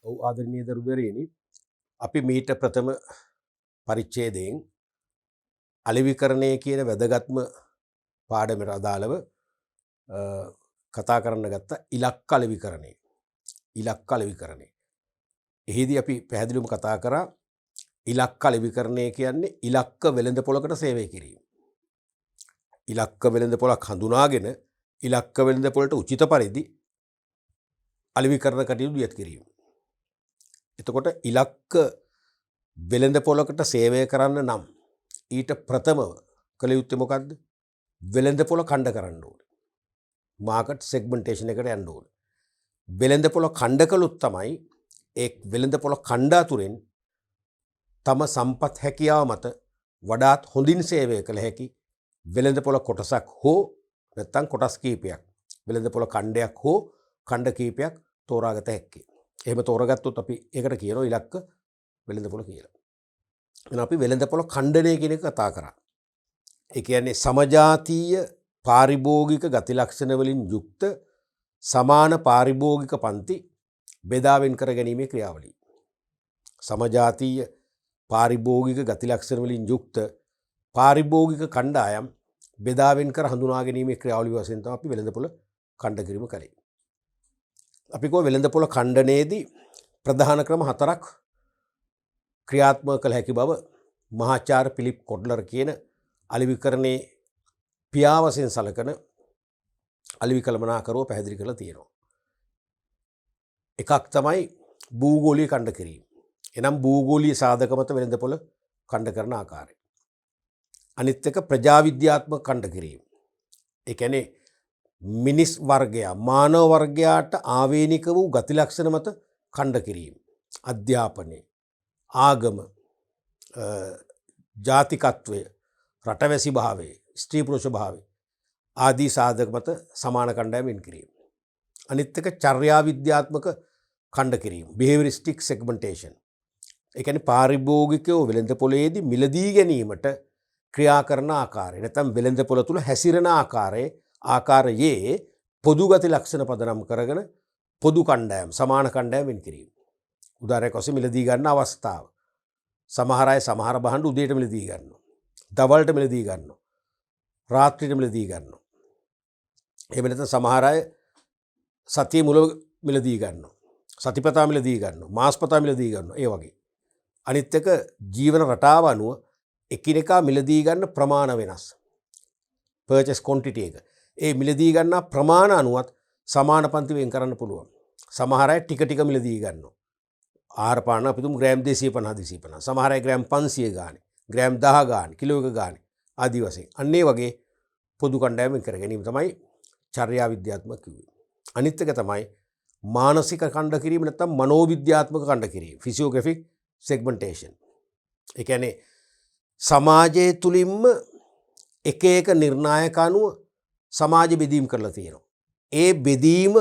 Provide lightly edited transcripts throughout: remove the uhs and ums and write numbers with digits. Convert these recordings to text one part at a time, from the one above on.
ආදරණීය දරුදරයනි අපි මීට ප්‍රථම පරිච්ඡේදයෙන් අලෙවිකරණය කියන වැදගත්ම පාඩමට අදාළව කතා කරන්න ගත්ත ඉලක්ක අලෙවිකරණය. ඉලක්ක අලෙවිකරණය. එහිදී අපි පැහැදිලිවම කතා කරා ඉලක්ක අලෙවිකරණය කියන්නේ ඉලක්ක වෙළඳපොළකට සේවය කිරීම. ඉලක්ක වෙළඳපොළක් හඳුනාගෙන ඉලක්ක වෙළඳපොළට උචිත පරිදි අලෙවිකරණ කටයුතු දියත් කිරීම. එතකොට ඉලක්ක වෙළඳපොළකට සේවය කරන්න නම් ඊට ප්‍රථමව කළ යුත්තේ මොකද්ද? වෙළඳපොළ ඛණ්ඩ කරන්න ඕනේ. මාකට් සෙග්මන්ටේෂන් එකට යන්න ඕනේ. වෙළඳපොළ ඛණ්ඩ කළොත් තමයි ඒ වෙළඳපොළ ඛණ්ඩ අතුරෙන් තම සම්පත් හැකියාව මත වඩාත් හොඳින් සේවය කළ හැකි වෙළඳපොළ කොටසක් හෝ නැත්නම් කොටස් කීපයක් වෙළඳපොළ ඛණ්ඩයක් හෝ ඛණ්ඩ කීපයක් තෝරාගත හැකියි. එහෙම තෝරගත්තොත් අපි ඒකට කියනවා ඉලක්ක වෙළඳපොළ කියලා. එහෙනම් අපි වෙළඳපොළ ඛණ්ඩනය කියන එක කතා කරා. ඒ කියන්නේ සමජාතීය පාරිභෝගික ගති ලක්ෂණ වලින් යුක්ත සමාන පාරිභෝගික පන්ති බෙදා වෙන් කර ගැනීමේ ක්‍රියාවලිය. සමජාතීය පාරිභෝගික ගති ලක්ෂණ වලින් යුක්ත පාරිභෝගික කණ්ඩායම් බෙදා වෙන් කර හඳුනා ගැනීමේ ක්‍රියාවලිය වශයෙන් තමයි අපි වෙළඳපොළ ඛණ්ඩ කිරීම කරේ. අපි කෝ වෙළඳපොළ ඛණ්ඩනයේදී ප්‍රධාන ක්‍රම 4ක් ක්‍රියාත්මක කළ හැකි බව මහාචාර්ය ෆිලිප් කොඩ්ලර් කියන අලෙවිකරණයේ පියා වශයෙන් සලකන අලෙවි කළමනාකරුව පැහැදිලි කරලා තියෙනවා. එකක් තමයි භූගෝලීය ඛණ්ඩ කිරීම. එනම් භූගෝලීය සාධක මත වෙළඳපොළ ඛණ්ඩ කරන ආකාරය. අනිත් එක ප්‍රජා විද්‍යාත්මක ඛණ්ඩ කිරීම. ඒ කියන්නේ මිනිස් වර්ගයා මානව වර්ගයාට ආවේනික වූ ගති ලක්ෂණ මත ඛණ්ඩ කිරීම. අධ්‍යාපනය, ආගම, ජාතිකත්වය, රටවැසි භාවය, ස්ත්‍රී පුරුෂ භාවය ආදී සාධක මත සමාන කණ්ඩායම් වෙන් කිරීම. අනිත් එක චර්යා විද්‍යාත්මක ඛණ්ඩ කිරීම. behavioristic segmentation. ඒ කියන්නේ පාරිභෝගිකයෝ වෙළඳපොළේදී මිලදී ගැනීමට ක්‍රියා කරන ආකාරය නැත්නම් වෙළඳපොළ තුල හැසිරෙන ආකාරයේ පොදු ගති ලක්ෂණ පදනම් කරගෙන පොදු කණ්ඩායම් සමාන කණ්ඩායම් වෙන් කිරීම. උදාහරණයක් වශයෙන් මිලදී ගන්න අවස්ථාව. සමහර අය සමහර බහඬ උදේට මිලදී ගන්නවා. දවල්ට මිලදී ගන්නවා. රාත්‍රියට මිලදී ගන්නවා. එහෙම නැත්නම් සමහර අය සතිය මුල මිලදී ගන්නවා. සතිපතා මිලදී ගන්නවා. මාසපතා මිලදී ගන්නවා. ඒ වගේ. අනිත් එක ජීවන රටාව අනුව එකිනෙකා මිලදී ගන්න ප්‍රමාණ වෙනස්. පර්චේස් ක්වොන්ටිටි එක. ඒ මිලදී ගන්න ප්‍රමාණ අනුවත් සමාන පන්ති වෙන් කරන්න පුළුවන්. සමහර අය ටික ටික මිලදී ගන්නවා. ආහාර පාන අපි තුමු ග්‍රෑම් 250 250. සමහර අය ග්‍රෑම් 500 ගානේ, ග්‍රෑම් 10 ගානේ, කිලෝ එක ගානේ ආදී වශයෙන්. අන්න ඒ වගේ පොදු කණ්ඩායම් වෙන් කර ගැනීම තමයි චර්යා විද්‍යාත්මක කිව්වේ. අනිත් එක තමයි මානසික ඛණ්ඩ කිරීම නැත්නම් මනෝවිද්‍යාත්මක ඛණ්ඩ කිරීම. ෆිසියෝග්‍රැෆික් සෙග්මන්ටේෂන්. ඒ කියන්නේ සමාජයේ තුලින්ම එක එක නිර්ණායක අනුව සමාජ බෙදීම් කරලා තියෙනවා. ඒ බෙදීම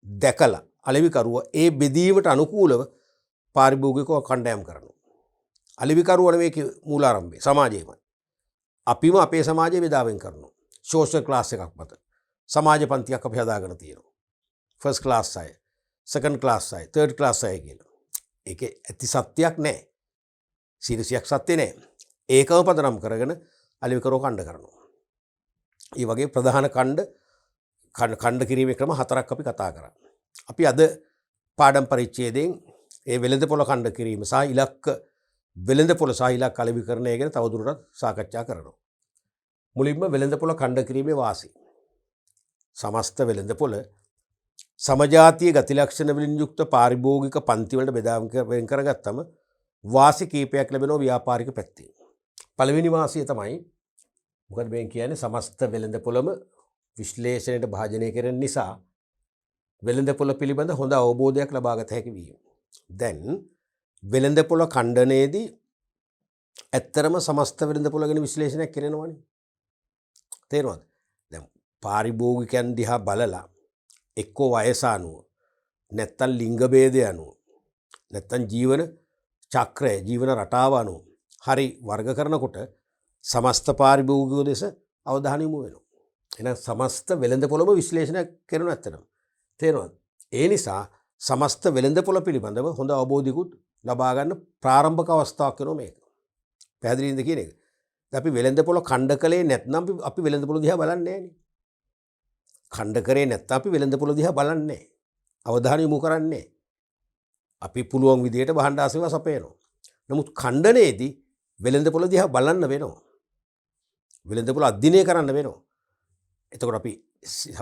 දැකලා අලෙවිකරුව ඒ බෙදීමට අනුකූලව පාරිභෝගිකව කණ්ඩායම් කරනවා. අලෙවිකරුව නෙමෙයි මූලාරම්භය සමාජයමයි. අපිම අපේ සමාජය බෙදාවෙන් කරනවා. සෝෂල් ක්ලාස් එකක් මත සමාජ පන්තියක් අපි හදාගෙන තියෙනවා. ෆස්ට් ක්ලාස් අය, සෙකන්ඩ් ක්ලාස් අය, තර්ඩ් ක්ලාස් අය කියලා. ඒකේ ඇති සත්‍යයක් නැහැ. 100ක් සත්‍ය නැහැ. ඒකම පදනම් කරගෙන අලෙවිකරුව ඛණ්ඩ කරනවා. ඒ වගේ ප්‍රධාන ඛණ්ඩ කිරීමේ ක්‍රම 4ක් අපි කතා කරා. අපි අද පාඩම් පරිච්ඡේදයෙන් ඒ වෙළඳපොළ ඛණ්ඩ කිරීම සහ ඉලක්ක වෙළඳපොළ සහ ඉලක්ක අලෙවිකරණය ගැන තවදුරටත් සාකච්ඡා කරනවා. මුලින්ම වෙළඳපොළ ඛණ්ඩ කිරීමේ වාසි. සමස්ත වෙළඳපොළ සමජාතීය ගති ලක්ෂණ වලින් යුක්ත පාරිභෝගික පන්ති වලට බෙදා වෙන් කරගත්තම වාසි කීපයක් ලැබෙනවා ව්‍යාපාරික පැත්තේ. පළවෙනි වාසිය තමයි මොකද මේ කියන්නේ සමස්ත වෙළඳපොළම විශ්ලේෂණයට භාජනය කරන නිසා වෙළඳපොළ පිළිබඳ හොඳ අවබෝධයක් ලබා ගත හැකි වීම. දැන් වෙළඳපොළ ඛණ්ඩනයේදී ඇත්තරම සමස්ත වෙළඳපොළ ගැන විශ්ලේෂණයක් කරනවනේ. තේරුණාද? දැන් පාරිභෝගිකයන් දිහා බලලා එක්කෝ වයස අනුව නැත්තම් ලිංග භේදය අනුව නැත්තම් ජීවන චක්‍රය ජීවන රටාව අනුව හරි වර්ග කරනකොට සමස්ත පාරිභෝගිකයෝ දෙස අවධානය යොමු වෙනවා. එහෙනම් සමස්ත වෙළඳපොළම විශ්ලේෂණය කරනවා ඇත්තටම. තේරෙනවද? ඒ නිසා සමස්ත වෙළඳපොළ පිළිබඳව හොඳ අවබෝධයකුත් ලබා ගන්න ප්‍රාරම්භක අවස්ථාවක් වෙනවා මේක. පැහැදිලිද කියන එක? අපි වෙළඳපොළ ඛණ්ඩ කළේ නැත්නම් අපි වෙළඳපොළ දිහා බලන්නේ නැහැ නේ. ඛණ්ඩ කරේ නැත්නම් අපි වෙළඳපොළ දිහා බලන්නේ නැහැ. අවධානය යොමු කරන්නේ නැහැ. අපි පුළුවන් විදියට භාණ්ඩ ආසේවා සපයනවා. නමුත් ඛණ්ඩනයේදී වෙළඳපොළ දිහා බලන්න වෙනවා. වෙළඳපොළ අධ්‍යයනය කරන්න වෙනවා. එතකොට අපි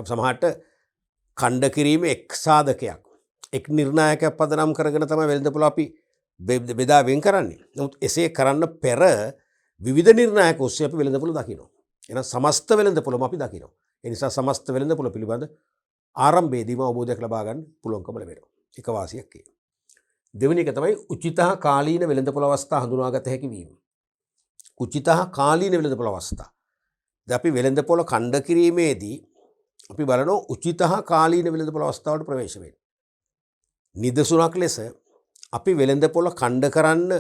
සමහරට ඛණ්ඩ කිරීම එක් සාධකයක්. එක් නිර්ණායකයක් පදනම් කරගෙන තමයි වෙළඳපොළ අපි බෙදා වෙන් කරන්නේ. නමුත් එසේ කරන්න පෙර විවිධ නිර්ණායක ඔස්සේ අපි වෙළඳපොළ දකිනවා. එහෙනම් සමස්ත වෙළඳපොළම අපි දකිනවා. ඒ නිසා සමස්ත වෙළඳපොළ පිළිබඳ ආරම්භයේදීම අවබෝධයක් ලබා ගන්න පුළුවන්කම ලැබෙනවා. එක වාසියක් ඒ. දෙවෙනි එක තමයි උචිත හා කාලීන වෙළඳපොළ අවස්ථා හඳුනාගත හැකි වීම. උචිත හා කාලීන වෙළඳපොළ අවස්ථා. දැන් අපි වෙළඳපොළ ඛණ්ඩ කිරීමේදී අපි බලනවා උචිත හා කාලීන වෙළඳපොළ අවස්ථාවලට ප්‍රවේශ වෙන්න. නිදසුනක් ලෙස අපි වෙළඳපොළ ඛණ්ඩ කරන්න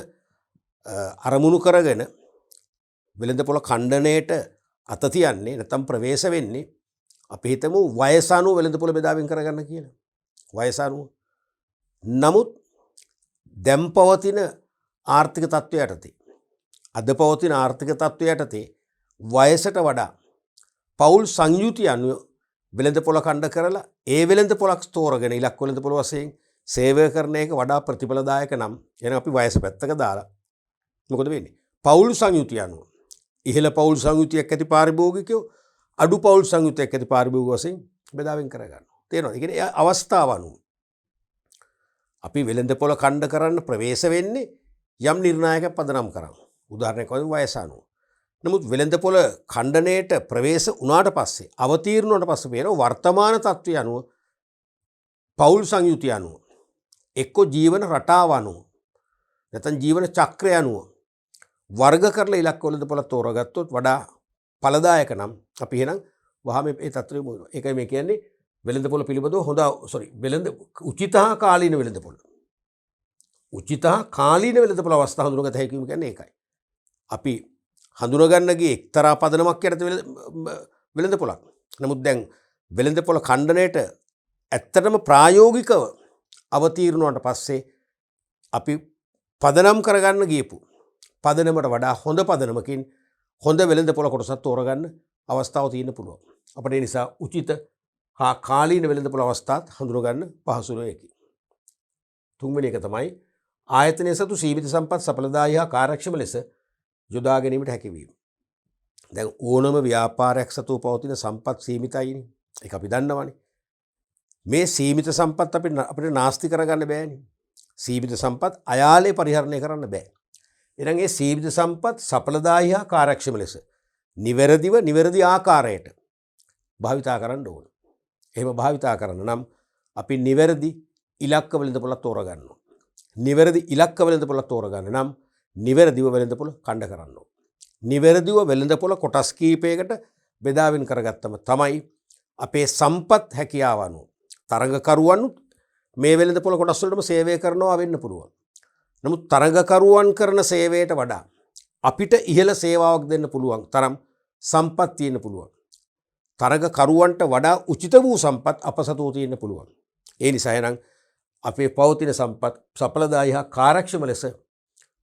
අරමුණු කරගෙන වෙළඳපොළ ඛණ්ඩනයට අත තියන්නේ නැත්නම් ප්‍රවේශ වෙන්නේ අපි හිතමු වයස අනුව වෙළඳපොළ බෙදා වෙන් කරගන්න කියලා. වයස අනුව. නමුත් දැන් පවතින ආර්ථික තත්ත්වය යටතේ අද පවතින ආර්ථික තත්ත්වය යටතේ වයසට වඩා පෞල් සංයුතිය අනුව වෙළඳපොළ ඛණ්ඩ කරලා ඒ වෙළඳපොළක් තෝරගෙන ඉලක්ක වෙළඳපොළ වශයෙන් සේවය කරන එක වඩා ප්‍රතිඵලදායක නම් එහෙනම් අපි වයස පැත්තක දාලා මොකද වෙන්නේ? පෞල් සංයුතිය අනුව ඉහළ පෞල් සංයුතියක් ඇති පාරිභෝගිකයෝ අඩු පෞල් සංයුතියක් ඇති පාරිභෝගික වශයෙන් බෙදා වෙන් කරගන්නවා. තේරෙනවද? ඒ කියන්නේ අවස්ථාව අනුව අපි වෙළඳපොළ ඛණ්ඩ කරන්න ප්‍රවේශ වෙන්නේ යම් නිර්ණායකයක් පදනම් කරන්. උදාහරණයක් වශයෙන් වයස අනුව. නමුත් වෙළඳපොළ ඛණ්ඩනයේට ප්‍රවේශ වුණාට පස්සේ අවතීර්ණ වුණාට පස්සේ වෙන වර්තමාන තත්ත්වය අනුව පෞල් සංයුතිය අනුව එක්ක ජීවන රටාව අනුව නැත්නම් ජීවන චක්‍රය අනුව වර්ග කරලා ඉලක්ක වෙළඳපොළ තෝරගත්තොත් වඩා ඵලදායක නම් අපි එහෙනම් වහම මේ තත්ත්වෙම වෙනවා. ඒකයි මේ කියන්නේ වෙළඳපොළ පිළිබඳව හොඳ වෙළඳ උචිත හා කාලීන වෙළඳපොළ. උචිත හා කාලීන වෙළඳපොළ අවස්ථා හඳුනගත හැකි වීම කියන්නේ ඒකයි. අපි හඳුනගන්න ගියේ එක්තරා පදනමක් යටතේ වෙළඳපොළක්. නමුත් දැන් වෙළඳපොළ ඛණ්ඩනයේට ඇත්තටම ප්‍රායෝගිකව අවතීර්ණ වුණාට පස්සේ අපි පදනම් කරගන්න ගියපු පදනමට වඩා හොඳ පදනමකින් හොඳ වෙළඳපොළ කොටසක් තෝරගන්න අවස්ථාව තියෙන්න පුළුවන්. අපිට ඒ නිසා උචිත හා කාලීන වෙළඳපොළ අවස්ථාත් හඳුනගන්න පහසු වෙයි. තුන්වෙනි එක තමයි ආයතනයේ සතු සීමිත සම්පත් සඵලදායී හා කාර්යක්ෂම ලෙස යොදා ගැනීමට හැකිවීම. දැන් ඕනම ව්‍යාපාරයක් සතු පවතින සම්පත් සීමිතයිනේ. ඒක අපි දන්නවනේ. මේ සීමිත සම්පත් අපිට නාස්ති කරගන්න බෑනේ. සීමිත සම්පත් අයාලේ පරිහරණය කරන්න බෑ. එහෙනම් මේ සීමිත සම්පත් සඵලදායී හා කාර්යක්ෂම ලෙස නිවැරදි ආකාරයට භාවිතා කරන්න ඕන. එහෙම භාවිතා කරන්න නම් අපි නිවැරදි ඉලක්ක වෙළඳපොළ තෝරගන්න ඕන. නිවැරදි ඉලක්ක වෙළඳපොළ තෝරගන්න නම් නිවැරදිව වෙළඳපොළ ඛණ්ඩ කරන්න ඕන. නිවැරදිව වෙළඳපොළ කොටස් කීපයකට බෙදා වෙන් කරගත්තම තමයි අපේ සම්පත් හැකියාව අනුව තරඟකරුවනුත් මේ වෙළඳපොළ කොටස් වලටම සේවය කරනවා වෙන්න පුළුවන්. නමුත් තරඟකරුවන් කරන සේවයට වඩා අපිට ඉහළ සේවාවක් දෙන්න පුළුවන් තරම් සම්පත් තියෙන්න පුළුවන්. තරඟකරුවන්ට වඩා උචිත වූ සම්පත් අප සතුව තියෙන්න පුළුවන්. ඒ නිසා එහෙනම් අපේ පවතින සම්පත් සඵලදායී හා කාර්යක්ෂම ලෙස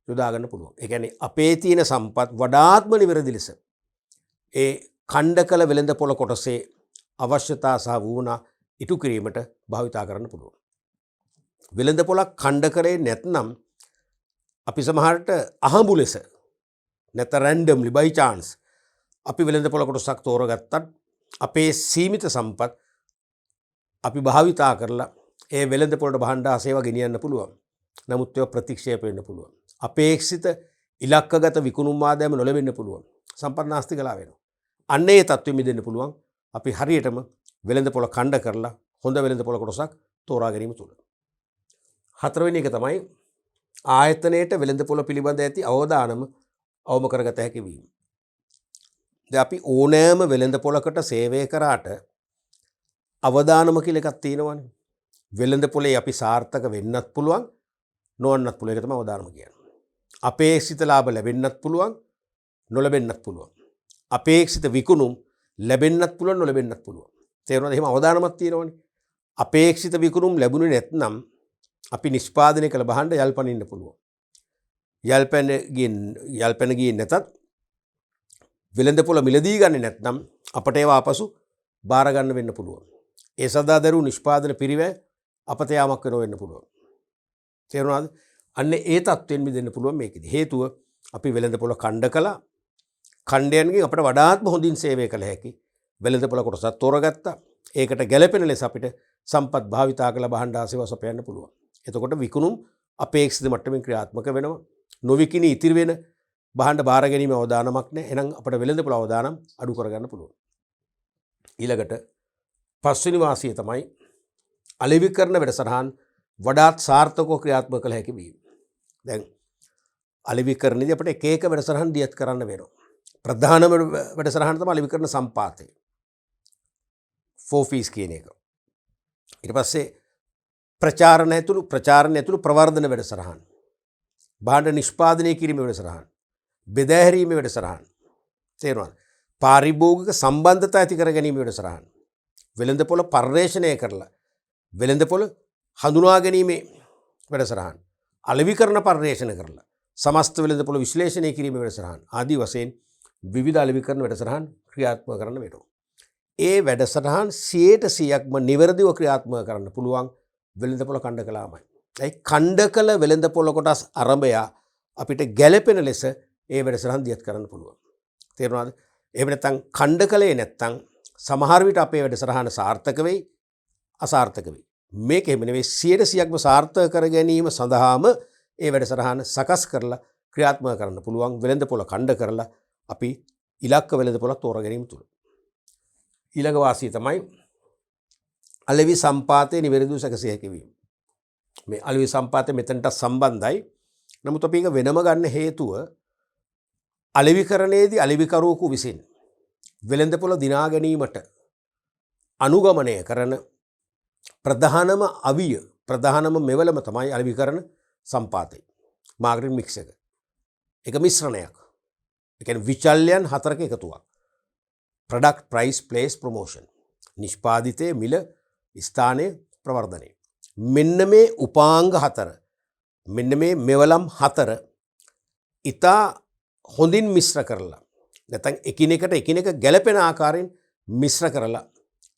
යොදා ගන්න පුළුවන්. ඒ කියන්නේ අපේ තියෙන සම්පත් වඩාත්ම නිවැරදි ලෙස ඒ ඛණ්ඩ කළ වෙළඳපොළ කොටසේ අවශ්‍යතා සහ වුණා ඉටු කිරීමට භාවිතා කරන්න පුළුවන්. වෙළඳපොළක් ඛණ්ඩ කරේ නැත්නම් අපි සමහරට අහඹු ලෙස නැත්නම් රැන්ඩම්ලි බයි chance අපි වෙළඳපොළ කොටසක් තෝරගත්තත් අපේ සීමිත සම්පත් අපි භාවිතා කරලා ඒ වෙළඳපොළට භාණ්ඩ ආසේවා ගෙනියන්න පුළුවන්. නමුත් ඒවා ප්‍රතික්ෂේප වෙන්න පුළුවන්. අපේක්ෂිත ඉලක්කගත විකුණුම් ආදායම නොලැබෙන්න පුළුවන්. සම්පත් නාස්ති කළා වෙනවා. අන්න ඒ තත්ත්වෙ මිදෙන්න පුළුවන්. අපි හරියටම වෙළඳපොළ ඛණ්ඩ කරලා හොඳ වෙළඳපොළ කොටසක් තෝරා ගැනීම තුල. හතරවෙනි එක තමයි ආයතනයේට වෙළඳපොළ පිළිබඳ ඇති අවධානම අවම කරගත හැකි වීම. දැන් අපි ඕනෑම වෙළඳපොළකට සේවය කරාට අවදානම කියලා එකක් තියෙනවනේ. වෙළඳපොලේ අපි සාර්ථක වෙන්නත් පුළුවන් නොවන්නත් පුළුවන්. ඒක තමයි අවදානම කියන්නේ. අපේක්ෂිත ලාභ ලැබෙන්නත් පුළුවන් නොලැබෙන්නත් පුළුවන්. අපේක්ෂිත විකුණුම් ලැබෙන්නත් පුළුවන් නොලැබෙන්නත් පුළුවන්. තේරුණාද? එහෙම අවදානමක් තියෙනවනේ. අපේක්ෂිත විකුණුම් ලැබුණේ නැත්නම් අපි නිෂ්පාදනය කළ භාණ්ඩ යල්පනින්න පුළුවන්. යල්පැන ගියේ නැතත් වෙළඳපොළ මිලදී ගන්නේ නැත්නම් අපට ඒවා ආපසු බාර ගන්න වෙන්න පුළුවන්. ඒ සඳහා දරූ නිෂ්පාදන පිරිවැය අපත යාමක් වෙන්න පුළුවන්. තේරුණාද? අන්න ඒ තත්ත්වෙන් මිදෙන්න පුළුවන් මේකෙදි. හේතුව අපි වෙළඳපොළ ඛණ්ඩ කළා. ඛණ්ඩයන්ගෙන් අපිට වඩාත්ම හොඳින් සේවය කළ හැකි වෙළඳපොළ කොටසක් තෝරගත්තා. ඒකට ගැළපෙන ලෙස අපිට සම්පත් භාවිතා කළ භාණ්ඩ ආසේවා සපයන්න පුළුවන්. එතකොට විකුණුම් අපේක්ෂිත මට්ටමින් ක්‍රියාත්මක වෙනවා. නොවිකිණී ඉතිරි වෙන භාණ්ඩ බාර ගැනීම අවදානමක් නැහැ. එහෙනම් අපිට වෙළඳපොළ අවදානම් අඩු කරගන්න පුළුවන්. ඊළඟට පස්වෙනි වාසිය තමයි අලෙවිකරණ වැඩසටහන් වඩාත් සාර්ථකව ක්‍රියාත්මක කළ හැකි වීම. දැන් අලෙවිකරණයේදී අපිට එක එක වැඩසටහන් දියත් කරන්න වෙනවා. ප්‍රධානම වැඩසටහන තමයි අලෙවිකරණ සම්පාතය. 4 fees කියන එක. ඊට පස්සේ ප්‍රචාරණ ඇතුළු ප්‍රවර්ධන වැඩසටහන්. භාණ්ඩ නිෂ්පාදනය කිරීමේ වැඩසටහන්. බෙදා හැරීමේ වැඩසටහන්. තේරුණාද? පාරිභෝගික සම්බන්ධතා ඇති කර ගැනීමේ වැඩසටහන්. වෙළඳපොළ පර්යේෂණය කරලා වෙළඳපොළ හඳුනා ගැනීමේ වැඩසටහන්. අලෙවිකරණ පර්යේෂණ කරලා සමස්ත වෙළඳපොළ විශ්ලේෂණය කිරීමේ වැඩසටහන්. ආදී වශයෙන් විවිධ අලෙවිකරණ වැඩසටහන් ක්‍රියාත්මක කරන්න වෙනවා. ඒ වැඩසටහන් 100%ක්ම නිවැරදිව ක්‍රියාත්මක කරන්න පුළුවන් වෙළඳපොළ ඛණ්ඩ කළාමයි. ඒ ඛණ්ඩ කළ වෙළඳපොළ කොටස් අරඹය අපිට ගැළපෙන ලෙස ඒ වැඩසටහන් දියත් කරන්න පුළුවන්. තේරුණාද? එහෙම නැත්නම් ඛණ්ඩ කළේ නැත්නම් සමහර විට අපේ වැඩසටහන සාර්ථක වෙයි, අසාර්ථක වෙයි. මේක එහෙම නෙවෙයි 100%ක්ම සාර්ථක කර ගැනීම සඳහාම ඒ වැඩසටහන සකස් කරලා ක්‍රියාත්මක කරන්න පුළුවන් වෙළඳපොළ ඛණ්ඩ කරලා අපි ඉලක්ක වෙළඳපොළක් තෝරා ගැනීම තුල. ඊළඟ වාසිය තමයි අලෙවි සම්පාතයේ නිවැරදිව සැකසිය හැකි වීම. මේ අලෙවි සම්පාතය මෙතනට සම්බන්ධයි. නමුත් අපි ඒක වෙනම ගන්න හේතුව අලෙවිකරණයේදී අලෙවිකරුවෙකු විසින් වෙළඳපොළ දිනා ගැනීමට අනුගමනය කරන ප්‍රධානම අවිය ප්‍රධානම මෙවලම තමයි අලෙවිකරණ සම්පාතය. මාර්කටින් මික්ස් එක. ඒක මිශ්‍රණයක්. ඒ කියන්නේ විචල්යන් හතරක එකතුවක්. product price place promotion. නිෂ්පාදිතයේ මිල ස්ථානයේ ප්‍රවර්ධනය. මෙන්න මේ උපාංග හතර මෙන්න මේ මෙවලම් හතර ඉතා හොඳින් මිශ්‍ර කරලා නැත්නම් එකිනෙක ගැළපෙන ආකාරයෙන් මිශ්‍ර කරලා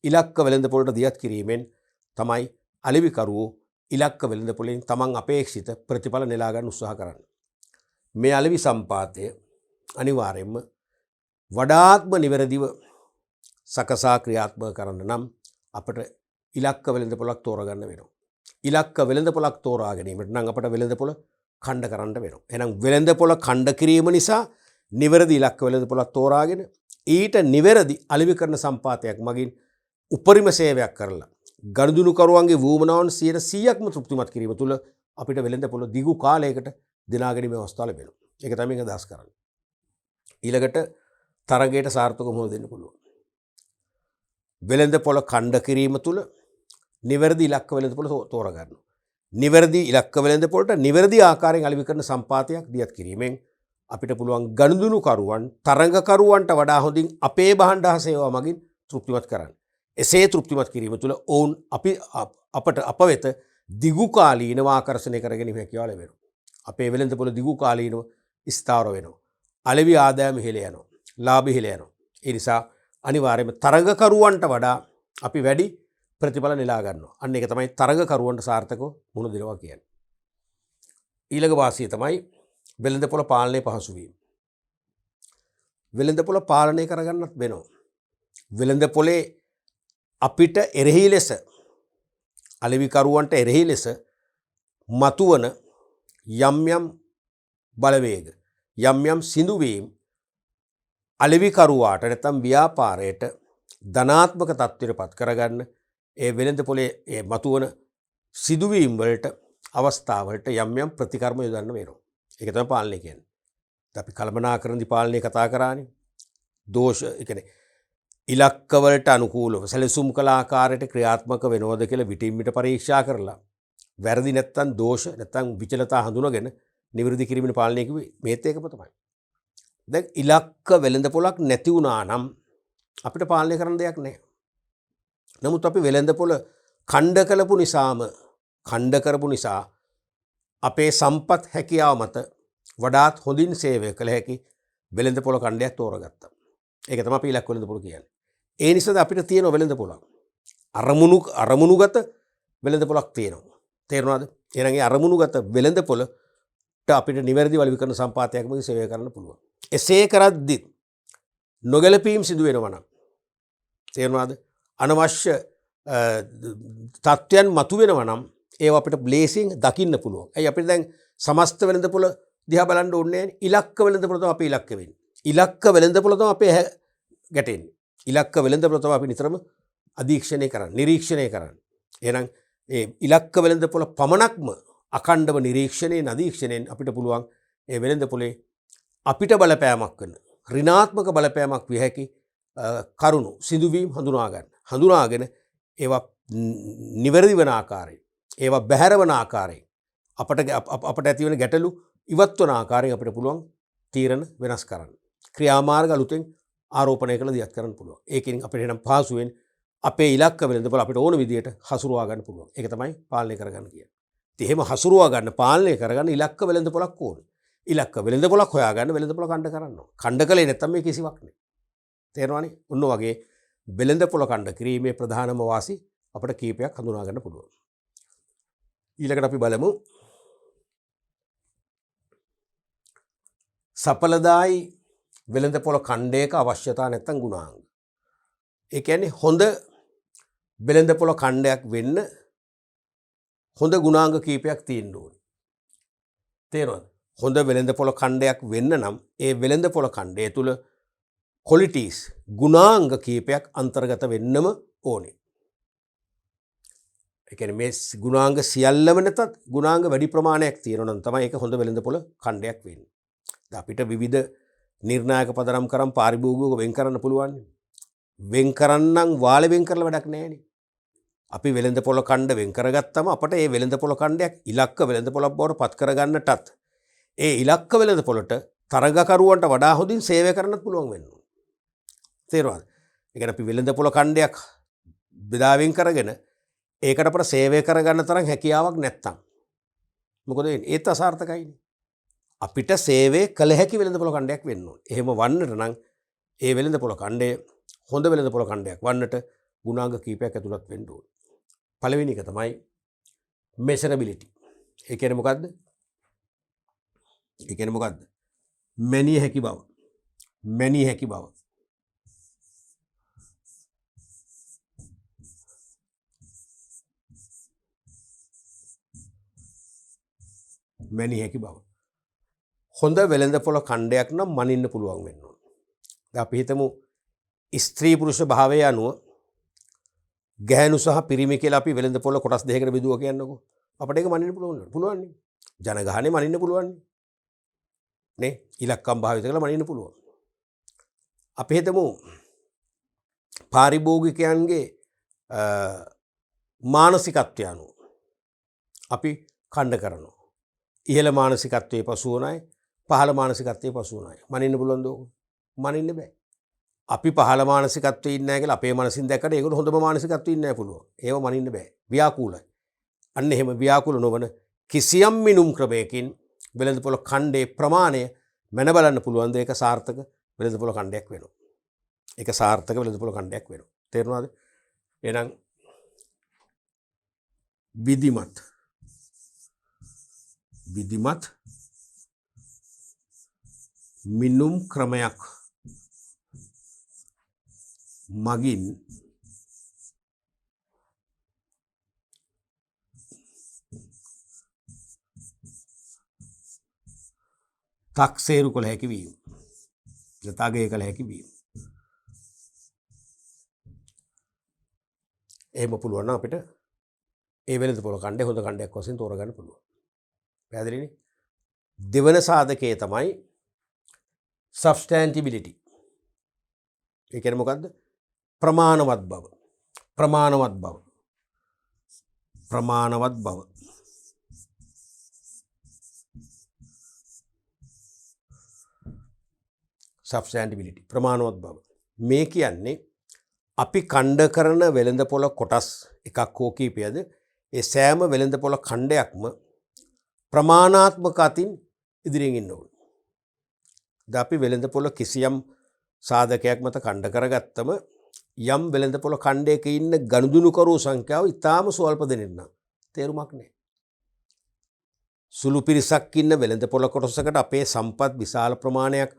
ඉලක්ක වෙළඳපොළට දියත් කිරීමෙන් තමයි අලෙවිකරුවෝ ඉලක්ක වෙළඳපොළෙන් තමන් අපේක්ෂිත ප්‍රතිඵල නෙලා ගන්න උත්සාහ කරන්නේ. මේ අලෙවි සම්පාතය අනිවාර්යයෙන්ම වඩාත්ම නිවැරදිව සකසා ක්‍රියාත්මක කරන්න නම් අපට ඉලක්ක වෙළඳපොළක් තෝරගන්න වෙනවා. ඉලක්ක වෙළඳපොළක් තෝරා ගැනීමට නම් අපට වෙළඳපොළ ඛණ්ඩ කරන්න වෙනවා. එහෙනම් වෙළඳපොළ ඛණ්ඩ කිරීම නිසා නිවැරදි ඉලක්ක වෙළඳපොළක් තෝරාගෙන ඊට නිවැරදි අලෙවිකරණ සම්පාතයක් මගින් උපරිම සේවයක් කරලා ගනුදෙනුකරුවන්ගේ වුවමනාවන් 100%ක්ම තෘප්තිමත් කිරීම තුළ අපිට වෙළඳපොළ දිගු කාලයකට දිනා ගැනීමේ අවස්ථාව ලැබෙනවා. ඒක තමයි මේක අදහස් කරන්නේ. ඊළඟට තරගයට සාර්ථකව මුහුණ දෙන්න පුළුවන්. වෙළඳපොළ ඛණ්ඩ කිරීම තුළ නිවැරදි ඉලක්ක වෙළඳපොළ තෝරා ගන්නවා. නිවැරදි ඉලක්ක වෙළඳපොළට නිවැරදි ආකාරයෙන් අලෙවිකරණ සම්පාතයක් දියත් කිරීමෙන් අපිට පුළුවන් ගනුදෙනුකරුවන් තරඟකරුවන්ට වඩා හොඳින් අපේ භාණ්ඩ හා සේවා මගින් තෘප්තිමත් කරන්න. එසේ තෘප්තිමත් කිරීම තුළ ඔවුන් අප වෙත දිගු කාලීනව ආකර්ෂණය කර ගැනීම හැකියාව ලැබෙනවා. අපේ වෙළඳපොළ දිගු කාලීනව ස්ථාවර වෙනවා. අලෙවි ආදායම ඉහළ යනවා. ලාභ ඉහළ යනවා. ඒ නිසා අනිවාර්යයෙන්ම තරඟකරුවන්ට වඩා අපි වැඩි ප්‍රතිඵල නෙලා ගන්නවා. අන්න ඒක තමයි තරඟකරුවන්ට සාර්ථකව මුහුණ දෙනවා කියන්නේ. ඊළඟ වාසිය තමයි වෙළඳපොළ පාලනයේ පහසු වීම. වෙළඳපොළ පාලනය කරගන්නත් වෙනවා. වෙළඳපොලේ අපිට එරෙහි ලෙස අලෙවිකරුවන්ට එරෙහි ලෙස මතුවන යම් බලවේග යම් සිඳුවීම් අලෙවිකරුවාට නැත්නම් ව්‍යාපාරයට ධනාත්මක තත්ත්වයට පත් කරගන්න ඒ වෙළඳපොලේ ඒ මතුවන සිදුවීම් වලට අවස්ථාවලට යම් ප්‍රතිකර්ම යොදන්න වෙනවා. ඒක තමයි පාලනය කියන්නේ. අපි කළමනාකරණදී පාලනය කතා කරානේ. දෝෂ ඒ කියන්නේ ඉලක්කවලට අනුකූලව සැලසුම් කළ ආකාරයට ක්‍රියාත්මක වෙනවද කියලා විටින් විට පරීක්ෂා කරලා වැරදි නැත්තම් දෝෂ නැත්තම් විචලතා හඳුනගෙන නිවැරදි කිරීමේ පාලනය කිව්වේ මේත් ඒකම තමයි. දැන් ඉලක්ක වෙළඳපොළක් නැති වුණා නම් අපිට පාලනය කරන්න දෙයක් නැහැ. නමුත් අපි වෙළඳපොළ ඛණ්ඩ කළපු නිසාම ඛණ්ඩ කරපු නිසා අපේ සම්පත් හැකියාව මත වඩාත් හොඳින් සේවය කළ හැකි වෙළඳ පොළ ඛණ්ඩයක් තෝරගත්තා. ඒක තමයි අපි ඉලක්ක වෙළඳ පොළ කියන්නේ. ඒ නිසාද අපිට තියෙන වෙළඳ පොළ අරමුණුගත වෙළඳ පොළක් තියෙනවා. තේරුණාද? එහෙනම් ඒ අරමුණුගත වෙළඳ පොළට අපිට නිවැරදි වලිවිකරණ සම්පාතයක් මගින් සේවය කරන්න පුළුවන්. එසේ කරද්දී නොගැලපීම් සිදු වෙනවා නම් තේරුණාද? අනවශ්‍ය තත්ත්වයන් මතුවෙනවා නම් ඒව අපිට බ්ලේසිං දකින්න පුළුවන්. ඇයි අපිට දැන් සමස්ත වෙළඳ පොළ දිහා බලන්න ඕනේ නැහැ. ඉලක්ක වෙළඳ පොළ තමයි අපි ඉලක්ක වෙන්නේ. ඉලක්ක වෙළඳ පොළ තමයි අපේ ගැටෙන්නේ. ඉලක්ක වෙළඳ පොළ තමයි අපි නිතරම අධීක්ෂණය කරන්නේ, නිරීක්ෂණය කරන්නේ. එහෙනම් ඒ ඉලක්ක වෙළඳ පොළ පමණක්ම අඛණ්ඩව නිරීක්ෂණයෙන් අධීක්ෂණයෙන් අපිට පුළුවන් ඒ වෙළඳ පොළේ අපිට බලපෑමක් කරන ඍණාත්මක බලපෑමක් විය හැකි කරුණු සිදුවීම් හඳුනා ගන්න. හඳුනාගෙන ඒවා නිවැරදි වන ආකාරයෙන් ඒවා බැහැර වන ආකාරයෙන් අපට ඇති වෙන ගැටලු ඉවත් වන ආකාරයෙන් අපිට පුළුවන් තීරණ වෙනස් කරන්න. ක්‍රියාමාර්ග අලුතෙන් ආරෝපණය කළ දියත් කරන්න පුළුවන්. ඒකෙන් අපිට එනම් පහසුවෙන් අපේ ඉලක්ක වෙළඳපොළ අපිට ඕන විදියට හසුරුවා ගන්න පුළුවන්. ඒක තමයි පාලනය කරගන්න කියන්නේ. ඉතින් එහෙම හසුරුවා ගන්න පාලනය කරගන්න ඉලක්ක වෙළඳපොළක් ඕනේ. ඉලක්ක වෙළඳපොළක් හොයාගන්න වෙළඳපොළ ඛණ්ඩ කරන්න ඕනේ. ඛණ්ඩ කළේ නැත්නම් මේ කිසිවක් නෑ. තේරෙනවනේ? ඔන්න වගේ වෙළඳපොළ ඛණ්ඩ කිරීමේ ප්‍රධානම වාසි අපිට කීපයක් හඳුනා ගන්න පුළුවන්. ඊළඟට අපි බලමු සඵලදායි වෙළඳපොළ ඛණ්ඩයක අවශ්‍යතා නැත්නම් ගුණාංග. ඒ කියන්නේ හොඳ වෙළඳපොළ ඛණ්ඩයක් වෙන්න හොඳ ගුණාංග කීපයක් තියෙන්න ඕනේ. තේරුණාද? හොඳ වෙළඳපොළ ඛණ්ඩයක් වෙන්න නම් ඒ වෙළඳපොළ ඛණ්ඩය තුල qualities ගුණාංග කීපයක් අන්තර්ගත වෙන්නම ඕනේ. ඒ කියන්නේ මේ ගුණාංග සියල්ලම නැතත් ගුණාංග වැඩි ප්‍රමාණයක් තියෙනවා නම් තමයි ඒක හොඳ වෙළඳපොළ ඛණ්ඩයක් වෙන්නේ. අපිට විවිධ නිර්ණායක පදනම් කරන් පාරිභෝගිකව වෙන් කරන්න පුළුවන්. වෙන් කරන්නම් වාලේ වෙන් කරලා වැඩක් නැහැ. අපි වෙළඳපොළ ඛණ්ඩ වෙන් කරගත්තම අපට ඒ වෙළඳපොළ ඛණ්ඩයක් ඉලක්ක වෙළඳපොළක් බවට පත් කරගන්නටත් ඒ ඉලක්ක වෙළඳපොළට තරගකරුවන්ට වඩා හොඳින් සේවය කරන්නත් පුළුවන් වෙනවා. තේරුණාද? ඒ කියන්නේ අපි වෙළඳපොළ ඛණ්ඩයක් බෙදා වෙන් කරගෙන ඒකට අපට සේවය කරගන්න තරම් හැකියාවක් නැත්තම් මොකද වෙන්නේ? ඒත් අසාර්ථකයිනේ. අපිට සේවය කළ හැකි වෙළඳපොළ ඛණ්ඩයක් වෙන්න ඕනේ. එහෙම වන්නට නම් ඒ වෙළඳපොළ ඛණ්ඩය හොඳ වෙළඳපොළ ඛණ්ඩයක් වන්නට ගුණාංග කීපයක් ඇතුළත් වෙන්න ඕනේ. පළවෙනි එක තමයි measurability. ඒ කියන්නේ මොකද්ද? ඒ කියන්නේ මොකද්ද? මැනිය හැකි බව. මැනිය හැකි බව. මැනිය හැකි බව. හොඳ වෙළඳපොළ ඛණ්ඩයක් නම් මනින්න පුළුවන් වෙන්න ඕනේ. දැන් අපි හිතමු ස්ත්‍රී පුරුෂ භාවය අනුව ගැහැණු සහ පිරිමි කියලා අපි වෙළඳපොළ කොටස් දෙකකට බෙදුවා කියන්නකෝ. අපිට ඒක මනින්න පුළුවන් නේ. ජනගහනේ මනින්න පුළුවන් නේ. ඉලක්කම් භාවිත කරලා මනින්න පුළුවන්. අපි හිතමු පාරිභෝගිකයන්ගේ මානසිකත්වය අනුව අපි ඛණ්ඩ කරනවා. ඉහළ මානසිකත්වයේ පසු වන අය, පහළ මානසිකත්වයේ පසු වන අය. මනින්න පුළුවන්ද ඕක? මනින්න බෑ. අපි පහළ මානසිකත්වයේ ඉන්නේ නැහැ කියලා අපේ මනසින් දැක්කට ඒගොල්ලෝ හොඳම මානසිකත්වයේ ඉන්නේ නැහැ පුළුවන්. ඒව මනින්න බෑ. ව්‍යාකූලයි. අන්න එහෙම ව්‍යාකූල නොවන කිසියම් මිනුම් ක්‍රමයකින් වෙළඳපොළ ඛණ්ඩේ ප්‍රමාණය මැන බලන්න පුළුවන් ද ඒක සාර්ථක වෙළඳපොළ ඛණ්ඩයක් වෙනවා. ඒක සාර්ථක වෙළඳපොළ ඛණ්ඩයක් වෙනවා. තේරුණාද? එහෙනම් විධිමත් මිනුම් ක්‍රමයක් මගින් තක්සේරු කළ හැකි වීම. යථාගය කළ හැකි වීම. එහෙම පුළුවන් නම් අපිට ඒ වෙළඳපොළ ඛණ්ඩය හොඳ ඛණ්ඩයක් වශයෙන් තෝරගන්න පුළුවන්. පැහැදිලිනේ? දෙවන සාධකයේ තමයි substantiability. ඒ කියන්නේ මොකද්ද? ප්‍රමාණවත් බව. ප්‍රමාණවත් බව. ප්‍රමාණවත් බව. substantiability. ප්‍රමාණවත් බව. මේ කියන්නේ අපි කණ්ඩ කරන වෙළඳපොළ කොටස් එකක් හෝ කීපයද ඒ සෑම වෙළඳපොළ ඛණ්ඩයක්ම ප්‍රමාණාත්මක අතින් ඉදිරියෙන් ඉන්න ඕන. අපි වෙළඳපොළ කිසියම් සාධකයක් මත කණ්ඩ කරගත්තම යම් වෙළඳපොළ ඛණ්ඩයක ඉන්න ගනුදෙනුකරු සංඛ්‍යාව ඉතාම ස්වල්ප දෙනෙක් නම් තේරුමක් නැහැ. සුළු පිරිසක් ඉන්න වෙළඳපොළ කොටසකට අපේ සම්පත් විශාල ප්‍රමාණයක්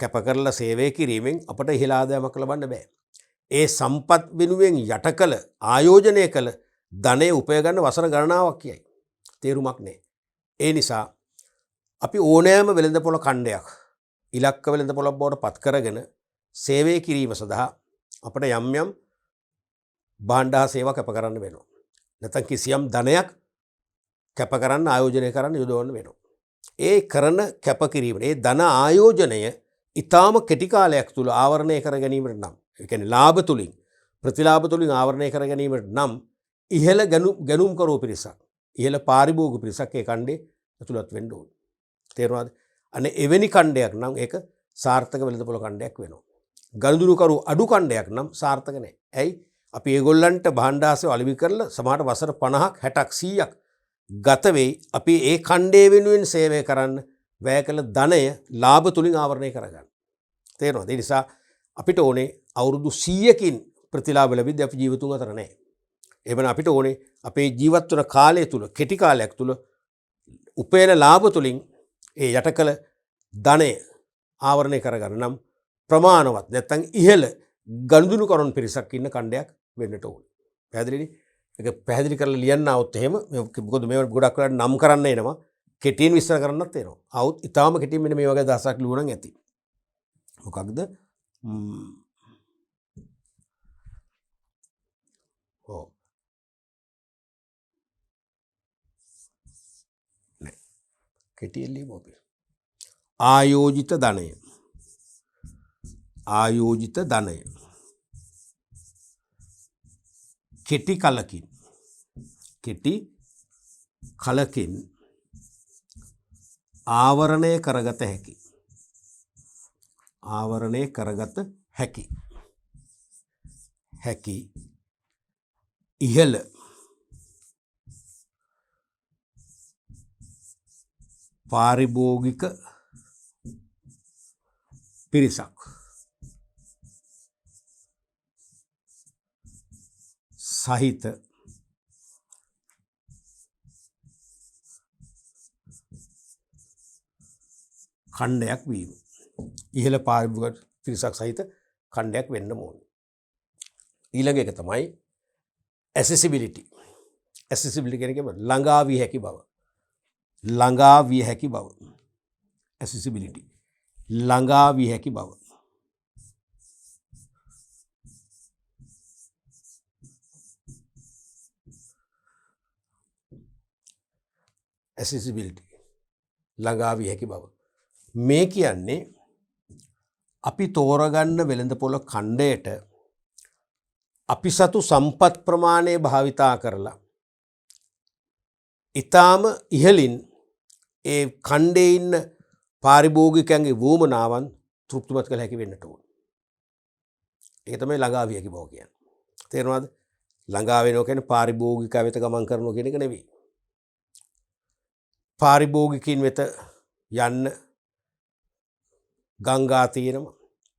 කැප කරලා සේවය කිරීමෙන් අපට ඉහළ ආදායමක් ලබන්න බෑ. ඒ සම්පත් වෙනුවෙන් යට කළ ආයෝජනය කළ ධනය උපය ගන්න වසර ගණනාවක් කියයි. තේරුමක් නැහැ. ඒ නිසා අපි ඕනෑම වෙළඳපොළ ඛණ්ඩයක් ඉලක්ක වෙළඳපොළක් බවට පත් කරගෙන සේවය කිරීම සඳහා අපට යම් යම් භාණ්ඩ හා සේවා කැප කරන්න වෙනවා. නැත්නම් කිසියම් ධනයක් කැප කරන්න ආයෝජනය කරන්න යොදවන්න වෙනවා. ඒ කරන කැප කිරීම ඒ ධන ආයෝජනය ඊටාම කෙටි කාලයක් තුල ආවරණය කර ගැනීමට නම් ඒ කියන්නේ ලාභ තුලින් ප්‍රතිලාභ තුලින් ආවරණය කර ගැනීමට නම් ඉහළ ගැනුම් කරෝ පිරිසක් ඉහළ පාරිභෝගික පිරිසක් ඒ ඛණ්ඩේ ඇතුළත් වෙන්න ඕන. තේරුණාද? අනේ එවැනි ඛණ්ඩයක් නම් ඒක සාර්ථක වෙළඳපොළ ඛණ්ඩයක් වෙනවා. ගනුදෙනුකරු අඩු ඛණ්ඩයක් නම් සාර්ථක නැහැ. ඇයි? අපි ඒගොල්ලන්ට භාණ්ඩාසය අලෙවි කරලා සමහර වසර 50ක් 60ක් 100ක් ගත වෙයි අපි ඒ ඛණ්ඩේ වෙනුවෙන් සේවය කරන්න වැය කළ ධනය ලාභ තුලින් ආවරණය කරගන්න. තේරෙනවද? ඒ නිසා අපිට ඕනේ අවුරුදු 100කින් ප්‍රතිලාභ ලැබෙද්දී අපි ජීවිතුන් අතර නැහැ. එබැවින් අපිට ඕනේ අපේ ජීවත් වන කාලය තුල කෙටි කාලයක් තුල උපයන ලාභ තුලින් ඒ යට කළ ධනය ආවරණය කරගන්න නම් ප්‍රමාණවත් නැත්නම් ඉහළ ගනුදෙනුකරුන් පිරිසක් ඉන්න ඛණ්ඩයක් වෙන්නට ඕනේ. පැහැදිලිනේ? ඒක පැහැදිලි කරලා ලියන්න આવොත් එහෙම මොකද මේවට ගොඩක් වෙලාවට නම් කරන්න එනවා. කෙටියෙන් විස්තර කරන්නත් එනවා. આવුත් ඊටාම කෙටියෙන් මෙන්න මේ වගේ දහසක් ලියුණා නම් ඇති. මොකක්ද? ඔව්. නෑ. කෙටියෙන් ලියමු අපි. ආයෝජිත ධනය. ආයෝජිත ධනය. කෙටි කලකින් ආවරණය කරගත හැකි. ආවරණය කරගත හැකි ඉහළ පාරිභෝගික පිරිසක් සහිත ඛණ්ඩයක් වීම. ඉහළ පාරිභෝගික පිරිසක් සහිත ඛණ්ඩයක් වෙන්න ඕනේ. ඊළඟ එක තමයි accessibility. accessibility කියන්නේ ළඟා විය හැකි බව. ළඟා විය හැකි බව. accessibility. ළඟා විය හැකි බව. accessibility. ළඟා විය හැකි බව. මේ කියන්නේ අපි තෝරගන්න වෙළඳපොළ ඛණ්ඩයට අපි සතු සම්පත් ප්‍රමාණය භාවිතා කරලා ඊටාම ඉහළින් ඒ ඛණ්ඩේ ඉන්න පාරිභෝගිකයන්ගේ වුමනාවන් තෘප්තිමත් කළ හැකි වෙන්නට ඕන. ඒක තමයි ළඟා විය හැකි බව කියන්නේ. තේරෙනවද? ළඟා වෙනවා කියන්නේ පාරිභෝගිකය වෙත ගමන් කරනවා කියන එක නෙවෙයි. පාරිභෝගිකින් වෙත යන්න ගංගා තියෙනවා.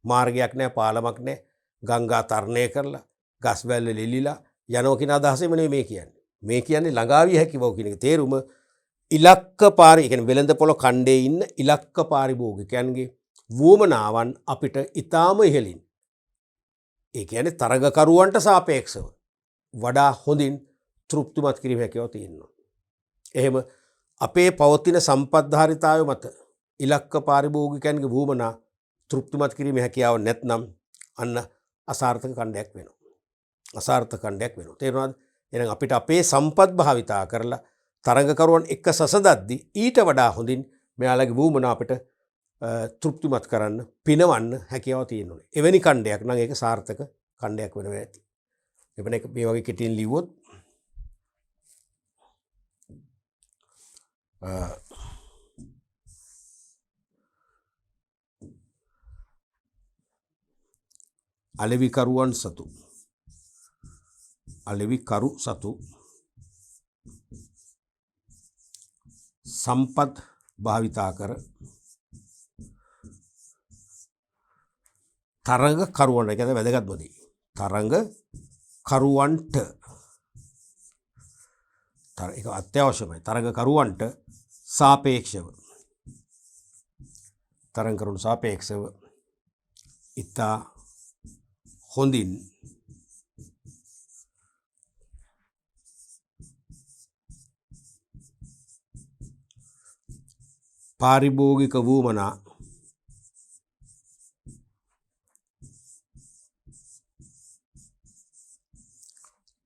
මාර්ගයක් නැහැ, පාලමක් නැහැ. ගංගා තරණය කරලා ගස් වැල් වල එලිලා යනවා කියන අදහසෙම නෙවෙයි මේ කියන්නේ. මේ කියන්නේ ළඟා විය හැකි බව කියන එක තේරුම ඉලක්ක ඒ කියන්නේ වෙළඳපොළ ඛණ්ඩේ ඉන්න ඉලක්ක පාරිභෝගිකයන්ගේ වුමනාවන් අපිට ඊටාම ඉහළින් ඒ කියන්නේ තරගකරුවන්ට සාපේක්ෂව වඩා හොඳින් තෘප්තිමත් කිරීම හැකියාව තියෙනවා. එහෙම අපේ පවතින සම්පත්ධාරිතාවය මත ඉලක්ක පාරිභෝගිකයන්ගේ වුමනා තෘප්තිමත් කිරීම හැකියාව නැත්නම් අන්න අසාර්ථක ඛණ්ඩයක් වෙනවා. අසාර්ථක ඛණ්ඩයක් වෙනවා. තේරුණාද? එහෙනම් අපිට අපේ සම්පත් භාවිතා කරලා තරගකරුවන් එක්ක සසදද්දී ඊට වඩා හොඳින් මෙයාලගේ වුමනා අපිට තෘප්තිමත් කරන්න පිනවන්න හැකියාව තියෙනවා. එවැනි ඛණ්ඩයක් නම් ඒක සාර්ථක ඛණ්ඩයක් වෙනවා ඇති. එබැවින් මේ වගේ කෙටියෙන් ලිව්වොත් අලෙවිකරුවන් සතු අලෙවිකරු සතු සම්පත් භාවිතා කර තරඟ කරුවන්ට කියන වැදගත්ම දේ තරඟ කරුවන්ට ඒක අත්‍යවශ්‍යමයි තරඟ කරුවන්ට සාපේක්ෂව තරඟ කරුවන්ට සාපේක්ෂව ඉතා හොඳින් පාරිභෝගික වූමනා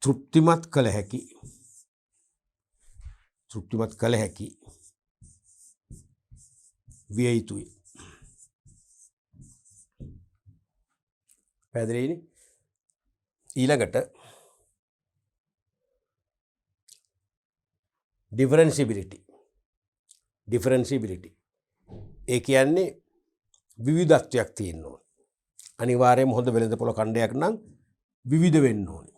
තෘප්තිමත් කළ හැකි විය යුතුයි. පැහැදිලිනේ? ඊළඟට ඩිෆරන්සිබිලිටි ඒ කියන්නේ විවිධත්වයක් තියෙන්න ඕනේ. අනිවාර්යයෙන්ම හොඳ වෙළඳපොළ ඛණ්ඩයක් නම් විවිධ වෙන්න ඕනේ.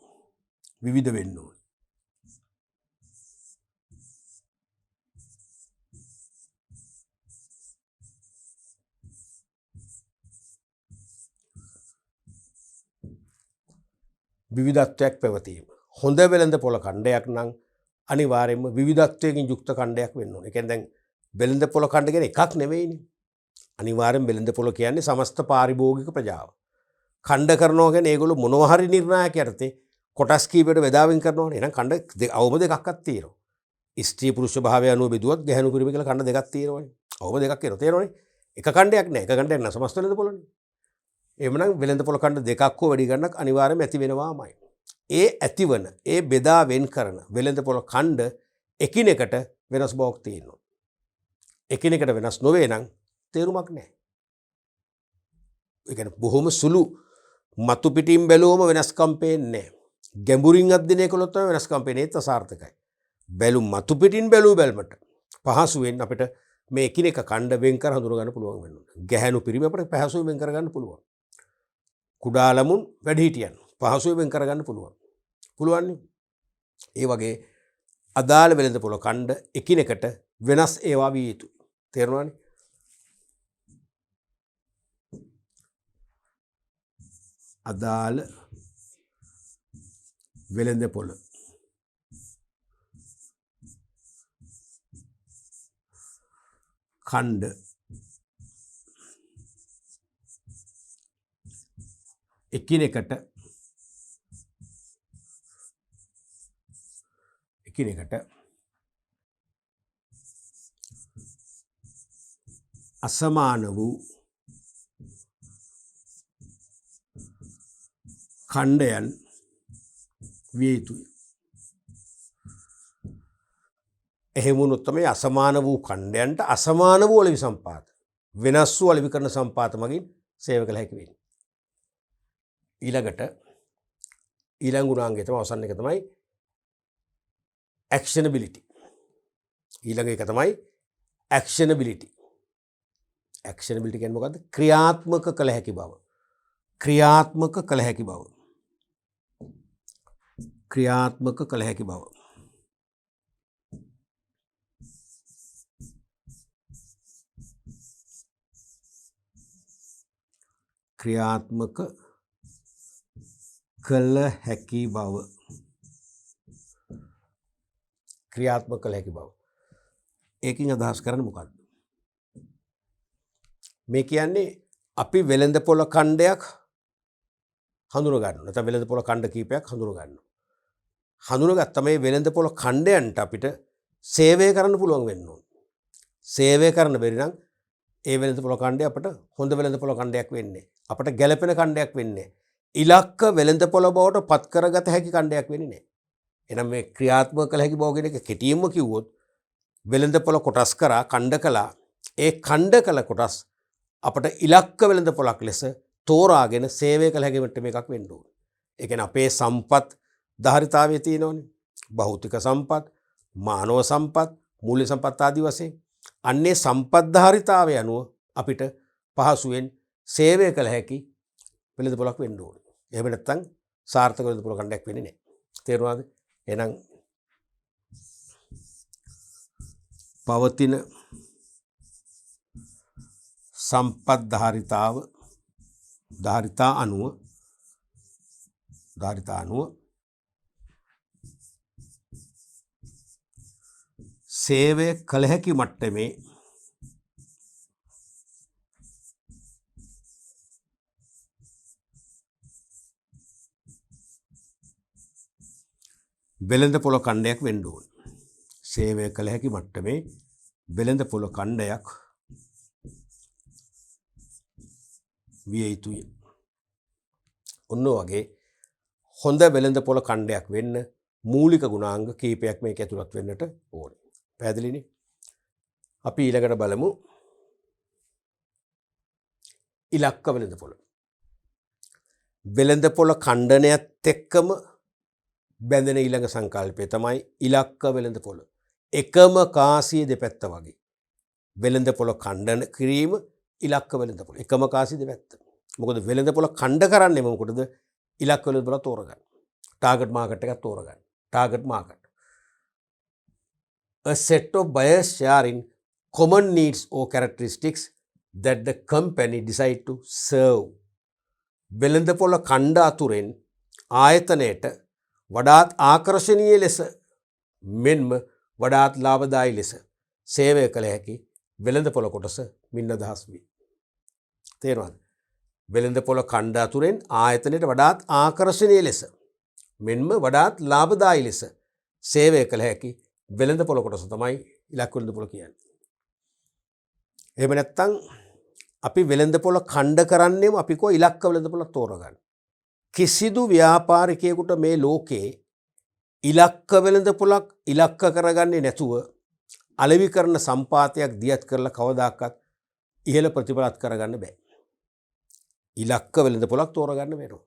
විවිධත්වයක් පැවතීම. හොඳ වෙළඳපොළ ඛණ්ඩයක් නම් අනිවාර්යයෙන්ම විවිධත්වයකින් යුක්ත ඛණ්ඩයක් වෙන්න ඕනේ. ඒ කියන්නේ දැන් වෙළඳපොළ ඛණ්ඩ කියන්නේ එකක් නෙවෙයිනේ. අනිවාර්යෙන් වෙළඳපොළ කියන්නේ සමස්ත පාරිභෝගික ප්‍රජාව. ඛණ්ඩ කරනවා කියන්නේ ඒගොල්ලෝ මොනවා හරි නිර්ණායක යටතේ කොටස් කීපයකට බෙදාවෙන් කරනවානේ. එහෙනම් ඛණ්ඩ අවම දෙකක්වත් තියෙනවා. ස්ත්‍රී පුරුෂ භාවය අනුව බෙදුවත් ගැහණු පිරිමි කියලා ඛණ්ඩ දෙකක් තියෙනවානේ. අවම දෙකක් වෙනවා. තේරෙනවනේ? එක ඛණ්ඩයක් නෑ. එක ඛණ්ඩයක් නෑ සමස්ත වෙළඳපොළනේ. එහෙමනම් වෙළඳපොළ ඛණ්ඩ දෙකක් හෝ වැඩි ගන්නක් අනිවාර්යයෙන්ම ඇති වෙනවාමයි. ඒ ඇතිවන ඒ බෙදා වෙන් කරන වෙළඳපොළ ඛණ්ඩ එකිනෙකට වෙනස් බවක් තියෙනවා. එකිනෙකට වෙනස් නොවේ නම් තේරුමක් නැහැ. ඒ කියන්නේ බොහොම සුළු මතු පිටින් බැලුවම වෙනස්කම් පේන්නේ නැහැ. ගැඹුරින් අධ්‍යයනය කළොත් තමයි වෙනස්කම් පේන්නේ. ඒත් අසාර්ථකයි. මතු පිටින් බැලුව බැලමට පහසුවෙන් අපිට මේ එකිනෙක ඛණ්ඩ වෙන් කර හඳුන ගන්න පුළුවන් වෙනවා. ගැහැණු පිරිමි අපිට පහසුවෙන් වෙන් කර ගන්න පුළුවන්. කුඩා ළමුන් වැඩිහිටියන් පහසුවෙන් වෙන් කර ගන්න පුළුවන්. ඒ වගේ අදාළ වෙළඳපොළ ඛණ්ඩ එකිනෙකට වෙනස් ඒවා විය යුතුයි. තේරුණානේ? අදාළ වෙළඳපොළ ඛණ්ඩ එකිනෙකට අසමාන වූ ඛණ්ඩයන් විය යුතුයි. එහෙම වුණොත් තමයි අසමාන වූ ඛණ්ඩයන්ට අසමාන වූ අලෙවි සම්පාත වෙනස් වූ අලෙවිකරණ සම්පාත මගින් සේවය කළ හැකි වෙන්නේ. ඊළඟ ගුණාංගය තමයි අවසන් එක තමයි actionability. ඊළඟ එක තමයි actionability. actionability කියන්නේ මොකද්ද? ක්‍රියාත්මක කළ හැකි බව. ක්‍රියාත්මක කළ හැකි බව. ක්‍රියාත්මක කළ හැකි බව. ක්‍රියාත්මක කළ හැකි බව. ක්‍රියාත්මක කළ හැකි බව. ඒකින් අදහස් කරන්නේ මොකක්ද? මේ කියන්නේ අපි වෙළඳපොළ ඛණ්ඩයක් හඳුන ගන්නවා. නැත්නම් වෙළඳපොළ ඛණ්ඩ කීපයක් හඳුන ගන්නවා. හඳුනගත්ත මේ වෙළඳපොළ ඛණ්ඩයන්ට අපිට සේවය කරන්න පුළුවන් වෙන්න ඕනේ. සේවය කරන්න බැරි නම් ඒ වෙළඳපොළ ඛණ්ඩය අපිට හොඳ වෙළඳපොළ ඛණ්ඩයක් වෙන්නේ. අපිට ගැළපෙන ඛණ්ඩයක් වෙන්නේ. ඉලක්ක වෙළඳපොළ බවට පත් කරගත හැකි ඛණ්ඩයක් වෙන්නේ නැහැ. එහෙනම් මේ ක්‍රියාත්මක කළ හැකි බව කියන එක කෙටියෙන්ම කිව්වොත් වෙළඳපොළ කොටස් කරා ඛණ්ඩ කළා. ඒ ඛණ්ඩ කළ කොටස් අපට ඉලක්ක වෙළඳපොළක් ලෙස තෝරාගෙන සේවය කළ හැකි මට්ටමක එකක් වෙන්න ඕනේ. ඒ කියන්නේ අපේ සම්පත් ධාරිතාවයේ තියෙනවනේ. භෞතික සම්පත්, මානව සම්පත්, මූල්‍ය සම්පත් ආදී වශයෙන් අන්නේ සම්පත් ධාරිතාවය අනුව අපිට පහසුවෙන් සේවය කළ හැකි වෙළඳපොළක් වෙන්න ඕනේ. එහෙම නැත්නම් සාර්ථක වෙළඳ පොළ ඛණ්ඩයක් වෙන්නේ නැහැ. තේරුණාද? එහෙනම් පවතින සම්පත් ධාරිතා අනුව සේවය කළ හැකි මට්ටමේ වෙළඳ පොළ ඛණ්ඩයක් වෙන්න ඕන. සේවය කළ හැකි මට්ටමේ වෙළඳ පොළ ඛණ්ඩයක් විය යුතුය. ඔන්න වගේ හොඳ වෙළඳ පොළ ඛණ්ඩයක් වෙන්න මූලික ගුණාංග කීපයක් මේක ඇතුළත් වෙන්නට ඕනේ. පැහැදිලිනේ? අපි ඊළඟට බලමු ඉලක්ක වෙළඳ පොළ. වෙළඳ පොළ ඛණ්ඩනයත් එක්කම බැඳෙන ඊළඟ සංකල්පය තමයි ඉලක්ක වෙළඳ පොළ. එකම කාසිය දෙපැත්ත වගේ. වෙළඳ පොළ ඛණ්ඩන කිරීම ඉලක්ක වෙළඳ පොළ. එකම කාසිය දෙපැත්ත. මොකද වෙළඳ පොළ ඛණ්ඩ කරන්නේ මොකටද? ඉලක්ක වෙළඳ පොළ තෝරගන්න. ටාගට් මාකට් එකක් තෝරගන්න. Target market. A set of buyers sharing common needs or characteristics that the company decide to serve. වෙළඳ පොළ ඛණ්ඩ අතුරෙන් ආයතනයට වඩාත් ආකර්ශනීය ලෙස මෙන්ම වඩාත් ලාභදායී ලෙස සේවය කළ හැකි වෙළඳ පොළ කොටස මින් අදහස් වේ. තේරුණාද? වෙළඳ පොළ ඛණ්ඩ අතුරෙන් ආයතනයට වඩාත් ආකර්ශනීය ලෙස මෙන්ම වඩාත් ලාභදායී ලෙස සේවය කළ හැකි වෙළඳ පොළ කොටස තමයි ඉලක්ක වෙළඳ පොළ කියන්නේ. එහෙම නැත්නම් අපි වෙළඳ පොළ ඛණ්ඩ කරන්නේම අපි කෝ ඉලක්ක වෙළඳ පොළ තෝරගන්න. කිසිදු ව්‍යාපාරිකයෙකුට මේ ලෝකේ ඉලක්ක වෙළඳ පොළක් ඉලක්ක කරගන්නේ නැතුව අලෙවි කරන සම්පාතයක් දියත් කරලා කවදාකවත් ඉහළ ප්‍රතිඵලත් කරගන්න බෑ. ඉලක්ක වෙළඳ පොළක් තෝරගන්න වෙනවා.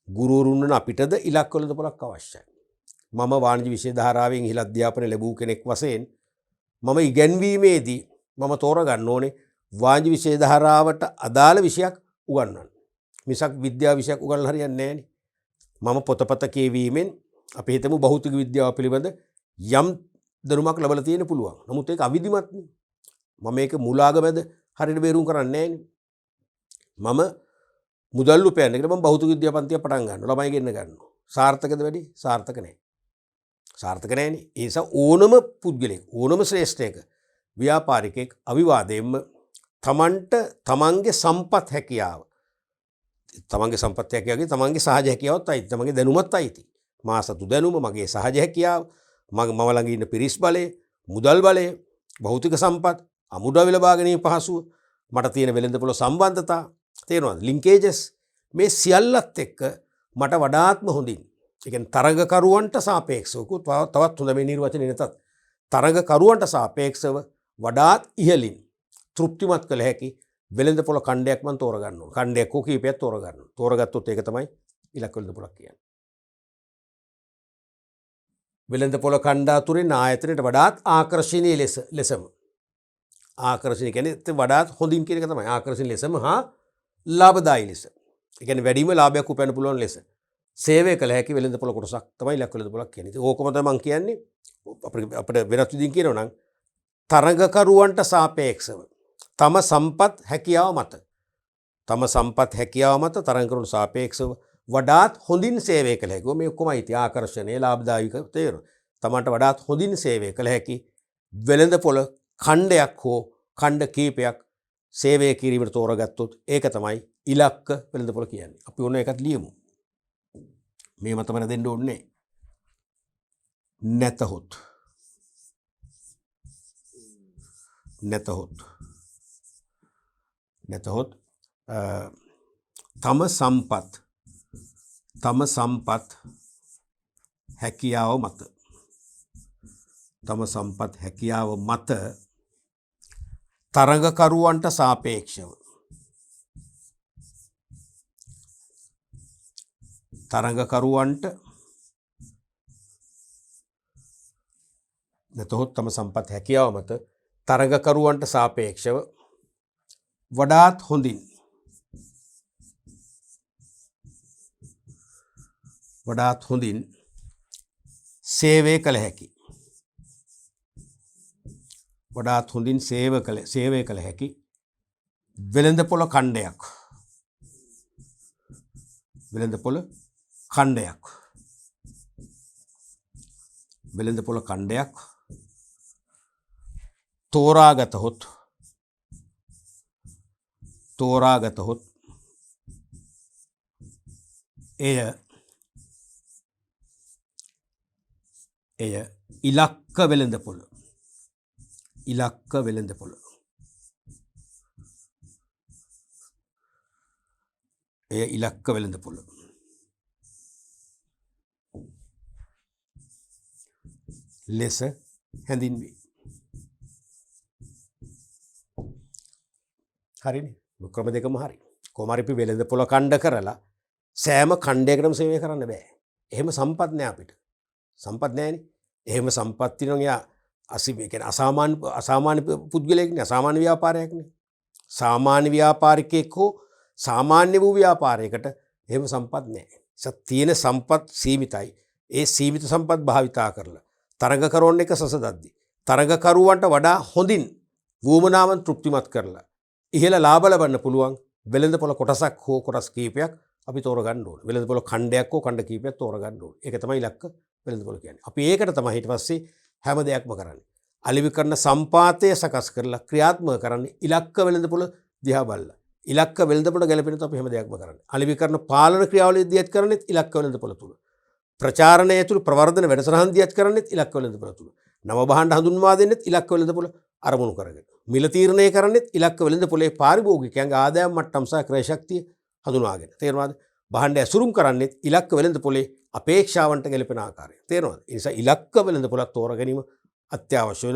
ගුරුවරුන් අපිටද ඉලක්ක වෙළඳ පොළක් අවශ්‍යයි. මම වාණිජ්‍ය විෂය ධාරාවෙන් ඉහළ අධ්‍යාපනය ලැබූ කෙනෙක් වශයෙන් මම ඉගැන්වීමේදී මම තෝරගන්න ඕනේ වාණිජ්‍ය විෂය ධාරාවට අදාළ විෂයක් උගන්වන්න. මිසක් විද්‍යා විෂයක් උගන්වලා හරියන්නේ නැහැ නේ. මම පොතපත කියවීමෙන් අපි හිතමු භෞතික විද්‍යාව පිළිබඳ යම් දැනුමක් ලැබලා තියෙන්න පුළුවන්. නමුත් ඒක අවිධිමත් නේ. මම මේක මුලාගමැද හරියට බේරුම් කරන්නේ නැහැ නේ. මම මුදල් උපයන්න කියලා මම භෞතික විද්‍යා පන්තිය පටන් ගන්නවා. ළමයි ගෙන්න ගන්නවා. සාර්ථකද වැඩි? සාර්ථක නැහැ. සාර්ථක නැහැනේ. ඒ නිසා ඕනම පුද්ගලෙක් ඕනම ශ්‍රේෂ්ඨයක ව්‍යාපාරිකයෙක් අවිවාදයෙන්ම තමන්ගේ සම්පත් හැකියාව තමන්ගේ සම්පත් හැකියාවගේ තමන්ගේ සහජ හැකියාවත් අයිති. තමන්ගේ දැනුමත් අයිති. මා සතු දැනුම, මගේ සහජ හැකියාව, මම ළඟ ඉන්න පිරිස් බලය, මුදල් බලය, භෞතික සම්පත්, අමුද්‍රව්‍ය ලබා ගැනීම පහසුව, මට තියෙන වෙළඳ පොළ සම්බන්ධතා, තේරෙනවද? ලින්කේජස්, මේ සියල්ලත් එක්ක මට වඩාත්ම හොඳින්, ඒ කියන්නේ තරගකරුවන්ට සාපේක්ෂව තවත් හොඳ මේ නිර්වචනය නැතත් තරගකරුවන්ට සාපේක්ෂව වඩාත් ඉහළින් තෘප්තිමත් කළ හැකි වෙළඳ පොළ ඛණ්ඩයක් මම තෝරගන්න ඕන. ඛණ්ඩයක් හෝ කීපයක් තෝරගන්න ඕන. තෝරගත්තොත් ඒක තමයි ඉලක්ක වෙළඳ පොළක් කියන්නේ. වෙළඳ පොළ ඛණ්ඩ අතුරින් ආයතනයට වඩාත් ආකර්ශනීය ලෙසම ආකර්ශනීය කියන්නේ වඩාත් හොඳින් කියන එක තමයි. ආකර්ශනීය ලෙසම හා ලාභදායී ලෙස. ඒ කියන්නේ වැඩිම ලාභයක් උපයන්න පුළුවන් ලෙස සේවය කළ හැකි වෙළඳ පොළ කොටසක් තමයි ඉලක්ක වෙළඳ පොළක් කියන්නේ. ඉතින් ඕකම තමයි මම කියන්නේ. අපිට වෙනත් විදිහින් කියනවා නම් තරගකරුවන්ට සාපේක්ෂව තම සම්පත් හැකියාව මත තරගකරුවන්ට සාපේක්ෂව වඩාත් හොඳින් සේවය කළ හැකි. මේ ඔක්කොමයි ඉතින් ආකර්ෂණීය, ලාභදායක තේරුම්. තමන්ට වඩාත් හොඳින් සේවය කළ හැකි වෙළඳ පොළ ඛණ්ඩයක් හෝ ඛණ්ඩ කීපයක් සේවය කිරීමට තෝරගත්තොත් ඒක තමයි ඉලක්ක වෙළඳ පොළ කියන්නේ. අපි ඕන එකත් ලියමු. මේ මතමන දෙන්න ඕනේ නැතහොත් තම සම්පත් හැකියාව මත තරගකරුවන්ට සාපේක්ෂව තරගකරුවන්ට සාපේක්ෂව වඩාත් හොඳින් වඩාත් හොඳින් සේවය කළ හැකි. වඩාත් හොඳින් සේවය කළ හැකි වෙළඳපොළ ඛණ්ඩයක්. වෙළඳපොළ ඛණ්ඩයක්. වෙළඳපොළ ඛණ්ඩයක් තෝරාගතහොත් එය ඉලක්ක වෙළඳපොළ. ඉලක්ක වෙළඳපොළ. එය ඉලක්ක වෙළඳපොළ. ලෙස හැඳින්වේ. හරිනේ. ක්‍රම දෙකම හරි. කොහොම හරි අපි වෙළඳපොළ ඛණ්ඩ කරලා සෑම ඛණ්ඩයකටම සේවය කරන්න බෑ. එහෙම සම්පත් නෑ අපිට. සම්පත් නෑනේ. එහෙම සම්පත් තියෙනවා යා අසාමාන්‍ය පුද්ගලයෙක්නේ, අසාමාන්‍ය ව්‍යාපාරයක්නේ. සාමාන්‍ය ව්‍යාපාරිකයෙක් හෝ සාමාන්‍ය වූ ව්‍යාපාරයකට එහෙම සම්පත් නෑ. තියෙන සම්පත් සීමිතයි. ඒ සීමිත සම්පත් භාවිතා කරලා තරගකරුවන් එක සසදද්දී තරගකරුවන්ට වඩා හොඳින් වුවමනාවන් තෘප්තිමත් කරලා ඉහළ ලාභ ලබන්න පුළුවන් වෙළඳපොළ කොටසක් හෝ කොටස් කීපයක් අපි තෝරගන්න ඕනේ. වෙළඳපොළ ඛණ්ඩයක් හෝ ඛණ්ඩ කීපයක් තෝරගන්න ඕනේ. ඒක තමයි ඉලක්ක වෙළඳපොළ කියන්නේ. අපි ඒකට තමයි ඊට පස්සේ හැම දෙයක්ම කරන්නේ. අලෙවි කරන සම්පාතය සකස් කරලා ක්‍රියාත්මක කරන්නේ ඉලක්ක වෙළඳපොළ දිහා බලලා. ඉලක්ක වෙළඳපොළ ගැලපෙන තු අපි හැම දෙයක්ම කරන්නේ. අලෙවි කරන පාලන ක්‍රියාවලියත් කරන්නේ ඉලක්ක වෙළඳපොළ තුල. ප්‍රචාරණය තුළ ප්‍රවර්ධන වැඩසටහන් දියත් කරන්නේත් ඉලක්ක වෙළඳපොළ තුල. නව භාණ්ඩ හඳුන්වා දෙන්නෙත් ඉලක්ක වෙළඳපොළ අරමුණු කරගෙන. මිල තීරණය කරන්නේත් ඉලක්ක වෙළඳපොළේ පාරිභෝගිකයන්ගේ ආදායම් මට්ටම් සහ ක්‍රය ශක්තිය හඳුනාගෙන. තේරෙනවද? භාණ්ඩ ඇසුරුම් කරන්නේත් ඉලක්ක වෙළඳපොළේ අපේක්ෂාවන්ට ගැලපෙන ආකාරය. තේරෙනවද? ඒ නිසා ඉලක්ක වෙළඳපොළක් තෝරා ගැනීම අත්‍යවශ්‍ය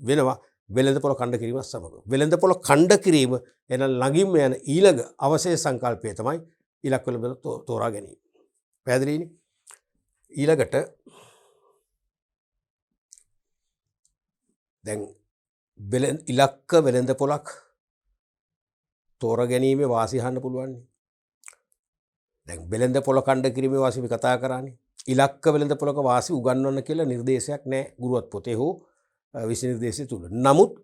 වෙනවා වෙළඳපොළ ඛණ්ඩ කිරීමත් සමග. වෙළඳපොළ ඛණ්ඩ කිරීම එන ළඟින්ම යන ඊළඟ අවශේෂ සංකල්පය තමයි ඉලක්ක වෙළඳපොළ තෝරා ගැනීම. පැහැදිලිනේ? ඊළඟට දැන් ඉලක්ක වෙළඳපොළක් තෝරා ගැනීමේ වාසිය අහන්න පුළුවන්. දැන් වෙළඳපොළ ඛණ්ඩ කිරීමේ වාසිය අපි කතා කරානේ. ඉලක්ක වෙළඳපොළක වාසිය උගන්වන්න කියලා නිර්දේශයක් නැහැ ගුරුවත් පොතේ හෝ විෂය නිර්දේශය තුල. නමුත්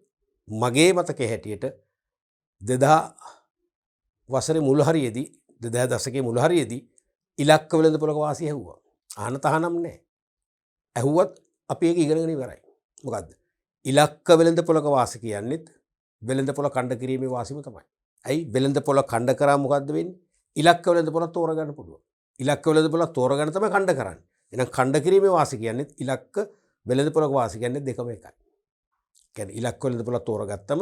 මගේ මතකයේ හැටියට 2000 වසරේ මුල් හරියේදී 2000 දශකයේ මුල් හරියේදී ඉලක්ක වෙළඳපොළක වාසිය ඇහුවා. ආන තහනම් නැහැ. ඇහුවත් අපි ඒක ඉගෙනගෙන ඉවරයි. මොකද්ද? ඉලක්ක වෙළඳපොළක වාසිය කියන්නේත් වෙළඳපොළ ඛණ්ඩ කිරීමේ වාසියම තමයි. ඇයි වෙළඳපොළ ඛණ්ඩ කරා මොකද්ද වෙන්නේ? ඉලක්ක වෙළඳපොළ තෝරගන්න පුළුවන්. ඉලක්ක වෙළඳපොළ තෝරගන්න තමයි ඛණ්ඩ කරන්නේ. එහෙනම් ඛණ්ඩ කිරීමේ වාසිය කියන්නේත් ඉලක්ක වෙළඳපොළක වාසිය කියන්නේ දෙකම එකයි. කියන්නේ ඉලක්ක වෙළඳපොළ තෝරගත්තම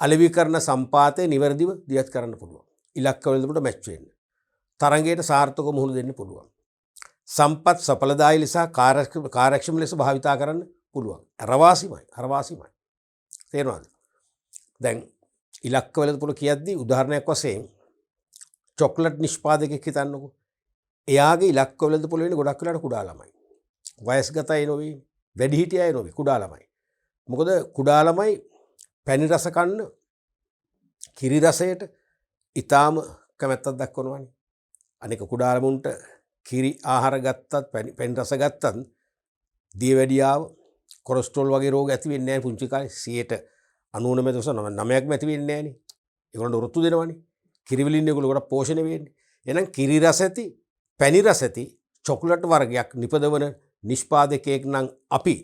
අලෙවි කරන සම්පාතය නිවැරදිව දියත් කරන්න පුළුවන්. ඉලක්ක වෙළඳපොළට මැච් වෙන්න. තරඟයට සාර්ථකව මුහුණ දෙන්න පුළුවන්. සම්පත් සඵලදායී ලෙස කාර්යක්ෂම ලෙස භාවිතා කරන්න පුළුවන්. අරවාසිමයි. තේරෙනවද? දැන් ඉලක්ක වෙළඳපොළ කියද්දී උදාහරණයක් වශයෙන් චොක්ලට් නිෂ්පාදකයෙක් හිතන්නකෝ. එයාගේ ඉලක්ක වෙළඳපොළ වෙන්නේ ගොඩක් වෙලාට කුඩා ළමයි. වයස්ගත අය නොවේ, වැඩිහිටිය අය නොවේ, කුඩා ළමයි. මොකද කුඩා ළමයි පැණි රස කන්න කිරි රසයට ඊටාම කැමැත්තක් දක්වනවානේ. අනික කුඩා ළමුන්ට කිරි ආහාර ගත්තත් පැණි රස ගත්තත් දියවැඩියාව කොලෙස්ටරෝල් වගේ රෝග ඇති වෙන්නේ නැහැ පුංචි කාලේ 99.9%ක්ම ඇති වෙන්නේ නැහනේ. ඒගොල්ලන්ට වෘත්තු දෙනවනේ. කිරි වලින් ඒගොල්ලෝ ගොඩක් පෝෂණය වෙන්නේ. එහෙනම් කිරි රස ඇති පැණි රස ඇති චොක්ලට් වර්ගයක් නිපදවන නිෂ්පාදකයෙක් නම් අපි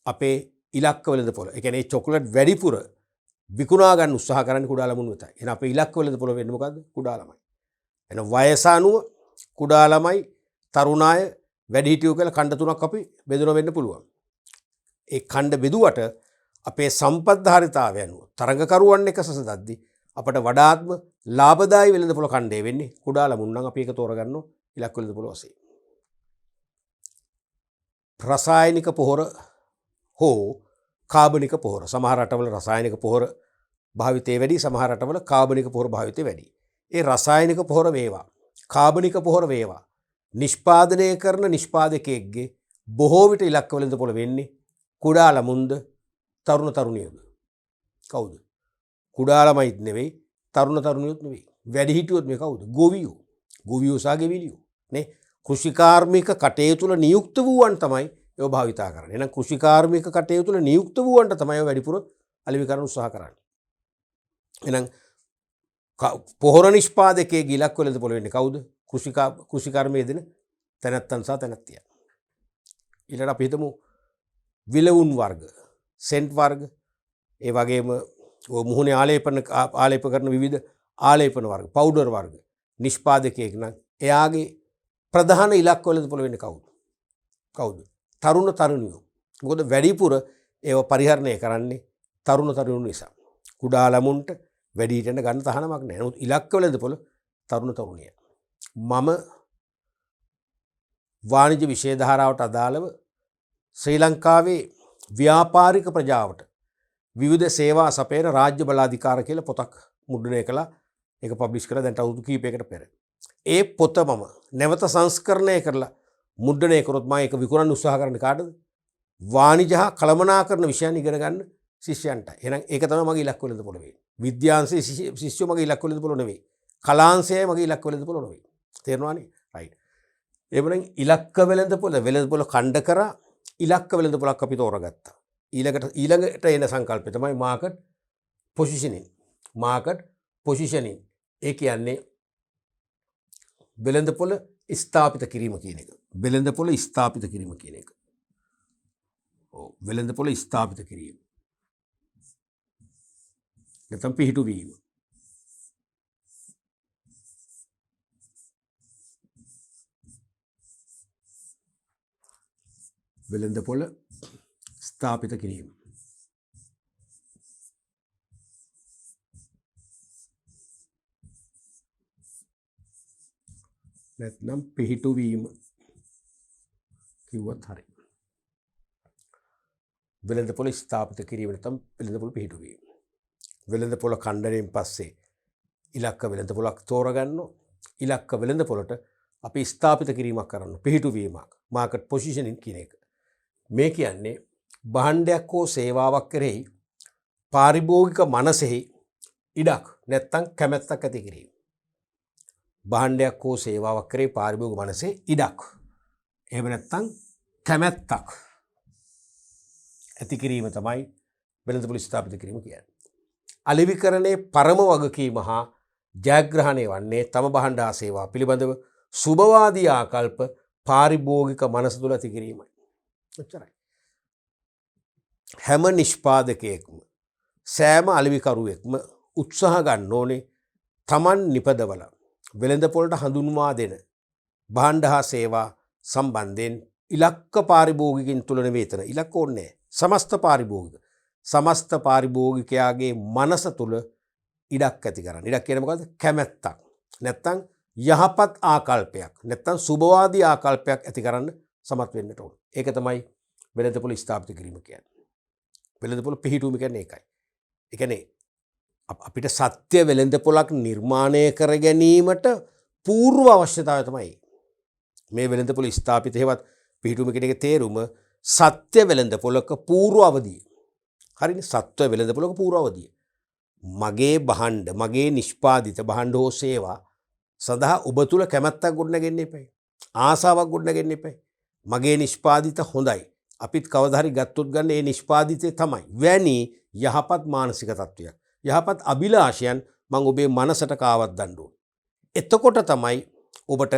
අපේ ඉලක්ක වෙළඳපොළ. ඒ කියන්නේ චොක්ලට් වැඩිපුර විකුණා ගන්න උත්සාහ කරන්නේ කුඩා ළමුන් වෙතයි. එහෙනම් අපේ ඉලක්ක වෙළඳපොළ වෙන්නේ මොකද්ද? කුඩා ළමයි. එහෙනම් වයස අනුව කුඩා ළමයි, තරුණ අය, වැඩිහිටියෝ කියලා ඛණ්ඩ තුනක් අපි බෙදලා වෙන්න පුළුවන්. ඒ ඛණ්ඩ බෙදුවට අපේ සම්පත්ධාරිතාවය අනුව තරඟකරුවන් එක සසදද්දී අපට වඩාත්ම ලාභදායී වෙළඳපොළ ඛණ්ඩය වෙන්නේ කුඩා ළමුන් නම් අපි ඒක තෝරගන්නවා ඉලක්ක වෙළඳපොළ වශයෙන්. රසායනික පොහොර හෝ කාබනික පොහොර. සමහර රටවල රසායනික පොහොර භාවිතය වැඩි, සමහර රටවල කාබනික පොහොර භාවිතය වැඩි. ඒ රසායනික පොහොර වේවා, කාබනික පොහොර වේවා නිෂ්පාදනය කරන නිෂ්පාදකයෙක්ගේ බොහෝ විට ඉලක්ක වෙළඳපොළ වෙන්නේ කුඩා ළමුන්ද තරුණ තරුණියද? කවුද? කුඩා ළමයිත් නෙවෙයි, තරුණ තරුණියොත් නෙවෙයි, වැඩිහිටියොත් මේ කවුද? ගොවියෝ. ගොවියෝ සහ ගෙවිලියෝ නේ. කෘෂිකාර්මික කටයුතු තුළ නියුක්ත වූවන් තමයි ඒව භාවිතා කරන්නේ. එහෙනම් කෘෂිකාර්මික කටයුතු තුළ නියුක්ත වූවන්ට තමයි ඒව වැඩිපුර අලෙවි කරන්න උත්සාහ කරන්නේ. එහෙනම් පොහොර නිෂ්පාදකයේ ගිලක් වෙළඳ පොළ වෙන්නේ කවුද? කෘෂිකර්මයේ දෙන තැනැත්තන් සහ තැනැත්තියන්. ඊළඟට අපි හිතමු විලවුන් වර්ග, සෙන්ට් වර්ග, ඒ වගේම මුහුණේ ආලේප කරන විවිධ ආලේපන වර්ග, පවුඩර් වර්ග නිෂ්පාදකයෙක් නම් එයාගේ ප්‍රධාන ඉලක්ක වෙළඳ පොළ වෙන්නේ කවුද? කවුද? තරුණ තරුණියෝ. මොකද වැඩිපුර ඒව පරිහරණය කරන්නේ තරුණ තරුණියෝ නිසා. කුඩා ළමුන්ට වැඩිහිටියන්ට ගන්න තහනමක් නැහැ. නමුත් ඉලක්ක වෙළඳ පොළ තරුණ තරුණිය. මම වාණිජ්‍ය විෂය ධාරාවට අදාළව ශ්‍රී ලංකාවේ ව්‍යාපාරික ප්‍රජාවට විවිධ සේවා සපයන රාජ්‍ය බලාධිකාර කියලා පොතක් මුද්‍රණය කළා. ඒක පබ්ලිෂ් කරලා දැන් අවුරුදු කිහිපයකට පෙර. ඒ පොත මම නැවත සංස්කරණය කරලා මුද්‍රණය කරොත් මම ඒක විකුණන්න උත්සාහ කරන්නේ කාටද? වාණිජ හා කළමනාකරණ විෂයන් ඉගෙන ගන්න ශිෂ්‍යයන්ට. එහෙනම් ඒක තමයි මගේ ඉලක්ක වෙළඳ පොළ වෙන්නේ. විද්‍යාංශයේ ශිෂ්‍යෝ මගේ ඉලක්ක වෙළඳ පොළ නෙවෙයි. කලාංශයයි මගේ ඉලක්ක වෙළඳ පොළ නෙවෙයි. තේරෙනවනේ? රයිට්. එවනම් ඉලක්ක වෙළඳ පොළ ඛණ්ඩ කරා ඉලක්ක වෙළඳ පොළක් අපි තෝරගත්තා. ඊළඟට එන සංකල්පය තමයි මාකට් පොසිෂනින්. Market positioning. ඒ කියන්නේ වෙළඳ පොළ ස්ථාපිත කිරීම කියන එක. වෙළඳ පොළ ස්ථාපිත කිරීම කියන එක. ඔව් වෙළඳ පොළ ස්ථාපිත කිරීම. නැත්නම් පිහිටුවීම. වෙළඳ පොළ ස්ථාපිත කිරීම. නැත්නම් පිහිටුවීම කිව්වත් හරි. වෙළඳ පොළ ස්ථාපිත කිරීම නැත්නම් වෙළඳ පොළ පිහිටුවීම. වෙළඳ පොළ ඛණ්ඩණයෙන් පස්සේ ඉලක්ක වෙළඳ පොළක් තෝරගන්නවා. ඉලක්ක වෙළඳ පොළට අපි ස්ථාපිත කිරීමක් කරන්න, පිහිටුවීමක්, මාකට් පොසිෂනින් කියන එක. මේ කියන්නේ භාණ්ඩයක් හෝ සේවාවක් කෙරෙහි පාරිභෝගික මනසෙහි ඉඩක් නැත්තම් කැමැත්තක් ඇති කිරීම. භාණ්ඩයක් හෝ සේවාවක් කෙරෙහි පාරිභෝගික මනසේ ඉඩක්. එහෙම නැත්තම් කැමැත්තක් ඇති කිරීම තමයි වෙළඳ පොළ ස්ථාපිත කිරීම කියන්නේ. අලෙවිකරණයේ පරම වගකීම හා ජයග්‍රහණය වන්නේ තම භාණ්ඩ හා සේවා පිළිබඳව සුභවාදී ආකල්ප පාරිභෝගික මනස තුළ ඇති කිරීමයි. එච්චරයි. හැම නිෂ්පාදකයෙක්ම සෑම අලෙවිකරුවෙක්ම උත්සාහ ගන්න ඕනේ තමන් නිපදවල වෙළඳ පොළට හඳුන්වා දෙන භාණ්ඩ හා සේවා සම්බන්ධයෙන් ඉලක්ක පාරිභෝගිකින් තුලන වේතන ඉලක්ක ඕනේ සමස්ත පාරිභෝගිකයාගේ මනස තුල ඉඩක් ඇති කරන්න. ඉඩක් කියන්නේ මොකද්ද? කැමැත්තක්. නැත්තම් යහපත් ආකල්පයක්. නැත්තම් සුභවාදී ආකල්පයක් ඇති කරන්න සමත් වෙන්නට ඕන. ඒක තමයි වෙළඳ පොළ ස්ථාපිත කිරීම කියන්නේ. වෙළඳ පොළ පිහිටුවීම කියන්නේ ඒකයි. ඒ කියන්නේ අපිට සත්‍ය වෙළඳ පොළක් නිර්මාණය කර ගැනීමට පූර්ව අවශ්‍යතාවය තමයි මේ වෙළඳ පොළ ස්ථාපිත හේවත් පිහිටුවීම කියන එකේ තේරුම සත්‍ය වෙළඳ පොළක පූර්ව අවධිය. හරිනේ? සත්‍ය වෙළඳ පොළක පූර්ව අවධිය. මගේ භාණ්ඩ, මගේ නිෂ්පාදිත භාණ්ඩ හෝ සේවා සඳහා ඔබ තුල කැමැත්තක් ගොඩනගෙන්න එපයි. ආසාවක් ගොඩනගෙන්න එපයි. මගේ නිෂ්පාදිත හොඳයි. අපිත් කවදා හරි ගත්තොත් ගන්න ඒ නිෂ්පාදිතේ තමයි. වැනි යහපත් මානසික තත්වයක්. යහපත් අභිලාෂයන් මම ඔබේ මනසට කාවත් දන්න ඕන. එතකොට තමයි ඔබට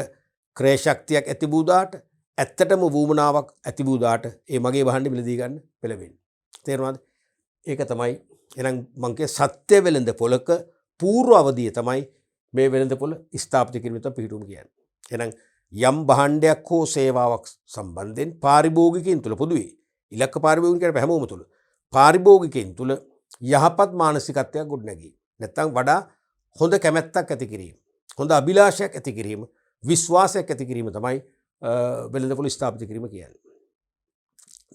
ක්‍රය ශක්තියක් ඇති බුදාට, ඇත්තටම වූමනාවක් ඇති බුදාට ඒ මගේ භාණ්ඩ මිලදී ගන්න පෙළඹෙන්නේ. තේරුණාද? ඒක තමයි එහෙනම් මං කිය සත්‍ය වෙළඳ පොළක පූර්ව අවධිය තමයි මේ වෙළඳ පොළ ස්ථාපිත කිරීම තමයි පිහිටුවීම කියන්නේ. එහෙනම් යම් භාණ්ඩයක් හෝ සේවාවක් සම්බන්ධයෙන් පාරිභෝගිකයින් තුල පොදුවේ ඉලක්ක පාරිභෝගිකයන් හැමෝම තුල පාරිභෝගිකයින් තුල යහපත් මානසිකත්වයක් ගොඩනැගී. නැත්තම් වඩා හොඳ කැමැත්තක් ඇති කිරීම, හොඳ අභිලාෂයක් ඇති කිරීම, විශ්වාසයක් ඇති කිරීම තමයි වෙළඳ පොළ ස්ථාපිත කිරීම කියන්නේ.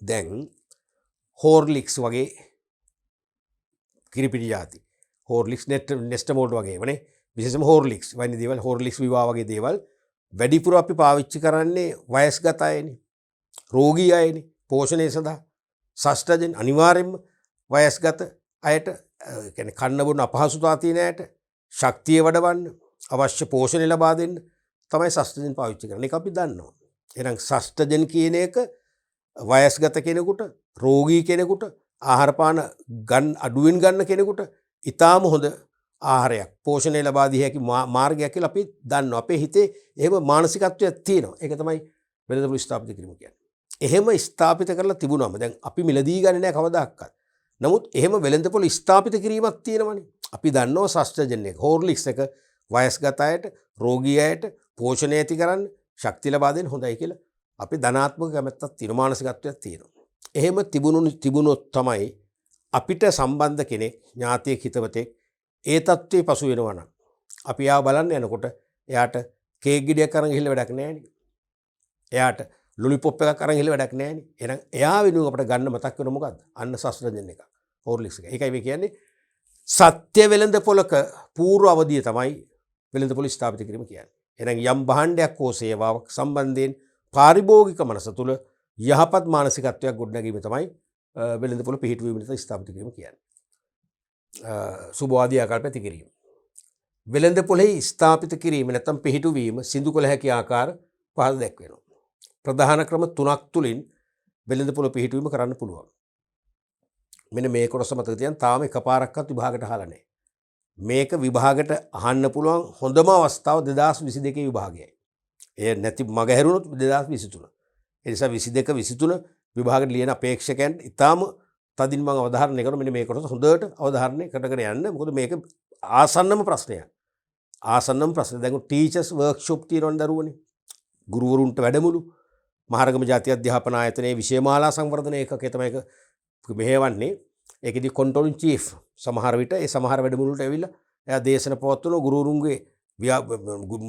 දැන් හෝර්ලික්ස් වගේ කිරිපිටි જાති, හෝර්ලික්ස් නෙස්ටමෝල්ට් වගේ වනේ විශේෂම හෝර්ලික්ස් වගේ දේවල්, හෝර්ලික්ස් විවා වගේ දේවල් වැඩිපුර අපි පාවිච්චි කරන්නේ වයස්ගත අයනේ, රෝගී අයනේ, පෝෂණය සඳහා. ෂෂ්ඨජන අනිවාර්යෙන්ම වයස්ගත අයට, කියන්නේ කන්න බොන්න අපහසුතාව තියෙන අයට ශක්තිය වඩවන්න, අවශ්‍ය පෝෂණය ලබා දෙන්න, තමයි සස්ටජන් පාවිච්චි කරන්නේ. ඒක අපි දන්නවා. එහෙනම් සස්ටජන් කියන එක වයස්ගත කෙනෙකුට, රෝගී කෙනෙකුට, ආහාර පාන අඩුවෙන් ගන්න කෙනෙකුට ඊටාම හොඳ ආහාරයක්, පෝෂණය ලබා දී හැකි මාර්ගයක් කියලා අපි දන්නවා. අපේ හිතේ එහෙම මානසිකත්වයක් තියෙනවා. ඒක තමයි වෙළඳපොළ ස්ථාපිත කිරීම කියන්නේ. එහෙම ස්ථාපිත කරලා තිබුණාම දැන් අපි මිලදී ගන්නේ නැහැ කවදාවත්. නමුත් එහෙම වෙළඳපොළ ස්ථාපිත කිරීමක් තියෙනවනේ. අපි දන්නවා සස්ටජන් එක, හෝර්ලික්ස් එක වයස්ගත අයට, රෝගී අයට පෝෂණය ඇති කරන්න, ශක්තිය ලබා දෙන්න හොඳයි කියලා අපි ධනාත්මක කැමැත්තක් තියෙන, මානසිකත්වයක් තියෙනවා. එහෙම තිබුණොත් තමයි අපිට සම්බන්ධ කෙනෙක්, ඥාතියෙක්, හිතවතෙක් ඒ තත්ත්වයේ පසු වෙනවා නම් අපි ආව බලන්න යනකොට එයාට කේක් ගෙඩියක් අරන් ගිහිල්ලා වැඩක් නැහැ නේ. එයාට ලොලිපොප් එකක් අරන් ගිහිල්ලා වැඩක් නැහැ නේ. එහෙනම් එයා වෙනුවෙන් අපිට ගන්න මතක් වෙන මොකද්ද? අන්න සස්ටජන් එක. හෝර්ලික්ස් එක. ඒකයි මේ කියන්නේ සත්‍ය වෙළඳපොළක පූර්ව අවධිය තමයි වෙළඳපොළ ස්ථාපිත කිරීම කියන්නේ. එහෙනම් යම් භාණ්ඩයක් හෝ සේවාවක් සම්බන්ධයෙන් පාරිභෝගික මනස තුළ යහපත් මානසිකත්වයක් ගොඩනැගීම තමයි වෙළඳපොළ පිහිටුවීම නිසා ස්ථාපිත කිරීම කියන්නේ. සුභවාදී ආකල්ප ඇති කිරීම. වෙළඳපොළෙහි ස්ථාපිත කිරීම නැත්නම් පිහිටුවීම සිදු කළ හැකි ආකාර පහද දැක්වෙනවා. ප්‍රධාන ක්‍රම 3ක් තුලින් වෙළඳපොළ පිහිටුවීම කරන්න පුළුවන්. මෙන්න මේ කොටස මතක තියන් තාම එකපාරක්වත් විභාගයට අහලා නැහැ. මේක විභාගයට අහන්න පුළුවන් හොඳම අවස්ථාව 2022 විභාගයයි. ඒ නැති මග හැරුණොත් 2023. ඒ නිසා 22 23 විභාගයට ලියන අපේක්ෂකයන්ට ඉතාම තදින් මම අවධාරණය කරනවා. මෙන්න මේ කොටස හොඳට අවධාරණය කරගෙන යන්න. මොකද මේක ආසන්නම ප්‍රශ්නයක්. ආසන්නම ප්‍රශ්න. දැන් ටීචර්ස් වර්ක්ෂොප් තියෙනවනේ දරුවනේ. ගුරුවරුන්ට වැඩමුළු. මහරගම ජාතිය අධ්‍යාපන ආයතනයේ විෂයමාලා සංවර්ධන ඒකකයේ තමයි ඒක මෙහෙවන්නේ. ඒකෙදි කන්ට්‍රෝලින් චීෆ් සමහර විට ඒ සමහර වැඩමුළුවලට ඇවිල්ලා එයා දේශන පවත්වන ගුරුවරුන්ගේ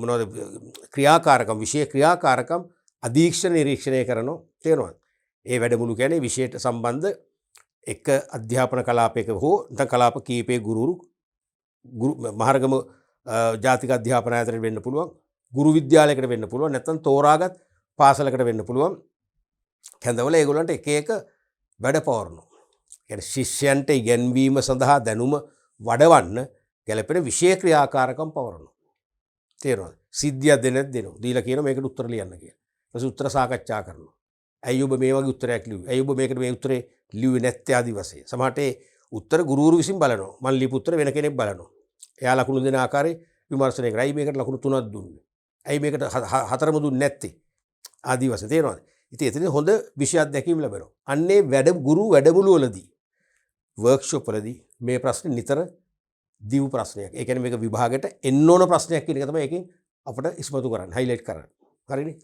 මොනවද ක්‍රියාකාරකම්, විෂය ක්‍රියාකාරකම් අධීක්ෂණ නිරීක්ෂණය කරනවා. තේරෙනවද? ඒ වැඩමුළු කියන්නේ විෂයට සම්බන්ධ එක අධ්‍යාපන කලාපයක හෝ නැත්නම් කලාප කීපයක ගුරුවරු මහරගම ජාතික අධ්‍යාපන ආයතනයට වෙන්න පුළුවන්, ගුරු විද්‍යාලයකට වෙන්න පුළුවන්, නැත්නම් තෝරාගත් පාසලකට වෙන්න පුළුවන්. කැඳවල ඒගොල්ලන්ට එක එක වැඩ පවරනවා. කියන්නේ ශිෂ්‍යයන්ට ඉගැන්වීම සඳහා දැනුම වඩවන්න ගැලපෙන විෂය ක්‍රියාකාරකම් පවරනවා. තේරෙනවද? සිද්ධියක් දෙනවා. දීලා කියනවා මේකට උත්තර ලියන්න කියලා. ඊට උත්තර සාකච්ඡා කරනවා. ඇයි ඔබ මේ වගේ උත්තරයක් ලිව්වේ? ඇයි ඔබ මේකට මේ උත්තරේ ලිව්වේ නැත්තේ ආදි වශයෙන්. සමහරට ඒ උත්තර ගුරුවරු විසින් බලනවා. මම ලියපු උත්තර වෙන කෙනෙක් බලනවා. එයා ලකුණු දෙන ආකාරයේ විමර්ශනය කරලා ඇයි මේකට ලකුණු 3ක් දුන්නේ? ඇයි මේකට 4ම දුන්නේ නැත්තේ? ආදි වශයෙන්. තේරෙනවද? ඉතින් එතන හොඳ විෂය අධ්‍යක්ීම් ලැබෙනවා. අන්නේ ගුරු වැඩමුළුවලදී වර්ක්ෂොප් වලදී මේ ප්‍රශ්නේ නිතර දීපු ප්‍රශ්නයක්. ඒ කියන්නේ මේක විභාගයට එන්න ඕන ප්‍රශ්නයක් කියන එක තමයි ඒකෙන් අපිට ඉස්මතු කරන්නේ, හයිලයිට් කරන්නේ. හරිනේ?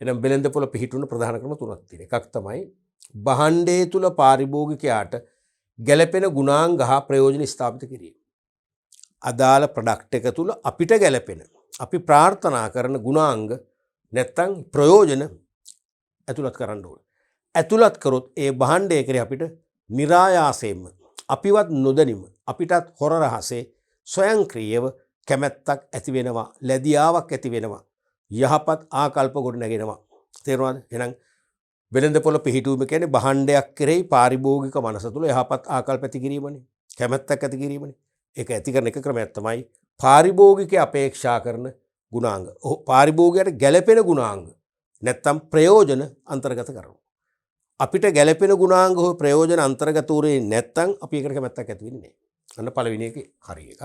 එහෙනම් වෙළඳපොළ පිහිටුන ප්‍රධාන ක්‍රම 3ක් තියෙනවා. එකක් තමයි භාණ්ඩයේ තුල පාරිභෝගිකයාට ගැළපෙන ගුණාංග හා ප්‍රයෝජන ස්ථාපිත කිරීම. අදාළ ප්‍රොඩක්ට් එක තුල අපිට ගැළපෙන, අපි ප්‍රාර්ථනා කරන ගුණාංග නැත්තම් ප්‍රයෝජන ඇතුළත් කරන්න ඕනේ. ඇතුළත් කරොත් ඒ භාණ්ඩය කරේ අපිට નિરાයාසයෙන්ම අපිවත් නොදැනීම අපිටත් හොර රහසේ ස්වයංක්‍රීයව කැමැත්තක් ඇති වෙනවා, ලැබියාවක් ඇති වෙනවා, යහපත් ආකල්ප ගොඩ නැගෙනවා. තේරුණාද? එහෙනම් වෙළඳපොළ පිහිටුවීම කියන්නේ භාණ්ඩයක් කෙරෙහි පාරිභෝගික මනස තුළ යහපත් ආකල්ප ඇති කිරීමනේ, කැමැත්තක් ඇති කිරීමනේ. ඒක ඇති කරන එක ක්‍රමයක් තමයි පාරිභෝගිකයා අපේක්ෂා කරන ගුණාංග. පාරිභෝගිකයට ගැළපෙන ගුණාංග නැත්තම් ප්‍රයෝජන අන්තර්ගත කරනවා. අපිට ගැළපෙන ගුණාංග හෝ ප්‍රයෝජන අන්තර්ගත උරේ නැත්තම් අපි ඒකට කැමැත්තක් ඇති වෙන්නේ නැහැ. අන්න පළවෙනි එකේ හරි එක.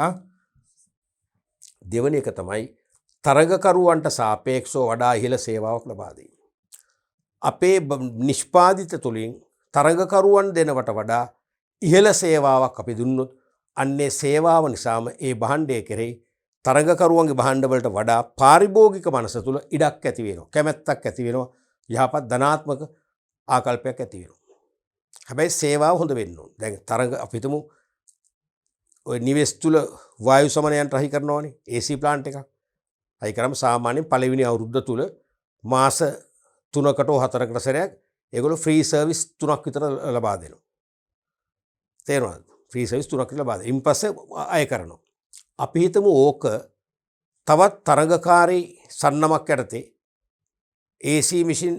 දෙවෙනි එක තමයි තරගකරුවන්ට සාපේක්ෂව වඩා ඉහළ සේවාවක් ලබා දීම. අපේ නිෂ්පාදිත තුලින් තරගකරුවන් දෙනවට වඩා ඉහළ සේවාවක් අපි දුන්නොත් අන්නේ සේවාව නිසාම ඒ භාණ්ඩය කෙරෙහි තරගකරුවන්ගේ භාණ්ඩ වලට වඩා පාරිභෝගික මනස තුල ඉඩක් ඇති වෙනවා, කැමැත්තක් ඇති වෙනවා, යහපත් ධනාත්මක ආකල්පයක් ඇති වෙනවා. හැබැයි සේවාව හොඳ වෙන්න ඕන. දැන් තරග අපි හිතමු ඔය නිවෙස් තුල වායු සමනයන්ට රහි කරනවානේ, AC ප්ලාන්ට් එකක්. රහි කරාම සාමාන්‍යයෙන් පළවෙනි අවුරුද්ද තුල මාස 3කට 4කට සැරයක් ඒගොල්ලෝ ෆ්‍රී සර්විස් 3ක් විතර ලබා දෙනවා. තේරුණාද? ෆ්‍රී සර්විස් 3ක් ලබා දෙනවා. ඊපස්සේ අය කරනවා. අපි හිතමු ඕක තවත් තරගකාරී සන්නමක් යටතේ AC මැෂින්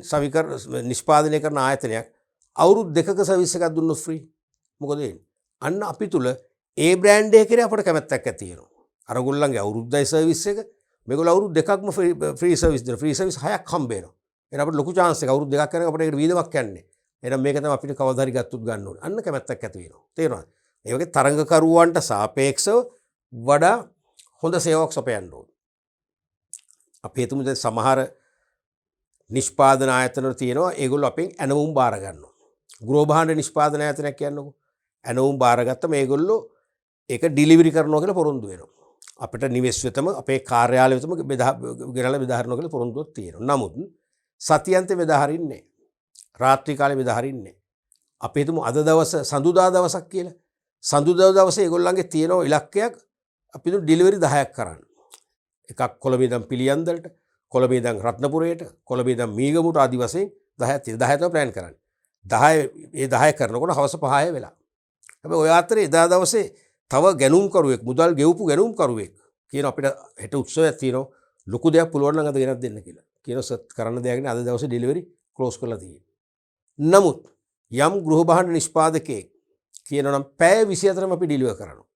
නිෂ්පාදනය කරන ආයතනයක් අවුරුදු 2ක සර්විස් එකක් දුන්නොත් ෆ්‍රී. මොකද වෙන්නේ? අන්න අපි තුල ඒ බ්‍රෑන්ඩ් එක කෙරේ අපට කැමැත්තක් ඇති වෙනවා. අර ගොල්ලන්ගේ අවුරුද්දයි සර්විස් එක මේගොල්ලෝ අවුරුදු දෙකක්ම ෆ්‍රී සර්විස් දෙනවා. ෆ්‍රී සර්විස් 6ක් හම්බ වෙනවා. එහෙනම් අපිට ලොකු chance එකක් අවුරුදු දෙකක් යනකොට අපිට ඒකට වීදමක් යන්නේ. එහෙනම් මේක තමයි අපිට කවදා හරි ගත්තොත් ගන්න ඕනේ. අන්න කැමැත්තක් ඇති වෙනවා. තේරෙනවද? ඒ වගේ තරඟකරුවන්ට සාපේක්ෂව වඩා හොඳ සේවාවක් සපයන්න ඕනේ. අපි හිතමු දැන් සමහර නිෂ්පාදන ආයතන වල තියෙනවා ඒගොල්ලෝ අපෙන් ඇනවුම් බාර ගන්නවා. ගෘහ භාණ්ඩ නිෂ්පාදන ආයතනයක් කියන්නකෝ. ඇනවුම් බාරගත්තම ඒගොල්ලෝ ඒක ඩිලිවරි කරනවා කියලා පොරොන්දු වෙනවා. අපිට නිවෙස් වෙතම අපේ කාර්යාලය වෙතම ගෙනල්ලා බෙදා හරිනවා කියලා පොරොන්දුවක් තියෙනවා. නමුත් සතියන්තේ බෙදා හරින්නේ නැහැ. රාත්‍රී කාලේ බෙදා හරින්නේ නැහැ. අපි හිතමු අද දවස සඳුදා දවසක් කියලා. සඳුදා දවසේ ඒගොල්ලන්ගේ තියෙන ඉලක්කයක් අපි හිතමු ඩිලිවරි 10ක් කරන්න. එකක් කොළඹ ඉඳන් පිළියන්දලට, කොළඹ ඉඳන් රත්නපුරයට, කොළඹ ඉඳන් මීගමුට ආදි වශයෙන් 10ක් තියෙනවා. 10 තමයි ප්ලෑන් කරන්නේ. 10 කරනකොට හවස 5 වෙලා. හැබැයි ඔය අතරේ එදා දවසේ තව ගැනුම්කරුවෙක් මුදල් ගෙවපු ගැනුම්කරුවෙක් කියන අපිට හෙට උත්සවයක් තියෙනවා ලොකු දෙයක් පුළුවන් නම් අද ගෙනත් දෙන්න කියලා. කියනවා සර් කරන්න දෙයක් නෑ අද දවසේ ඩිලිවරි ක්ලෝස් කරලා තියෙනවා. නමුත් යම් ගෘහ භාණ්ඩ නිෂ්පාදකයෙක් කියනවා නම් පැය 24ම අපි ඩිලිවර් කරනවා.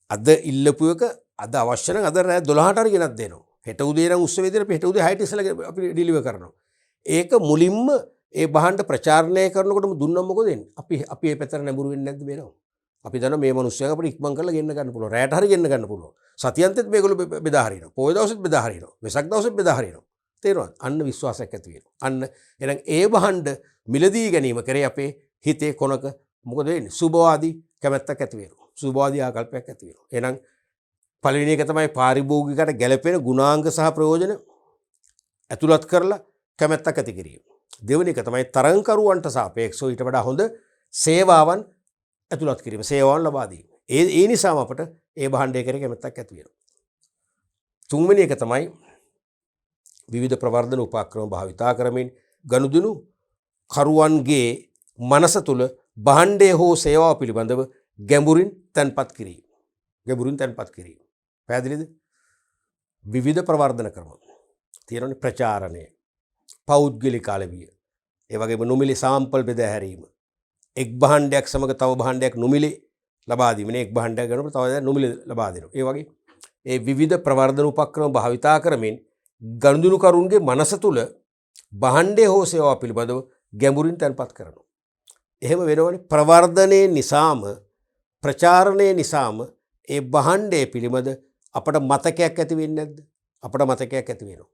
අද ඉල්ලපු එක අද අවශ්‍ය නම් අද රෑ 12ට හරි ගෙනත් දෙනවා. හෙට උදේ නම් උත්සවයේදී අපි හෙට උදේ 6ට ඉස්සෙල්ලා අපි ඩිලිවර් කරනවා. ඒක මුලින්ම ඒ භාණ්ඩ ප්‍රචාරණය කරනකොටම දුන්නම මොකද වෙන්නේ? අපි මේ පැත්තට නැඹුරු වෙන්නේ නැද්ද මේනවා? අපි දන්නවා මේ මිනිස්සුන්ව අපිට ඉක්මන් කරලා ගෙන්න ගන්න පුළුවන්. රැයට හරි ගෙන්න ගන්න පුළුවන්. සතියන්තෙත් මේගොල්ලෝ බෙදා හරිනවා. පොය දවසෙත් බෙදා හරිනවා. වෙසක් දවසෙත් බෙදා හරිනවා. තේරුණාද? අන්න විශ්වාසයක් ඇති වෙනවා. අන්න එහෙනම් ඒ භාණ්ඩ මිලදී ගැනීම කරේ අපේ හිතේ කොනක මොකද වෙන්නේ? සුබවාදී කැමැත්තක් ඇති වෙනවා. සුබවාදී ආකල්පයක් ඇති වෙනවා. එහෙනම් පළවෙනි එක තමයි පාරිභෝගිකයට ගැළපෙන ගුණාංග සහ ප්‍රයෝජන ඇතුළත් කරලා කැමැත්තක් ඇති කිරීම. දෙවෙනි එක තමයි තරංකරුවන්ට සාපේක්ෂව ඊට වඩා හොඳ සේවාවන් ඇතුළත් කිරීම, සේවාවන් ලබා දීම. ඒ නිසාම අපට ඒ භාණ්ඩය කරේ කැමැත්තක් ඇති වෙනවා. තුන්වෙනි එක තමයි විවිධ ප්‍රවර්ධන උපක්‍රම භාවිතා කරමින් ගනුදෙනු කරුවන්ගේ මනස තුළ භාණ්ඩය හෝ සේවාව පිළිබඳව ගැඹුරින් තැන්පත් කිරීම. ගැඹුරින් තැන්පත් කිරීම. පැහැදිලිද? විවිධ ප්‍රවර්ධන ක්‍රම තියෙනවානේ. ප්‍රචාරණය, පෞද්ගලික අලවිය, ඒ වගේම නොමිලේ සාම්පල් බෙදා හැරීම, එක් භාණ්ඩයක් සමග තව භාණ්ඩයක් නොමිලේ ලබා දීම. එක් භාණ්ඩයක් ගන්නකොට තව දෙයක් නොමිලේ ලබා දෙනවා. ඒ වගේ ඒ විවිධ ප්‍රවර්ධන උපක්‍රම භාවිතා කරමින් ගනුදෙනුකරුන්ගේ මනස තුළ භාණ්ඩය හෝ සේවාව පිළිබඳව ගැඹුරින් තැන්පත් කරනවා. එහෙම වෙනවනේ. ප්‍රවර්ධනයේ නිසාම, ප්‍රචාරණයේ නිසාම ඒ භාණ්ඩය පිළිබඳ අපට මතකයක් ඇති වෙන්නේ නැද්ද? අපට මතකයක් ඇති වෙනවා.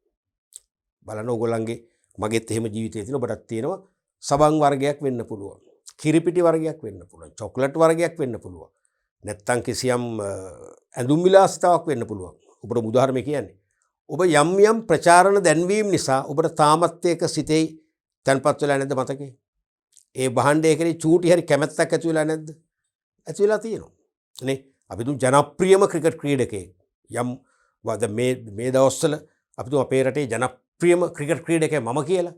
බලන්න ඕගොල්ලන්ගේ මගෙත් එහෙම ජීවිතයේ තියෙන ඔබටත් තියෙනවා. සබන් වර්ගයක් වෙන්න පුළුවන්. කිරිපිටි වර්ගයක් වෙන්න පුළුවන්. චොක්ලට් වර්ගයක් වෙන්න පුළුවන්. නැත්තම් කිසියම් ඇඳුම් විලාසිතාවක් වෙන්න පුළුවන්. ඔබට උදාහරණයක් කියන්නේ. ඔබ යම් යම් ප්‍රචාරණ දැන්වීම නිසා ඔබට තාමත් ඒක සිතේ තැන්පත් වෙලා නැද්ද මතකේ? ඒ භාණ්ඩය කෙරේ චූටි හරි කැමැත්තක් ඇති වෙලා නැද්ද? ඇති වෙලා තියෙනවා. නේ? අපි තුන් ජනප්‍රියම ක්‍රිකට් ක්‍රීඩකයෙක් යම් මේ දවස්වල අපි තුන් අපේ රටේ ජනප්‍රියම ක්‍රිකට් ක්‍රීඩකයා මම කියලා.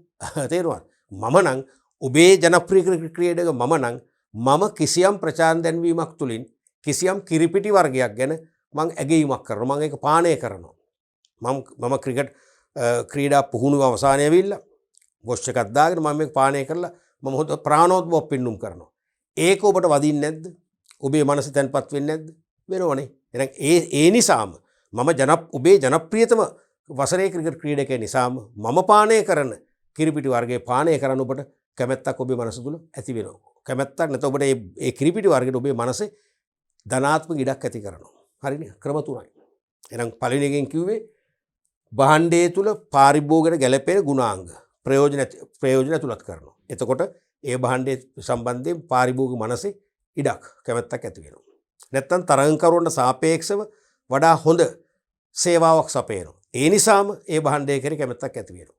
තේරුණාද? මම නම් ඔබේ ජනප්‍රිය ක්‍රිකට් ක්‍රීඩක මම නම් මම කිසියම් ප්‍රචාරණ දැන්වීමක් තුලින් කිසියම් කිරිපිටි වර්ගයක් ගැන මම ඇගීමක් කරනවා. මම ඒක පානය කරනවා. මම ක්‍රිකට් ක්‍රීඩා පුහුණුව අවසානයේ ඇවිල්ලා වොෂ් එකක් දාගෙන මම මේක පානය කරලා මම හොඳ ප්‍රාණෝත්බව පෙන්눔 කරනවා. ඒක ඔබට වදින්නේ නැද්ද? ඔබේ මනස තැන්පත් වෙන්නේ නැද්ද? වෙනවනේ. එහෙනම් ඒ නිසාම ඔබේ ජනප්‍රියතම වසරේ ක්‍රිකට් ක්‍රීඩකයා නිසාම මම පානය කරන කිරිපිටි වර්ගයේ පානය කරන ඔබට කැමැත්තක් ඔබේ මනස තුල ඇති වෙනවා. කැමැත්තක් නැත්නම් ඔබට මේ කිරිපිටි වර්ගයට ඔබේ මනසේ ධනාත්මක ඉඩක් ඇති කරනවා. හරිනේ? ක්‍රම තුනයි. එහෙනම් පළවෙනි එකෙන් කිව්වේ භාණ්ඩය තුල පාරිභෝගිකයට ගැළපෙන ගුණාංග ප්‍රයෝජන ඇතුළත් කරනවා. එතකොට ඒ භාණ්ඩය සම්බන්ධයෙන් පාරිභෝගික මනසේ ඉඩක් කැමැත්තක් ඇති වෙනවා. නැත්තම් තරංකරුවන්ට සාපේක්ෂව වඩා හොඳ සේවාවක් සපයනවා. ඒ නිසාම ඒ භාණ්ඩය කෙරේ කැමැත්තක් ඇති වෙනවා.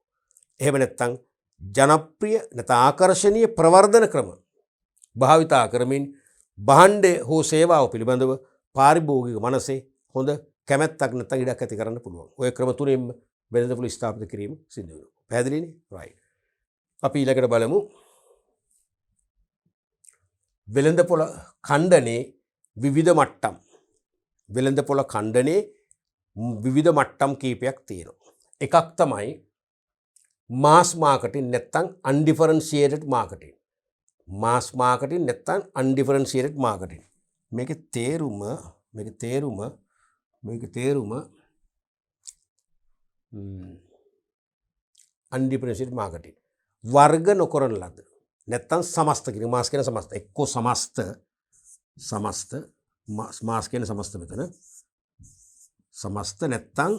එහෙම නැත්තම් ජනප්‍රිය නැත්නම් ආකර්ශනීය ප්‍රවර්ධන ක්‍රම භාවිතා කරමින් භාණ්ඩය හෝ සේවාව පිළිබඳව පාරිභෝගික මනසේ හොඳ කැමැත්තක් නැත්නම් ඉඩක් ඇති කරන්න පුළුවන්. ඔය ක්‍රම තුනෙන්ම වෙළඳපොළ ස්ථාපිත කිරීම සිදු වෙනවා. පැහැදිලිනේ? රයිට්. අපි ඊළඟට බලමු වෙළඳපොළ ඛණ්ඩනයේ විවිධ මට්ටම්. වෙළඳපොළ ඛණ්ඩනයේ විවිධ මට්ටම් කීපයක් තියෙනවා. එකක් තමයි මාස් මාකටිං නැත්නම් අන්ඩිෆරන්ෂියේටඩ් මාකටිං. මාස් මාකටිං නැත්නම් අන්ඩිෆරන්ෂියේටඩ් මාකටිං. මේකේ තේරුම අන්ඩිෆරන්ෂියේටඩ් මාකටිං. වර්ග නොකරන ලද නැත්තම් සමස්ත කියන මාස් කියන සමස්ත එක්කෝ සමස්ත මාස් කියන සමස්ත මෙතන සමස්ත නැත්තම්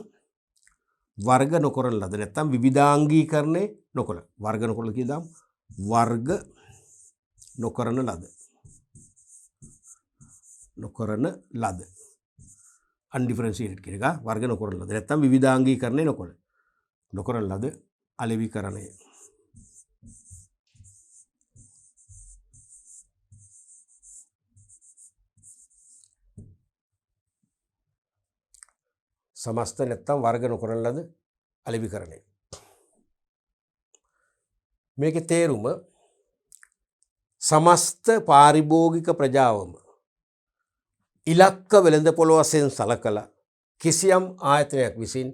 වර්ග නොකරන ලද නැත්තම් විවිධාංගීකරණය නොකළ වර්ග නොකළ කියලාම් වර්ග නොකරන ලද අන්ඩිෆරන්ෂියේටඩ් කියන එක වර්ග නොකරන ලද නැත්තම් විවිධාංගීකරණය නොකරන ලද අලෙවිකරණය. සමස්ත නැත්තම් වර්ග නොකරන ලද අලෙවිකරණය. මේකේ තේරුම සමස්ත පාරිභෝගික ප්‍රජාවම ඉලක්ක වෙළඳපොළ වශයෙන් සලකලා කිසියම් ආයතනයක් විසින්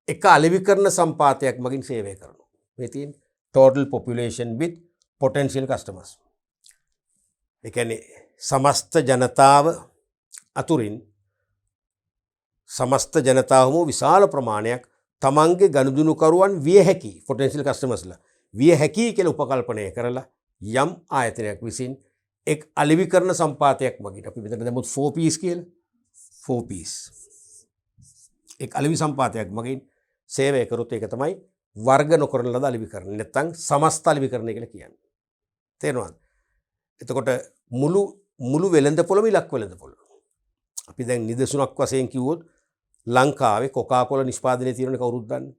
එක අලෙවිකරණ සම්පාතයක් මගින් සේවය කරනවා. මේ තියෙන්නේ total population with potential customers. ඒ කියන්නේ සමස්ත ජනතාව අතුරින් සමස්ත ජනතාවම විශාල ප්‍රමාණයක් තමන්ගේ ගනුදෙනුකරුවන් විය හැකි potential customersලා විය හැකි කියලා උපකල්පනය කරලා යම් ආයතනයක් විසින් එක් අලෙවිකරණ සම්පාතයක් මගින් අපි මෙතන දැම්මොත් 4Ps කියලා 4Ps එක් අලෙවි සම්පාතයක් මගින් සේවය කරොත් ඒක තමයි වර්ග නොකරන ලද අලෙවිකරණ නැත්නම් සමස්ත අලෙවිකරණය කියලා කියන්නේ. තේරෙනවද? එතකොට මුළු වෙළඳපොළම ඉලක්ක වෙළඳපොළ. අපි දැන් නිදසුනක් වශයෙන් කිව්වොත් ලංකාවේ කොකාකෝලා නිෂ්පාදනයේ තියෙන කවුරුත් දන්නේ.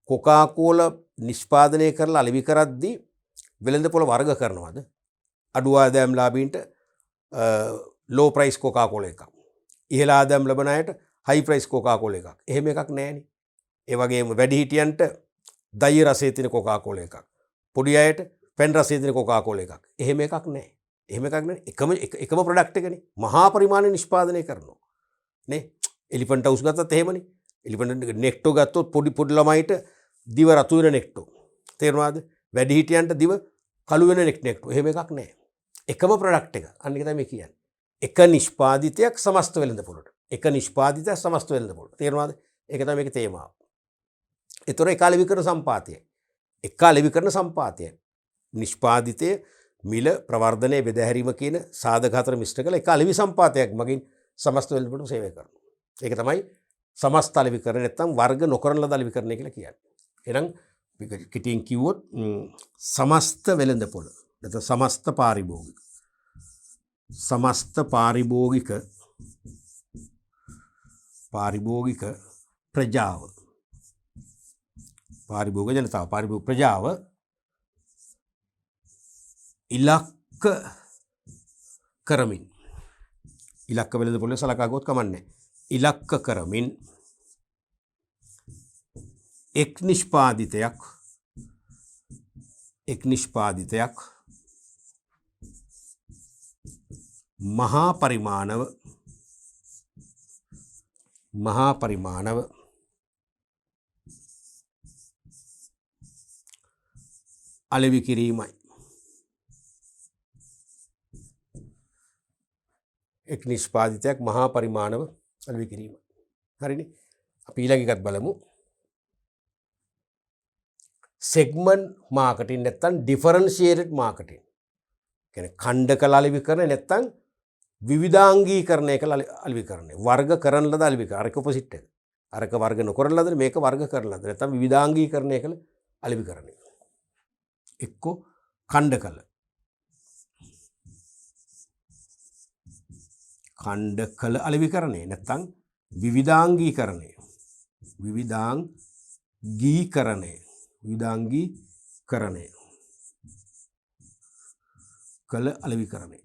කොකාකෝලා නිෂ්පාදනය කරලා අලෙවි කරද්දී වෙළඳපොළ වර්ග කරනවද? අඩු ආදායම් ලාභීන්ට ලෝ ප්‍රයිස් කොකාකෝලා එකක්. ඉහළ ආදායම් ලබන අයට හයි ප්‍රයිස් කොකාකෝලා එකක්. එහෙම එකක් නැහැනේ. ඒ වගේම වැඩිහිටියන්ට දයි රසයේ තියෙන කොකාකෝලා එකක්. පොඩි අයට පැන් රසයේ තියෙන කොකාකෝලා එකක්. එහෙම එකක් නැහැ. එහෙම එකක් නැහැ. එකම ප්‍රොඩක්ට් එකනේ. මහා පරිමාණය නිෂ්පාදනය කරනවා. නේ? එලිෆන්ට් හවුස් ගත්තත් එහෙමනේ. එලිෆන්ට් නෙක්ටෝ ගත්තොත් පොඩි ළමයිට දිව රතු වෙන නෙක්ටෝ. තේරුණාද? වැඩිහිටියන්ට දිව කළු වෙන නෙක්ටෝ. එහෙම එකක් නැහැ. එකම ප්‍රොඩක්ට් එක. අන්න ඒක තමයි කියන්නේ. එක නිෂ්පාදිතයක් සමස්ත වෙළඳපොළට. එක නිෂ්පාදිතයක් සමස්ත වෙළඳපොළට. තේරුණාද? ඒක තමයි මේකේ තේමාව. ඒතර එක අලෙවිකරණ සම්පාතය. එක අලෙවිකරණ සම්පාතය. නිෂ්පාදිතයේ මිල ප්‍රවර්ධනය බෙදහැරීම කියන සාධක හතර මිශ්‍ර කළ එක අලෙවි සම්පාතයක් මගින් සමස්ත වෙළඳපොළට සේවය කරනවා. ඒක තමයි සමස්ත අලෙවිකරණ නැත්නම් වර්ග නොකරන ලද අලෙවිකරණය කියලා කියන්නේ. එහෙනම් කිටියෙන් කිව්වොත් සමස්ත වෙළඳපොළ නැත්නම් සමස්ත පාරිභෝගික ප්‍රජාව පාරිභෝගික ජනතාව පාරිභෝගික ප්‍රජාව ඉලක්ක කරමින් ඉලක්ක වෙළඳපොළේ සලකා ගොත් කමන්නේ ඉලක්ක කරමින් එක් නිෂ්පාදිතයක් මහා පරිමාණව අලෙවි කිරීමයි. එක් නිෂ්පාදිතයක් මහා පරිමාණව අලෙවි කිරීම. හරිනේ. අපි ඊළඟ එකත් බලමු. සෙග්මන්ට් මාකටිං නැත්නම් ඩිෆරන්ෂියේටඩ් මාකටිං. කියන්නේ ඛණ්ඩ කළ අලෙවිකරණය නැත්නම් විවිධාංගීකරණය කළ අලෙවිකරණය. වර්ග කරන ලද අලෙවිකරණය. අරක ඔපොසිට් එක. අරක වර්ග නොකරන ලද මේක වර්ග කරන ලද නැත්නම් විවිධාංගීකරණය කළ අලෙවිකරණය. එක්කෝ ඛණ්ඩ කළ අලෙවිකරණය නැත්නම් විවිධාංගීකරණය කළ අලෙවිකරණය.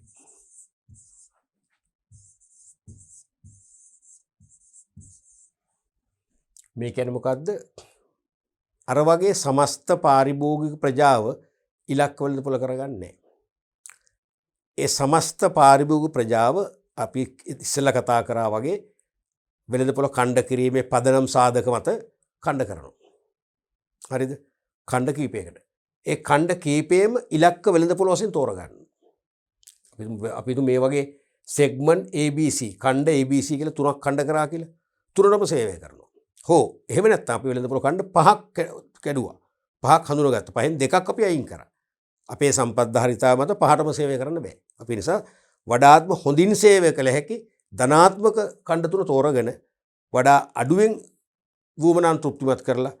මේ කියන්නේ මොකද්ද? අර වගේ සමස්ත පාරිභෝගික ප්‍රජාව ඉලක්ක වෙළඳපොළ කරගන්නේ. ඒ සමස්ත පාරිභෝගික ප්‍රජාව අපි ඉස්සෙල්ලා කතා කරා වගේ වෙළඳපොළ ඛණ්ඩ කිරීමේ පදනම් සාධක මත ඛණ්ඩ කරනවා. හරිද? ඛණ්ඩ කීපයකට. ඒ ඛණ්ඩ කීපේම ඉලක්ක වෙළඳපොළ වශයෙන් තෝරගන්න. අපි මේ වගේ සෙග්මන්ට් ABC ඛණ්ඩ ABC කියලා තුනක් ඛණ්ඩ කරා කියලා තුනටම සේවය කරනවා. හෝ එහෙම නැත්නම් අපි වෙළඳපොළ ඛණ්ඩ 5ක් කැඩුවා. 5ක් හඳුනාගත්තා. පහෙන් 2ක් අපි අයින් කරා. අපේ සම්පත් ධාරිතාව මත 5ටම සේවය කරන්න බෑ. අපි නිසා වඩාත්ම හොඳින් සේවය කළ හැකි ධනාත්මක ඛණ්ඩ තුන තෝරගෙන වඩා අඩුවෙන් වුමනාන් තෘප්තිමත් කරලා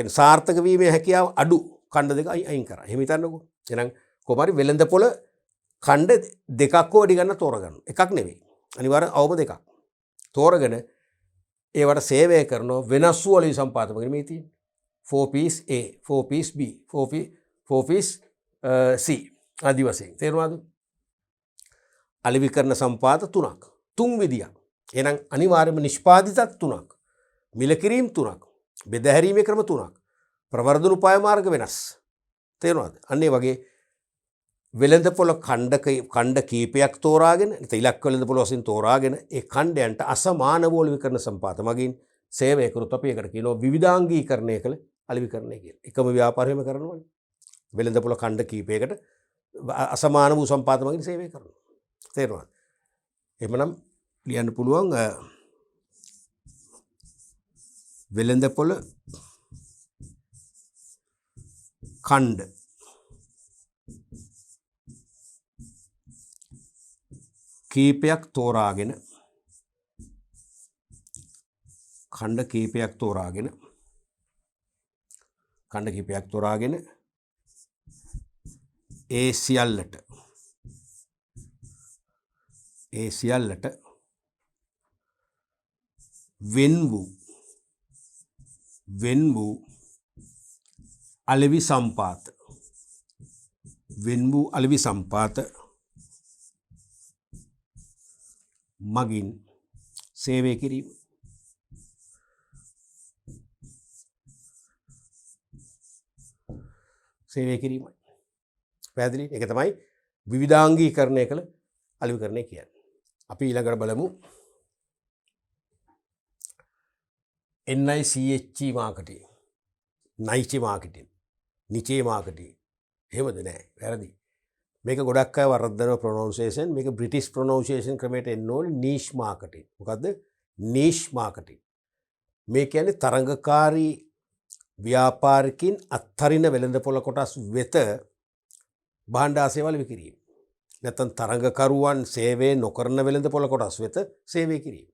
සාර්ථක වීමේ හැකියාව අඩු ඛණ්ඩ දෙක අයින් කරා. එහෙම හිතන්නකෝ. එහෙනම් කොහොම හරි වෙළඳපොළ ඛණ්ඩ දෙකක් හෝ වැඩි ගන්න තෝරගන්න. එකක් නෙවෙයි. අනිවාර්යෙන් අවම දෙකක්. තෝරගෙන ඒවට සේවය කරනවා වෙනස් වූ අලෙවි සම්පාත වගේ මේ තියෙන්නේ. 4 piece A, 4 piece B, 4 piece C ආදි වශයෙන්. තේරුණාද? අලෙවි කරන සම්පාත තුනක්. තුන් විදියක්. එහෙනම් අනිවාර්යයෙන්ම නිෂ්පාදිතත් තුනක්. මිලකිරීම තුනක්. බෙදහැරීමේ ක්‍රම තුනක්. ප්‍රවර්ධන උපාය මාර්ග වෙනස්. තේරුණාද? අන්න ඒ වගේ වෙළඳපොළ ඛණ්ඩ කීපයක් තෝරාගෙන ඉලක්ක වෙළඳපොළ වශයෙන් තෝරාගෙන ඒ ඛණ්ඩයන්ට අසමාන වූ අලෙවිකරණ සම්පාත මගින් සේවය කරොත් අපි ඒකට කියනවා විවිධාංගීකරණය කළ අලෙවිකරණය කියලා. එකම ව්‍යාපාරයම කරනවනේ. වෙළඳපොළ ඛණ්ඩ කීපයකට අසමාන වූ සම්පාත මගින් සේවය කරනවා. තේරුණාද? එහෙමනම් ලියන්න පුළුවන් වෙළඳපොළ ඛණ්ඩ කීපයක් තෝරාගෙන ඛණ්ඩ කීපයක් තෝරාගෙන ඒ සියල්ලට වෙන් වූ අලෙවි සම්පාත මගින් සේවය කිරීම. පැහැදිලි? ඒක තමයි විවිධාංගීකරණය කළ අලෙවිකරණය කියන්නේ. අපි ඊළඟට බලමු NICHE marketing, NICHE marketing, niche marketing. එහෙමද? නෑ, වැරදි. මේක ගොඩක් අය වර්ධන ප්‍රොනවුන්සියේෂන්. මේක බ්‍රිටිෂ් ප්‍රොනවුන්සියේෂන් ක්‍රමයට එන්න ඕනේ නීෂ් මාකටිං. මොකද්ද? Niche marketing. මේ කියන්නේ තරඟකාරී ව්‍යාපාරිකින් අත්හරින වෙළඳපොළ කොටස් වෙත භාණ්ඩ සේවල විකිරීම. නැත්නම් තරඟකරුවන් සේවය නොකරන වෙළඳපොළ කොටස් වෙත සේවය කිරීම.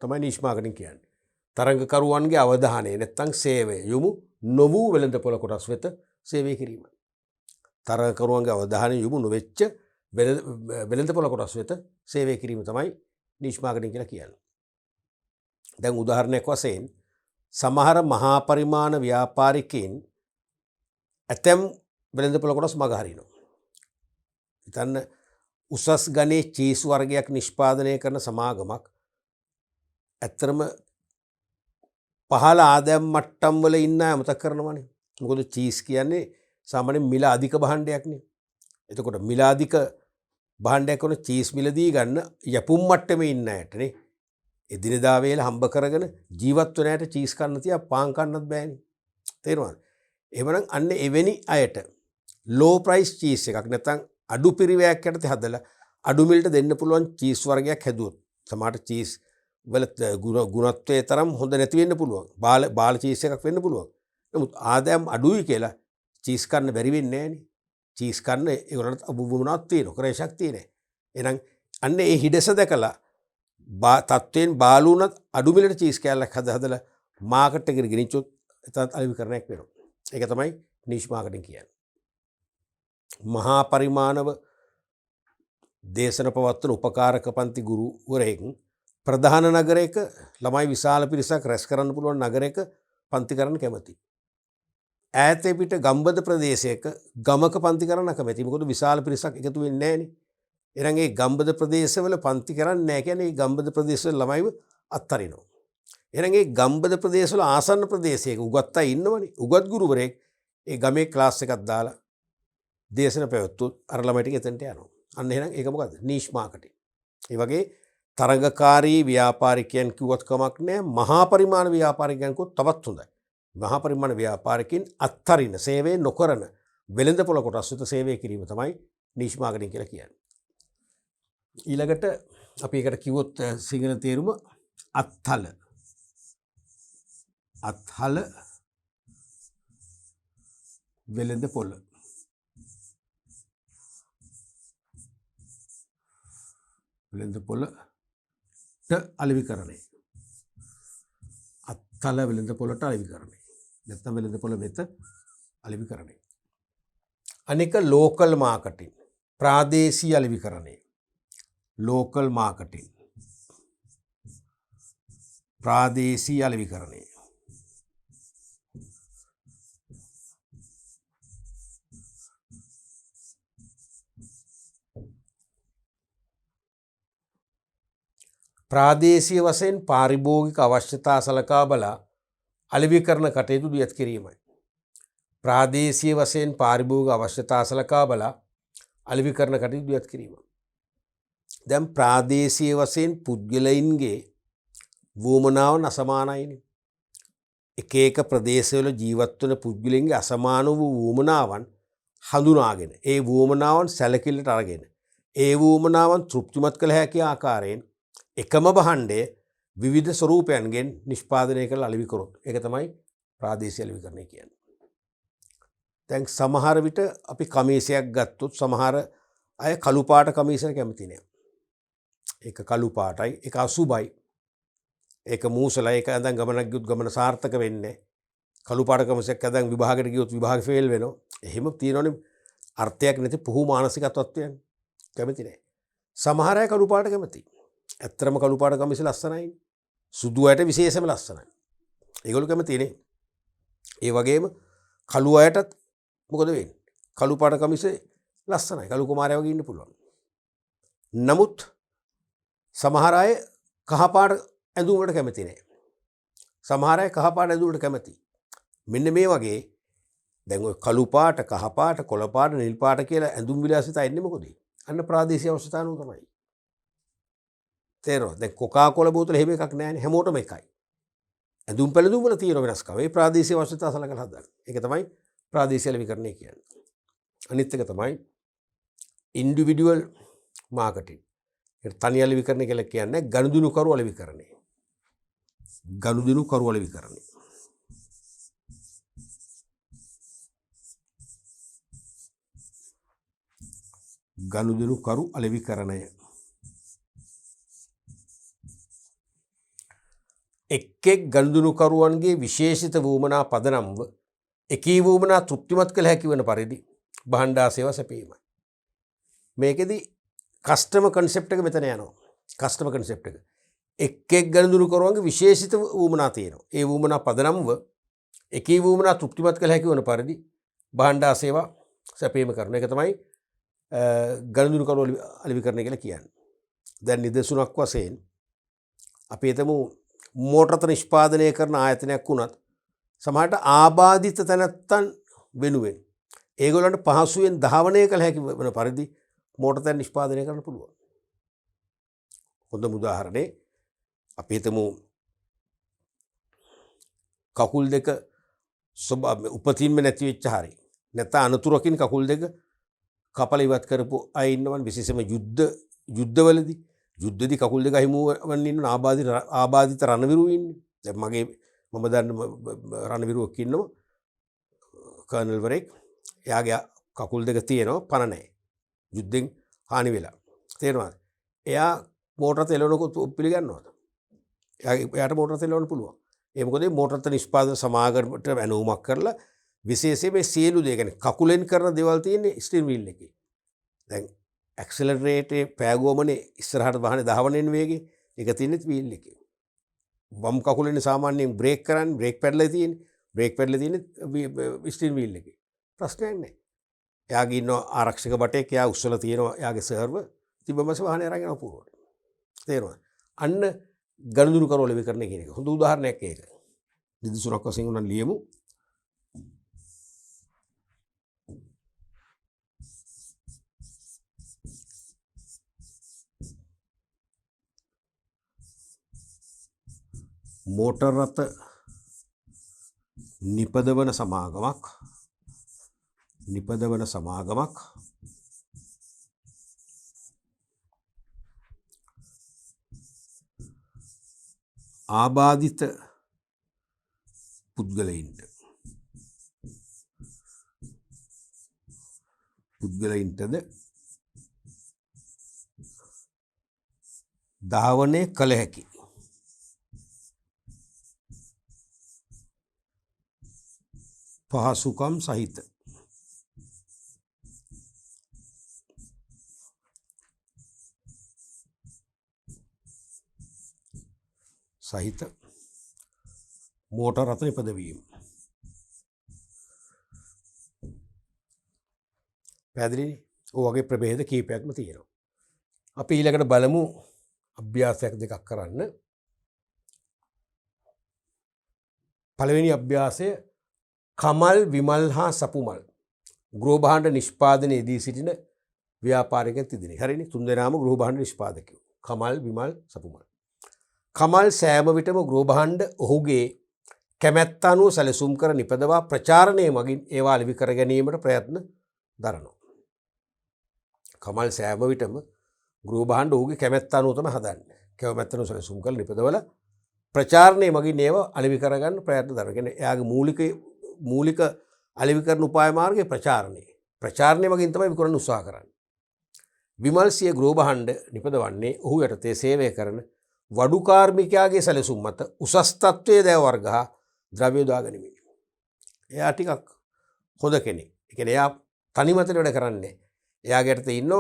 තමයි නීෂ් මාකටිං කියන්නේ. තරඟකරුවන්ගේ අවධානය නැත්නම් සේවය යොමු නොවූ වෙළඳපොළ කොටස් වෙත සේවය කිරීම. තරඟකරුවන්ගේ අවධානය යොමු නොවෙච්ච වෙළඳපොළ කොටස් වෙත සේවය කිරීම තමයි නීෂ් මාකටිං කියලා කියන්නේ. දැන් උදාහරණයක් වශයෙන් සමහර මහා පරිමාණ ව්‍යාපාරිකයින් ඇතැම් වෙළඳපොළ කොටස් මගහරිනවා. හිතන්න උසස් ගණයේ චීස් වර්ගයක් නිෂ්පාදනය කරන සමාගමක් ඇත්තරම පහළ ආදායම් මට්ටම් වල ඉන්න අය අමතක කරනවානේ. මොකද චීස් කියන්නේ සාමාන්‍යයෙන් මිල අධික භාණ්ඩයක්නේ. එතකොට මිල අධික භාණ්ඩයක් වන චීස් මිලදී ගන්න යපුම් මට්ටමේ ඉන්න අයටනේ එදිනෙදා වේල හම්බ කරගෙන ජීවත් වෙන අයට චීස් කන්න තියා පාන් කන්නත් බෑනේ. තේරුණාද? එහෙමනම් අන්න එවැනි අයට ලෝ ප්‍රයිස් චීස් එකක් නැත්නම් අඩු පිරිවැයක් යටතේ හදලා අඩු මිලට දෙන්න පුළුවන් චීස් වර්ගයක් හැදුවොත් සමහර චීස් වල ගුණත්වයේ තරම් හොඳ නැති වෙන්න පුළුවන්. බාල චීස් එකක් වෙන්න පුළුවන්. නමුත් ආදායම් අඩුයි කියලා චීස් කන්න බැරි වෙන්නේ නැහනේ. චීස් කන්න ඒවලට අබුබුණක් තියෙනවා. ක්‍රේෂක් තියෙනවා. එහෙනම් අන්න ඒ හිඩස දැකලා තත්ත්වයෙන් බාලුණත් අඩු මිලට චීස් කෑල්ලක් හදලා මාකට් එකට ගෙනිච්චොත් එතනත් අලෙවිකරණයක් වෙනවා. ඒක තමයි නීෂ් මාකටිං කියන්නේ. මහා පරිමාණව දේශන පවත්වන උපකාරක පන්ති ගුරුවරයෙක් ප්‍රධාන නගරයක ළමයි විශාල පිරිසක් රැස් කරන්න පුළුවන් නගරයක පන්ති කරන්න කැමති. ඈතේ පිට ගම්බද ප්‍රදේශයක ගමක පන්ති කරන්න කැමති. මොකද විශාල පිරිසක් එකතු වෙන්නේ නැහනේ. එහෙනම් ඒ ගම්බද ප්‍රදේශවල පන්ති කරන්නේ නැහැ කියන්නේ ඒ ගම්බද ප්‍රදේශවල ළමයිව අත්හරිනවා. එහෙනම් ඒ ගම්බද ප්‍රදේශවල ආසන්න ප්‍රදේශයක උගත් අය ඉන්නවනේ. උගත් ගුරුවරයෙක් ඒ ගමේ ක්ලාස් එකක් දාලා දේශන පැවැත්වුවොත් අර ළමයි ටික එතනට යනවා. අන්න එහෙනම් ඒක මොකද්ද? Niche marketing. ඒ වගේ තරඟකාරී ව්‍යාපාරිකයන් කිව්වත් කමක් නැහැ. මහා පරිමාණ ව්‍යාපාරිකයන් කිව්වොත් තවත් හොඳයි. මහා පරිමාණ ව්‍යාපාරිකයන් අත්හරින සේවය නොකරන වෙළඳපොළ කොටස් වෙත සේවය කිරීම තමයි නීෂ් මාකටිං කියලා කියන්නේ. ඊළඟට අපි ඒකට කිව්වොත් සිංහල තේරුම අත්හල. අත්හල වෙළඳ පොළ. වෙළඳ පොළට අලෙවිකරණය. අත්හල වෙළඳ පොළට අලෙවිකරණය. නැත්නම් වෙළඳ පොළ වෙත අලෙවිකරණය. අනික ලෝකල් මාකටින් ප්‍රාදේශීය අලෙවිකරණය. ලෝකල් මාකටින් ප්‍රාදේශීය අලෙවිකරණය. ප්‍රාදේශීය වශයෙන් පාරිභෝගික අවශ්‍යතා සලකා බලා අලෙවිකරණ කටයුතු දියත් කිරීමයි. ප්‍රාදේශීය වශයෙන් පාරිභෝගික අවශ්‍යතා සලකා බලා අලෙවිකරණ කටයුතු දියත් කිරීම. දැන් ප්‍රාදේශීය වශයෙන් පුද්ගලයින්ගේ වුවමනාවන් අසමානයිනේ. එක එක ප්‍රදේශවල ජීවත් වන පුද්ගලයන්ගේ අසමාන වූ වුවමනාවන් හඳුනාගෙන ඒ වුවමනාවන් සැලකිල්ලට අරගෙන ඒ වුවමනාවන් තෘප්තිමත් කළ හැකි ආකාරයෙන් එකම භාණ්ඩය විවිධ ස්වරූපයන්ගෙන් නිෂ්පාදනය කරලා අලෙවි කරොත් ඒක තමයි ප්‍රාදේශීය අලෙවිකරණය කියන්නේ. දැන් සමහර විට අපි කමීසයක් ගත්තොත් සමහර අය කළු පාට කමීසට කැමති නෑ. ඒක කළු පාටයි, ඒක අසුබයි, ඒක මූසලයි, ඒක ඇඳන් ගමනක් ගියොත් ගමන සාර්ථක වෙන්නේ. කළු පාට කමීසයක් ඇඳන් විභාගයට ගියොත් විභාගෙ ෆේල් වෙනවා. එහෙම තියෙනවනේ අර්ථයක් නැති පුහු මානසික තත්ත්වයන් කැමති නෑ. සමහර අය කළු පාට කැමති. ඇත්තටම කළු පාට කමීස ලස්සනයි. සුදු අයට විශේෂම ලස්සනයි. ඒගොල්ලෝ කැමතිනේ. ඒ වගේම කළු අයටත් මොකද වෙන්නේ? කළු පාට කමීසේ ලස්සනයි. කළු කුමාරයා වගේ ඉන්න පුළුවන්. නමුත් සමහර අය කහ පාට ඇඳුම් වලට කැමති නෑ. සමහර අය කහ පාට ඇඳුම් වලට කැමති. මෙන්න මේ වගේ දැන් ඔය කළු පාට, කහ පාට, කොළ පාට, නිල් පාට කියලා ඇඳුම් විලාසිතා එන්නේ මොකද? අන්න ප්‍රාදේශීය අවශ්‍යතාවු තමයි. තේරෙනවද? දැන් කොකා කොලා බෝතල එහෙම එකක් නෑනේ. හැමෝටම එකයි. ඇඳුම් පැළඳුම් වල තියෙන වෙනස්කම. ඒ ප්‍රාදේශීය අවශ්‍යතාව සලකලා හදන්න. ඒක තමයි ප්‍රාදේශීය අලෙවිකරණය කියන්නේ. අනිත් එක තමයි ඉන්ඩිවිඩුවල් මාකටිං. ඒක තනි අලෙවිකරණය කියලා කියන්නේ ගනුදෙනු කරු අලෙවිකරණය. ගනුදෙනු කරු අලෙවිකරණය. ගනුදෙනු කරු අලෙවිකරණය. එක් ගනුදෙනුකරුවන්ගේ විශේෂිත වුවමනා පදනම්ව එකී වුවමනා තෘප්තිමත් කළ හැකි වන පරිදි භාණ්ඩා සේවා සැපයීමයි. මේකෙදි කස්ටමර් කන්සෙප්ට් එක මෙතන යනවා. කස්ටමර් කන්සෙප්ට් එක. එක් ගනුදෙනුකරුවන්ගේ විශේෂිත වුවමනා තියෙනවා. ඒ වුවමනා පදනම්ව එකී වුවමනා තෘප්තිමත් කළ හැකි වන පරිදි භාණ්ඩා සේවා සැපයීම කරන එක තමයි ගනුදෙනුකරු අලෙවිකරණය කියලා කියන්නේ. දැන් නිදසුනක් වශයෙන් අපි හිතමු මෝටරත නිෂ්පාදනය කරන ආයතනයක් වුණත් සමහරට ආබාධිත තැනැත්තන් වෙනුවෙන් ඒගොල්ලන්ට පහසුවෙන් ධාවනය කළ හැකි වන පරිදි මෝටර නිෂ්පාදනය කරන්න පුළුවන්. හොඳම උදාහරණේ අපි හිතමු කකුල් දෙක උපතින්ම නැති වෙච්ච හරි නැත්නම් අනතුරකින් කකුල් දෙක කපලා ඉවත් කරපු අය ඉන්නවන් විශේෂයෙන්ම යුද්ධවලදී යුද්ධදී කකුල් දෙක අහිමුවන් ඉන්න ආබාධිත රණවිරුවෝ ඉන්නේ. දැන් මම දන්න රණවිරුවෙක් ඉන්නවා කර්නල් වරෙක්. එයාගේ කකුල් දෙක තියෙනවා පණ නැහැ. යුද්ධෙන් හානි වෙලා. තේරෙනවද? එයා මෝටර තෙලවනකොට පිළිගන්නවද? එයාට මෝටර තෙලවන්න පුළුවන්. ඒ මොකද මෝටර නිෂ්පාදන සමාගමට වැනුමක් කරලා විශේෂයෙන් මේ සියලු දේ කියන්නේ කකුලෙන් කරන දේවල් තියෙන්නේ ස්ටියරින් වීල් එකේ. දැන් ඇක්සලරේටරේ පෑගුවමනේ ඉස්සරහට වාහනේ දහවනෙන් වේගේ. ඒක තියෙන්නේ වීල් එකේ. වම් කකුලෙන් සාමාන්‍යයෙන් බ්‍රේක් කරන්නේ බ්‍රේක් පැඩලේ තියෙන්නේ. බ්‍රේක් පැඩලේ තියෙන්නේ ස්ටියරින් වීල් එකේ. ප්‍රශ්නයක් නැහැ. එයාගේ ඉන්න ආරක්ෂක බටේක් එයා උස්සලා තියෙනවා එයාගේ සර්වර්. තිබ්බමස වාහනේ අරගෙන අපුරුවට. තේරුණාද? අන්න ගනුදෙනු කරවල විකරණය කියන එක. හොඳ උදාහරණයක් ඒක. නිදසුනක් වශයෙන් උනන් ලියමු. මෝටර් රථ නිපදවන සමාගමක් ආබාධිත පුද්ගලයින්ටද ධාවනය කළ හැකි පහසුකම් සහිත මෝටර් රථ නිපදවීම. පැහැදිලිනේ? ඔය වගේ ප්‍රභේද කීපයක්ම තියෙනවා. අපි ඊළඟට බලමු අභ්‍යාසයක් දෙකක් කරන්න. පළවෙනි අභ්‍යාසය කමල් විමල් හා සපුමල් ගෘහ භාණ්ඩ නිෂ්පාදනයේදී සිටින ව්‍යාපාරිකයන් තිදෙනෙක්. හරිනේ? තුන්දෙනාම ගෘහ භාණ්ඩ නිෂ්පාදකයෝ. කමල් විමල් සපුමල්. කමල් සෑම විටම ගෘහ භාණ්ඩ ඔහුගේ කැමැත්ත අනුව සැලසුම් කර නිපදවා ප්‍රචාරණය මගින් ඒවා අලෙවි කර ගැනීමට ප්‍රයත්න දරනවා. කමල් සෑම විටම ගෘහ භාණ්ඩ ඔහුගේ කැමැත්ත අනුව තමයි හදන්නේ. කැමැත්ත අනුව සැලසුම් කරලා නිපදවලා ප්‍රචාරණය මගින් ඒවා අලෙවි කරගන්න ප්‍රයත්න දරනවා. කියන්නේ එයාගේ මූලික අලෙවි කරන උපාය මාර්ගය ප්‍රචාරණය. ප්‍රචාරණය මගින් තමයි විකුණන්න උත්සාහ කරන්නේ. විමල් සිය ගෘහ භාණ්ඩ නිපදවන්නේ ඔහු යටතේ සේවය කරන වඩු කාර්මිකයාගේ සැලසුම් මත උසස් තත්ත්වයේ දැව වර්ග හා ද්‍රව්‍ය යොදා ගනිමින්. එයා ටිකක් හොඳ කෙනෙක්. ඒ කියන්නේ එයා තනිමතට වැඩ කරන්නේ. එයාගේ යටතේ ඉන්න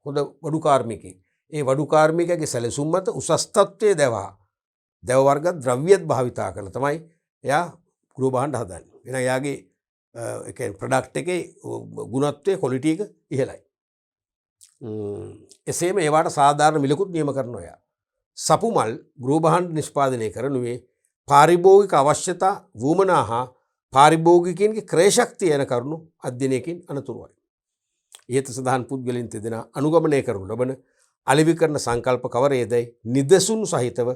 හොඳ වඩු කාර්මිකයෙක්. ඒ වඩු කාර්මිකයාගේ සැලසුම් මත උසස් තත්ත්වයේ දැව වර්ග ද්‍රව්‍යත් භාවිතා කරලා තමයි එයා ගෘහ භාණ්ඩ හදන්නේ. එහෙනම් එයාගේ ඒ කියන්නේ ප්‍රොඩක්ට් එකේ ගුණත්වයේ ක්වොලිටි එක ඉහළයි. එසේම ඒවට සාධාරණ මිලකුත් නියම කරනවා එයා. සපුමල් ගෘහ භාණ්ඩ නිෂ්පාදනය කරනුවේ පාරිභෝගික අවශ්‍යතා වුවමනා හා පාරිභෝගිකයන්ගේ ක්‍රය ශක්තිය යන කරුණු අධ්‍යයනයකින් අනතුරුවයි. ඉහත සඳහන් පුද්ගලයන් තිදෙනා අනුගමනය කරනු ලබන අලෙවි කරන සංකල්ප කවරේදයි නිදසුන් සහිතව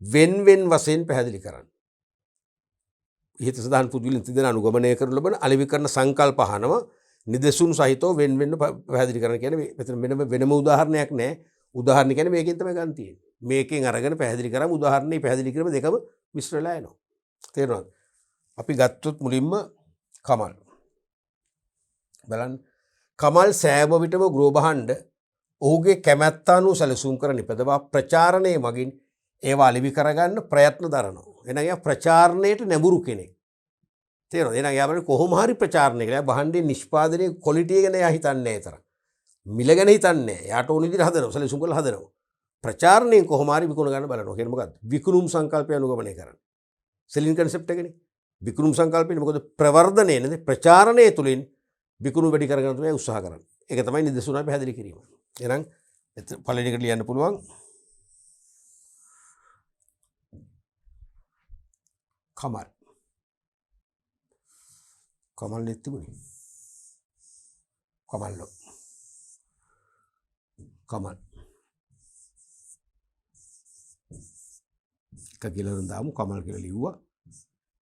වෙන් වශයෙන් පැහැදිලි කරන්න. ඉහත සඳහන් පුද්ගලයන් තිදෙනා අනුගමනය කරනු ලබන අලෙවි කරන සංකල්ප අහනවා නිදසුන් සහිතව වෙන් පැහැදිලි කරන්න. කියන්නේ මෙතන වෙනම උදාහරණයක් නැහැ. උදාහරණ කියන්නේ මේකෙන් තමයි ගන්න තියෙන්නේ. මේකෙන් අරගෙන පැහැදිලි කරාම උදාහරණේ පැහැදිලි කිරීම දෙකම මිශ්‍ර වෙලා එනවා. තේරෙනවද? අපි ගත්තොත් මුලින්ම කමල්. බලන්න. කමල් සෑම විටම ගෘහ භාණ්ඩ ඔහුගේ කැමැත්ත අනුව සැලසුම් කර නිපදවා ප්‍රචාරණය මගින් ඒවා අලෙවි කරගන්න ප්‍රයත්න දරනවා. එහෙනම් එයා ප්‍රචාරණයට නැඹුරු කෙනෙක්. තේරෙනවද? එහෙනම් එයා බලන්නේ කොහොම හරි ප්‍රචාරණය කළා. භාණ්ඩේ නිෂ්පාදනයේ ක්වොලිටි එක ගැන එයා හිතන්නේ නැහැ තරම්. මිල ගැන හිතන්නේ නැහැ. එයාට ඕන විදිහට හදනවා. සැලසුම් කරලා හදනවා. ප්‍රචාරණයෙන් කොහොම හරි විකුණ ගන්න බලනවා. කියන්නේ මොකද්ද? විකුණුම් සංකල්පය අනුගමනය කරන්න. සෙලින් කන්සෙප්ට් එකනේ. විකුණුම් සංකල්පනේ මොකද ප්‍රවර්ධනය නේද? ප්‍රචාරණය තුලින් විකුණු වැඩි කරගන්න තමයි උත්සාහ කරන්නේ. ඒක තමයි නිදසුනයි පැහැදිලි කිරීම. එහෙනම් පළවෙනි එකට ලියන්න පුළුවන් කමල්. කමල් නෙත්තිමුනේ. කමල්ලෝ. කමල්. එක කියලා දාමු කමල් කියලා ලිව්වා.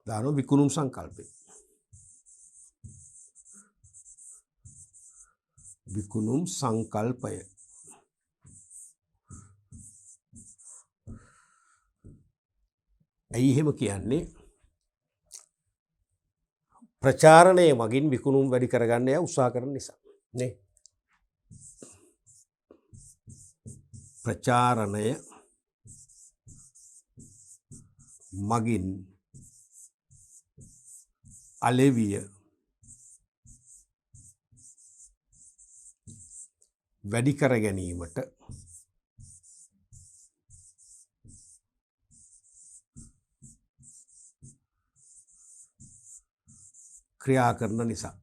දානවා විකුණුම් සංකල්පේ. විකුණුම් සංකල්පය. ඇයි එහෙම කියන්නේ? ප්‍රචාරණය මගින් විකුණුම් වැඩි කරගන්න යා උත්සාහ කරන නිසා නේ. ප්‍රචාරණය මගින් අලෙවිය වැඩි කර ගැනීමට ක්‍රියා කරන නිසා.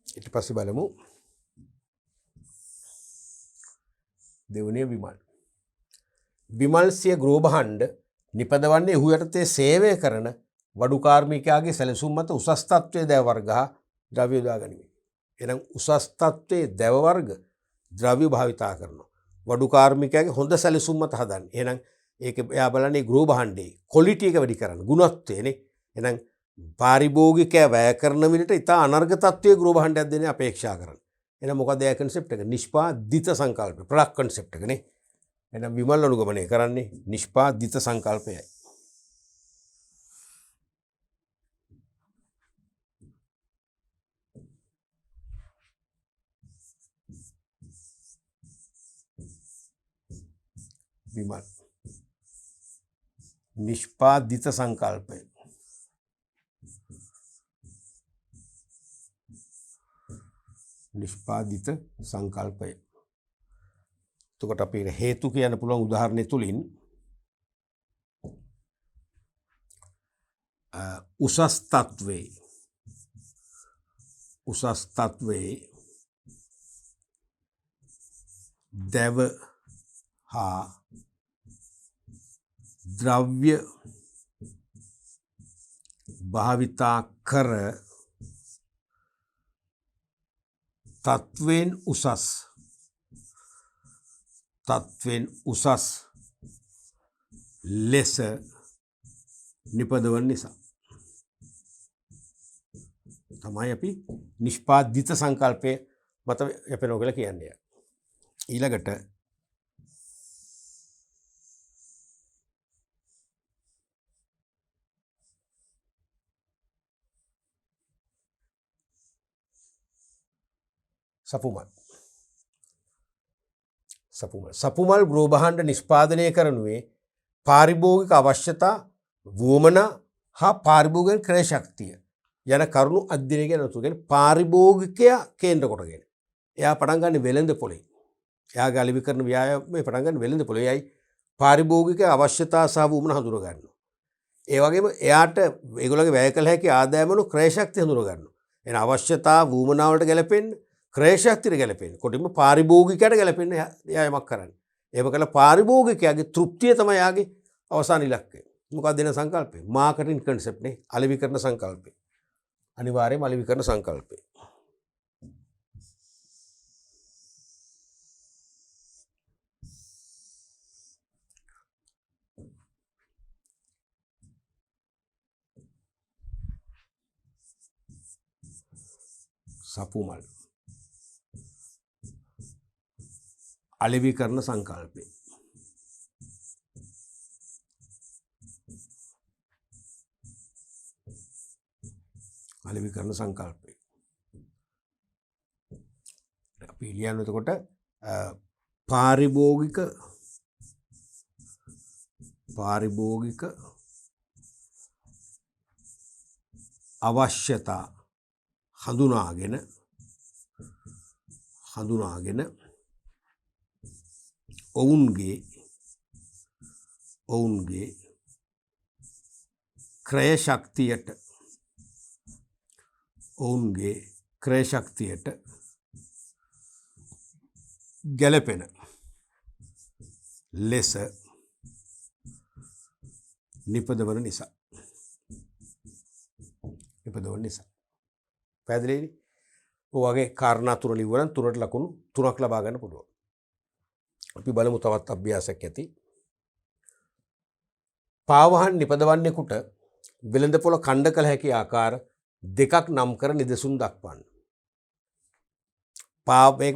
ඊට පස්සේ බලමු දෙවනේ විමල්. විමල් සිය ගෘහ භාණ්ඩ නිපදවන්නේ ඔහු යටතේ සේවය කරන වඩු කාර්මිකයාගේ සැලසුම් මත උසස් තත්ත්වයේ දැව වර්ග හා ද්‍රව්‍ය යොදා ගැනීම. එහෙනම් උසස් තත්ත්වයේ දැව වර්ග ද්‍රව්‍ය භාවිතා කරනවා. වඩු කාර්මිකයාගේ හොඳ සැලසුම් මත හදන්නේ. එහෙනම් ඒක එයා බලන්නේ ගෘහ භාණ්ඩේ ක්වොලිටි එක වැඩි කරන්න. ගුණත්වයනේ. එහෙනම් පාරිභෝගිකයා වැය කරන මිලට ඉතා අනර්ග තත්ත්වයේ ගෘහ භාණ්ඩයක් දෙන්න අපේක්ෂා කරනවා. එහෙනම් මොකද ඒ කන්සෙප්ට් එක? නිෂ්පාදිත සංකල්ප ප්‍රොඩක්ට් කන්සෙප්ට් එකනේ. එහෙනම් විමල් අනුගමනය කරන්නේ නිෂ්පාදිත සංකල්පයයි. විමල් නිෂ්පාදිත සංකල්පය. නිෂ්පාදිත සංකල්පය. එතකොට අපි හේතු කියන්න පුළුවන් උදාහරණය තුලින් උසස් තත්වයේ දැව හා ද්‍රව්‍ය භාවිතා කර තත්වෙන් උසස් ලෙස නිපදවන නිසා තමයි අපි නිෂ්පාදිත සංකල්පය මත යැපෙනවා කියලා කියන්නේ. ඊළඟට සපුමල් ගෘහභාණ්ඩ නිෂ්පාදනය කරනුවේ පාරිභෝගික අවශ්‍යතා වුවමනා හා පාරිභෝගික ක්‍රය ශක්තිය යන කරුණු අධ්‍යයනය කරන තුගෙන පාරිභෝගිකයා කේන්ද්‍ර කොටගෙන එයා පටන් ගන්න වෙළඳ පොලේ. එයාගේ අලෙවි කරන ව්‍යායාමයේ පටන් ගන්න වෙළඳ පොලේයි පාරිභෝගික අවශ්‍යතා සහ වුවමනා හඳුනා ගන්නවා. ඒ වගේම එයාට ඒගොල්ලෝගේ වැය කළ හැකි ආදායමවල ක්‍රය ශක්තිය හඳුනා ගන්නවා. එන අවශ්‍යතා වුවමනා වලට ගැලපෙන්න ක්‍රය ශක්තියට ගැලපෙන්න කොටින්ම පාරිභෝගිකයට ගැලපෙන්න එයා යමක් කරන්නේ. එහෙම කළා පාරිභෝගිකයාගේ තෘප්තිය තමයි යාගේ අවසාන ඉලක්කය. මොකක්ද දෙන සංකල්පය? මාකටිං කන්සෙප්ට් නේ. අලෙවි කරන සංකල්පය. අනිවාර්යයෙන්ම අලෙවි කරන සංකල්පය. සපුමල් අලෙවි කරන සංකල්පය. අලෙවි කරන සංකල්පය. අපි ලියන්න එතකොට පාරිභෝගික අවශ්‍යතා හඳුනාගෙන ඔවුන්ගේ ක්‍රය ශක්තියට ගැලපෙන ලෙස නිපදවන නිසා. පැහැදිලිද? ඔය වගේ කාරණා තුන ලිව්වනම් තුනට ලකුණු 3ක් ලබා ගන්න පුළුවන්. අපි බලමු තවත් අභ්‍යාසයක් ඇති. පාවහන් නිපදවන්නෙකුට වෙළඳපොළ ඛණ්ඩ කළ හැකි ආකාර දෙකක් නම් කර නිදසුන් දක්වන්න.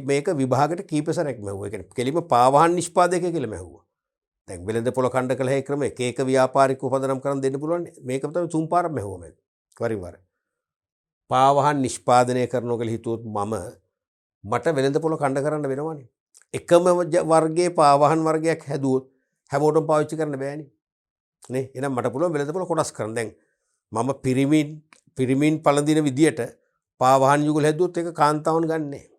මේක විභාගයට කීප සැරයක් මැහුවා. ඒ කියන්නේ කෙලිම පාවහන් නිෂ්පාදකය කියලා මැහුවා. දැන් වෙළඳපොළ ඛණ්ඩ කළ හැකි ක්‍රම එක ව්‍යාපාරික උපදනම් කරන් දෙන්න පුළුවන්. මේක තමයි තුන් පාරක් මැහුවා මම. වරින් වර. පාවහන් නිෂ්පාදනය කරනවා කියලා හිතුවොත් මට වෙළඳපොළ ඛණ්ඩ කරන්න වෙනවනේ. එකම වර්ගයේ පාවහන් වර්ගයක් හැදුවොත් හැමෝටම පාවිච්චි කරන්න බෑනේ. නේ? එහෙනම් මට පුළුවන් වෙළඳපොළ කොටස් කරන්න. දැන් මම පිරිමින් පළඳින විදියට පාවහන් යුගල හැදුවොත් ඒක කාන්තාවන් ගන්නෑ.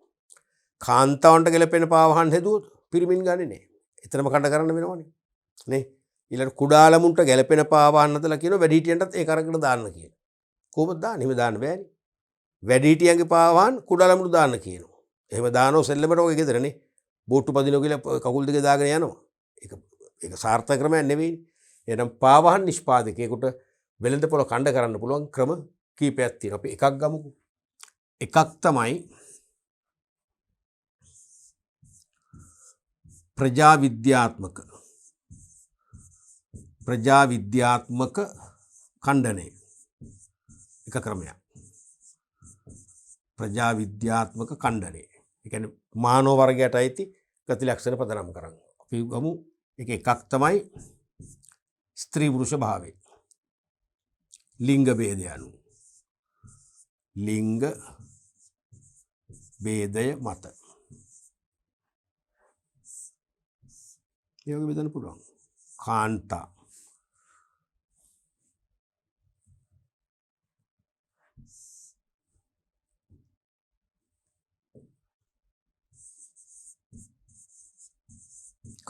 කාන්තාවන්ට ගැලපෙන පාවහන් හැදුවොත් පිරිමින් ගන්නේ නෑ. එතනම ඛණ්ඩ කරන්න වෙනවනේ. නේ? ඊළඟ කුඩා ළමුන්ට ගැලපෙන පාවහන් හදලා කියනවා වැඩිහිටියන්ටත් ඒක අරගෙන දාන්න කියලා. කොහොමද දාන්නේ? එහෙම දාන්න බෑනේ. වැඩිහිටියන්ගේ පාවහන් කුඩා ළමුන්ට දාන්න කියනවා. එහෙම දානෝ සෙල්ලමට ඔය ගෙදරනේ. බෝට්ටු පදිනවා කියලා කකුල් දෙක දාගෙන යනවා. ඒක සාර්ථක ක්‍රමයක් නෙවෙයි. එහෙනම් පාවහන් නිෂ්පාදකයෙකුට වෙළඳපොළ ඛණ්ඩ කරන්න පුළුවන් ක්‍රම කීපයක් තියෙනවා. අපි එකක් ගමුකෝ. එකක් තමයි ප්‍රජාවිද්‍යාත්මක ඛණ්ඩනය. එක ක්‍රමයක්. ප්‍රජාවිද්‍යාත්මක ඛණ්ඩනය. ඒ කියන්නේ මානව වර්ගයට අයිති ගති ලක්ෂණ පදනම් කරන්න. අපි ගමු එකක් තමයි ස්ත්‍රී පුරුෂ භාවය. ලිංග ભેදය අනුව. ලිංග ભેදය මත. ඒ වගේ බෙදන්න පුළුවන්. කාන්තා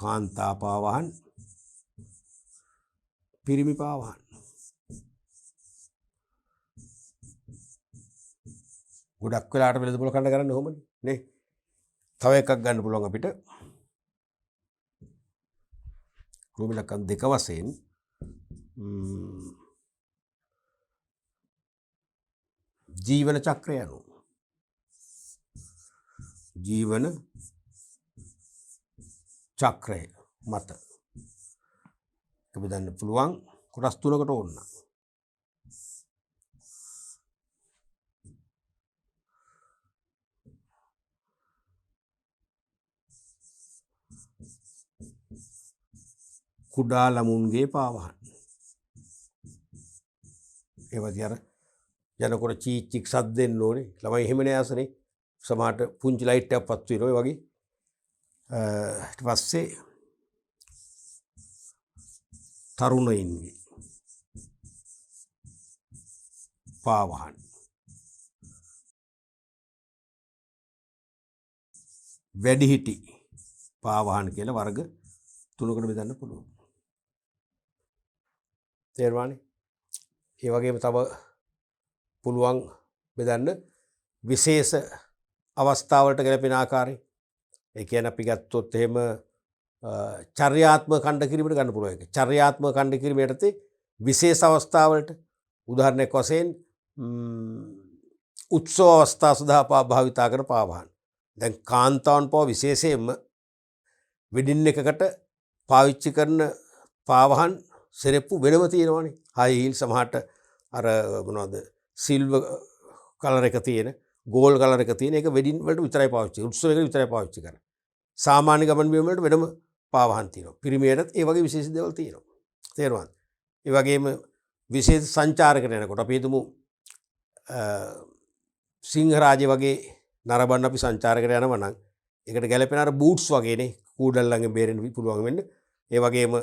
කාන්තා පාවහන් පිරිමි පාවහන්. ගොඩක් වෙලාට වෙළඳපොළ කණ්ඩ කරන්න ඕමනේ නේ. තව එකක් ගන්න පුළුවන් අපිට. රූප ලක්ෂණ දෙක වශයෙන් ජීවන චක්‍රය අනුව. ජීවන චක්‍රය මත බෙදන්න පුළුවන් කොටස් තුනකට ඕන. කුඩා ළමුන්ගේ පාවහන්. ඒවදී අර යනකොට චීචික් සද්ද දෙන්න ඕනේ. ළමයි එහෙමනේ ආසනේ. සමහරට පුංචි ලයිට් එකක් පත්තු වෙනවා. ඒ වගේ ඊට පස්සේ තරුණයින්ගේ පාවහන්. වැඩිහිටි පාවහන් කියලා වර්ග තුනකට බෙදන්න පුළුවන්. තේරුණානේ? ඒ වගේම තව පුළුවන් බෙදන්න විශේෂ අවස්ථාවලට ගැලපෙන ආකාරයෙන්. ඒ කියන්නේ අපි ගත්තොත් එහෙම චර්යාත්මක කණ්ඩ කිරීමට ගන්න පුළුවන් එක. චර්යාත්මක කණ්ඩ කිරීම යටතේ විශේෂ අවස්ථාවලට උදාහරණයක් වශයෙන් උත්සව අවස්ථා සඳහා භාවිතා කරන පාවහන්. දැන් කාන්තාවන් පව විශේෂයෙන්ම වෙඩින් එකකට පාවිච්චි කරන පාවහන් සෙරෙප්පු වෙනම තියෙනවානේ. හයි හීල් සමහරට අර මොනවද සිල්වර් කලර් එක තියෙන, ගෝල්ඩ් කලර් එක තියෙන එක වෙඩින් වලට විතරයි පාවිච්චි. උත්සවයකට විතරයි පාවිච්චි කරන්නේ. සාමාන්‍ය ගමන් බිම වලට වෙනම පාවහන් තියෙනවා. පිරිමියටත් ඒ වගේ විශේෂ දේවල් තියෙනවා. තේරුණාද? ඒ වගේම විශේෂ සංචාරකට යනකොට අපි හිතමු සිංහරාජේ වගේ නරඹන්න අපි සංචාරකට යනවා නම් ඒකට ගැලපෙන අර බූට්ස් වගේනේ කූඩල්ලන්ගෙන් බේරෙන්න පුළුවන් වෙන්නේ. ඒ වගේම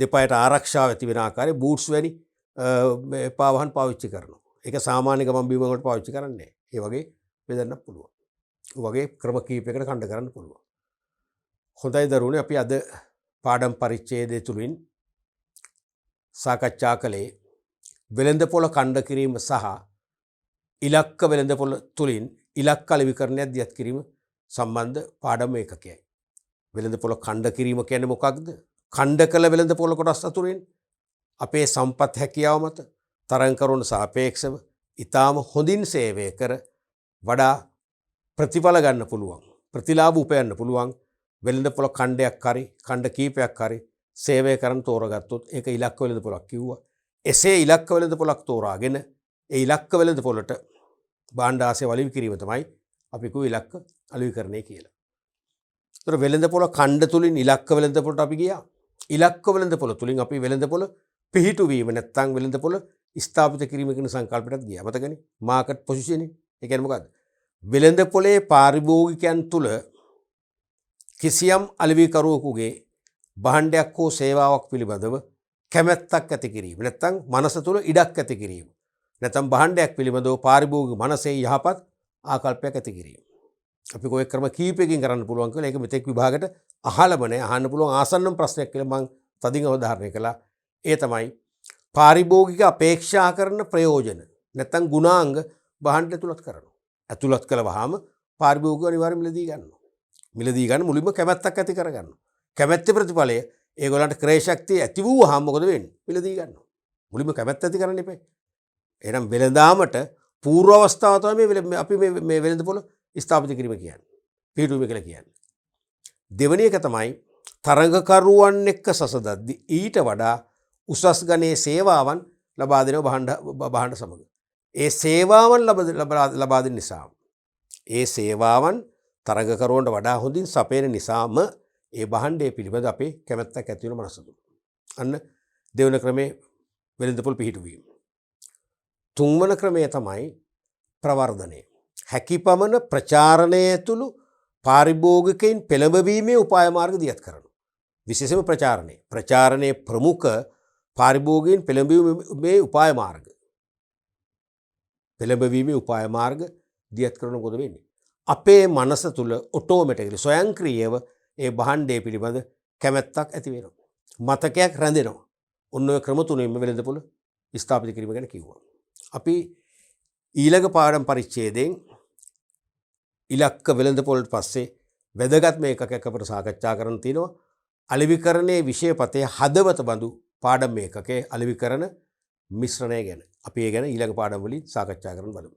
දෙපයට ආරක්ෂාව ඇති වෙන ආකාරයේ බූට්ස් වැනි පාවහන් පාවිච්චි කරනවා. ඒක සාමාන්‍ය ගමන් බිම වලට පාවිච්චි කරන්නේ නැහැ. ඒ වගේ බෙදන්න පුළුවන්. ඒ වගේ ක්‍රම කීපයකට කණ්ඩ කරන්න පුළුවන්. හොඳයි දරුවනේ, අපි අද පාඩම් පරිච්ඡේදය තුලින් සාකච්ඡා කළේ වෙළඳපොළ කණ්ඩ කිරීම සහ ඉලක්ක වෙළඳපොළ තුලින් ඉලක්ක අලෙවිකරණයක් දියත් කිරීම සම්බන්ධ පාඩම් ඒකකයයි. වෙළඳපොළ කණ්ඩ කිරීම කියන්නේ මොකක්ද? කණ්ඩ කළ වෙළඳපොළ කොටස් අතුරින් අපේ සම්පත් හැකියාව මත තරංකරුවන් සාපේක්ෂව ඊටාම හොඳින් සේවය කර වඩා ප්‍රතිඵල ගන්න පුළුවන්, ප්‍රතිලාභ උපයන්න පුළුවන් වෙළඳපොළ කණ්ඩයක් හරි කණ්ඩ කීපයක් හරි සේවය කරන් තෝරගත්තොත් ඒක ඉලක්ක වෙළඳපොළක් කිව්වා. එසේ ඉලක්ක වෙළඳපොළක් තෝරාගෙන ඒ ඉලක්ක වෙළඳපොළට භාණ්ඩ ආසය වලිවි කිරීම තමයි අපි කියු ඉලක්ක අලෙවිකරණය කියලා. ඒතර වෙළඳපොළ කණ්ඩ තුලින් ඉලක්ක වෙළඳපොළට අපි ගියා. ඉලක්ක වෙළඳපොළ තුලින් අපි වෙළඳපොළ පිහිටුවීම නැත්නම් වෙළඳපොළ ස්ථාපිත කිරීම කියන සංකල්පයටත් ගියා. මතකනේ? Market positioning. ඒ කියන්නේ මොකද්ද? වෙළඳපොලේ පාරිභෝගිකයන් තුළ කිසියම් අලෙවිකරුවෙකුගේ භාණ්ඩයක් හෝ සේවාවක් පිළිබඳව කැමැත්තක් ඇති කිරීම. නැත්නම් මනස තුළ ඉඩක් ඇති කිරීම. නැත්නම් භාණ්ඩයක් පිළිබඳව පාරිභෝගික මනසේ යහපත් ආකල්පයක් ඇති කිරීම. අපි කොයි ක්‍රම කීපයකින් කරන්න පුළුවන් කියලා ඒක මෙතෙක් විභාගයට අහලම නැහැ. අහන්න පුළුවන් ආසන්නම් ප්‍රශ්නයක් කියලා මම තදින් අවධාරණය කළා. ඒ තමයි පාරිභෝගික අපේක්ෂා කරන ප්‍රයෝජන නැත්නම් ගුණාංග භාණ්ඩ ඇතුළත් කරනවා. ඇතුළත් කළවහම පාරිභෝගිකව අනිවාර්යයෙන් මිලදී ගන්නවා. මිලදී ගන්න මුලින්ම කැමැත්තක් ඇති කරගන්නවා. කැමැත්තේ ප්‍රතිඵලය ඒගොල්ලන්ට ක්‍රය ශක්තිය ඇති වුවහම මොකද වෙන්නේ? මිලදී ගන්නවා. මුලින්ම කැමැත්ත ඇති කරන්න එපා. එහෙනම් වෙළඳාමට පූර්ව අවස්ථාව තමයි අපි මේ වෙළඳපොළ ස්ථාපිත කිරීම කියන්නේ. පිටුවීම කියලා කියන්නේ. දෙවෙනි එක තමයි තරඟකරුවන් එක්ක සසදද්දී ඊට වඩා උසස් ගණයේ සේවාවන් ලබා දෙනවා භාණ්ඩ සමග. ඒ සේවාවන් ලබා දෙන නිසා ඒ සේවාවන් තරඟකරුවන්ට වඩා හොඳින් සපයන නිසාම ඒ භාණ්ඩය පිළිබඳ අපේ කැමැත්තක් ඇති වෙන මනස තුල. අන්න දෙවන ක්‍රමේ වෙළඳපොළ පිහිටුවීම. තුන්වන ක්‍රමය තමයි ප්‍රවර්ධනය. හැකිපමණ ප්‍රචාරණය ඇතුළු පාරිභෝගිකයින් පෙළඹවීමේ උපාය මාර්ග දියත් කරනවා. විශේෂයෙන්ම ප්‍රචාරණය. ප්‍රචාරණයේ ප්‍රමුඛ පාරිභෝගිකයින් පෙළඹවීමේ උපාය මාර්ග. පෙළඹවීමේ උපාය මාර්ග දියත් කරන මොකද වෙන්නේ? අපේ මනස තුල ඔටෝමැටිකලි ස්වයංක්‍රීයව ඒ භාණ්ඩය පිළිබඳ කැමැත්තක් ඇති වෙනවා. මතකයක් රැඳෙනවා. ඔන්න ඔය ක්‍රම තුනෙන්ම වෙළඳපොළ ස්ථාපිත කිරීම ගැන කිව්වා. අපි ඊළඟ පාඩම් පරිච්ඡේදයෙන් ඉලක්ක වෙළඳපොළට පස්සේ වැදගත් මේකකයක් අපිට සාකච්ඡා කරන්න තියෙනවා. අලෙවිකරණයේ විෂයපතේ හදවත බඳු පාඩම් මේකකේ අලෙවිකරණ මිශ්‍රණය ගැන. අපි ඒ ගැන ඊළඟ පාඩම් වලින් සාකච්ඡා කරන්න බලමු.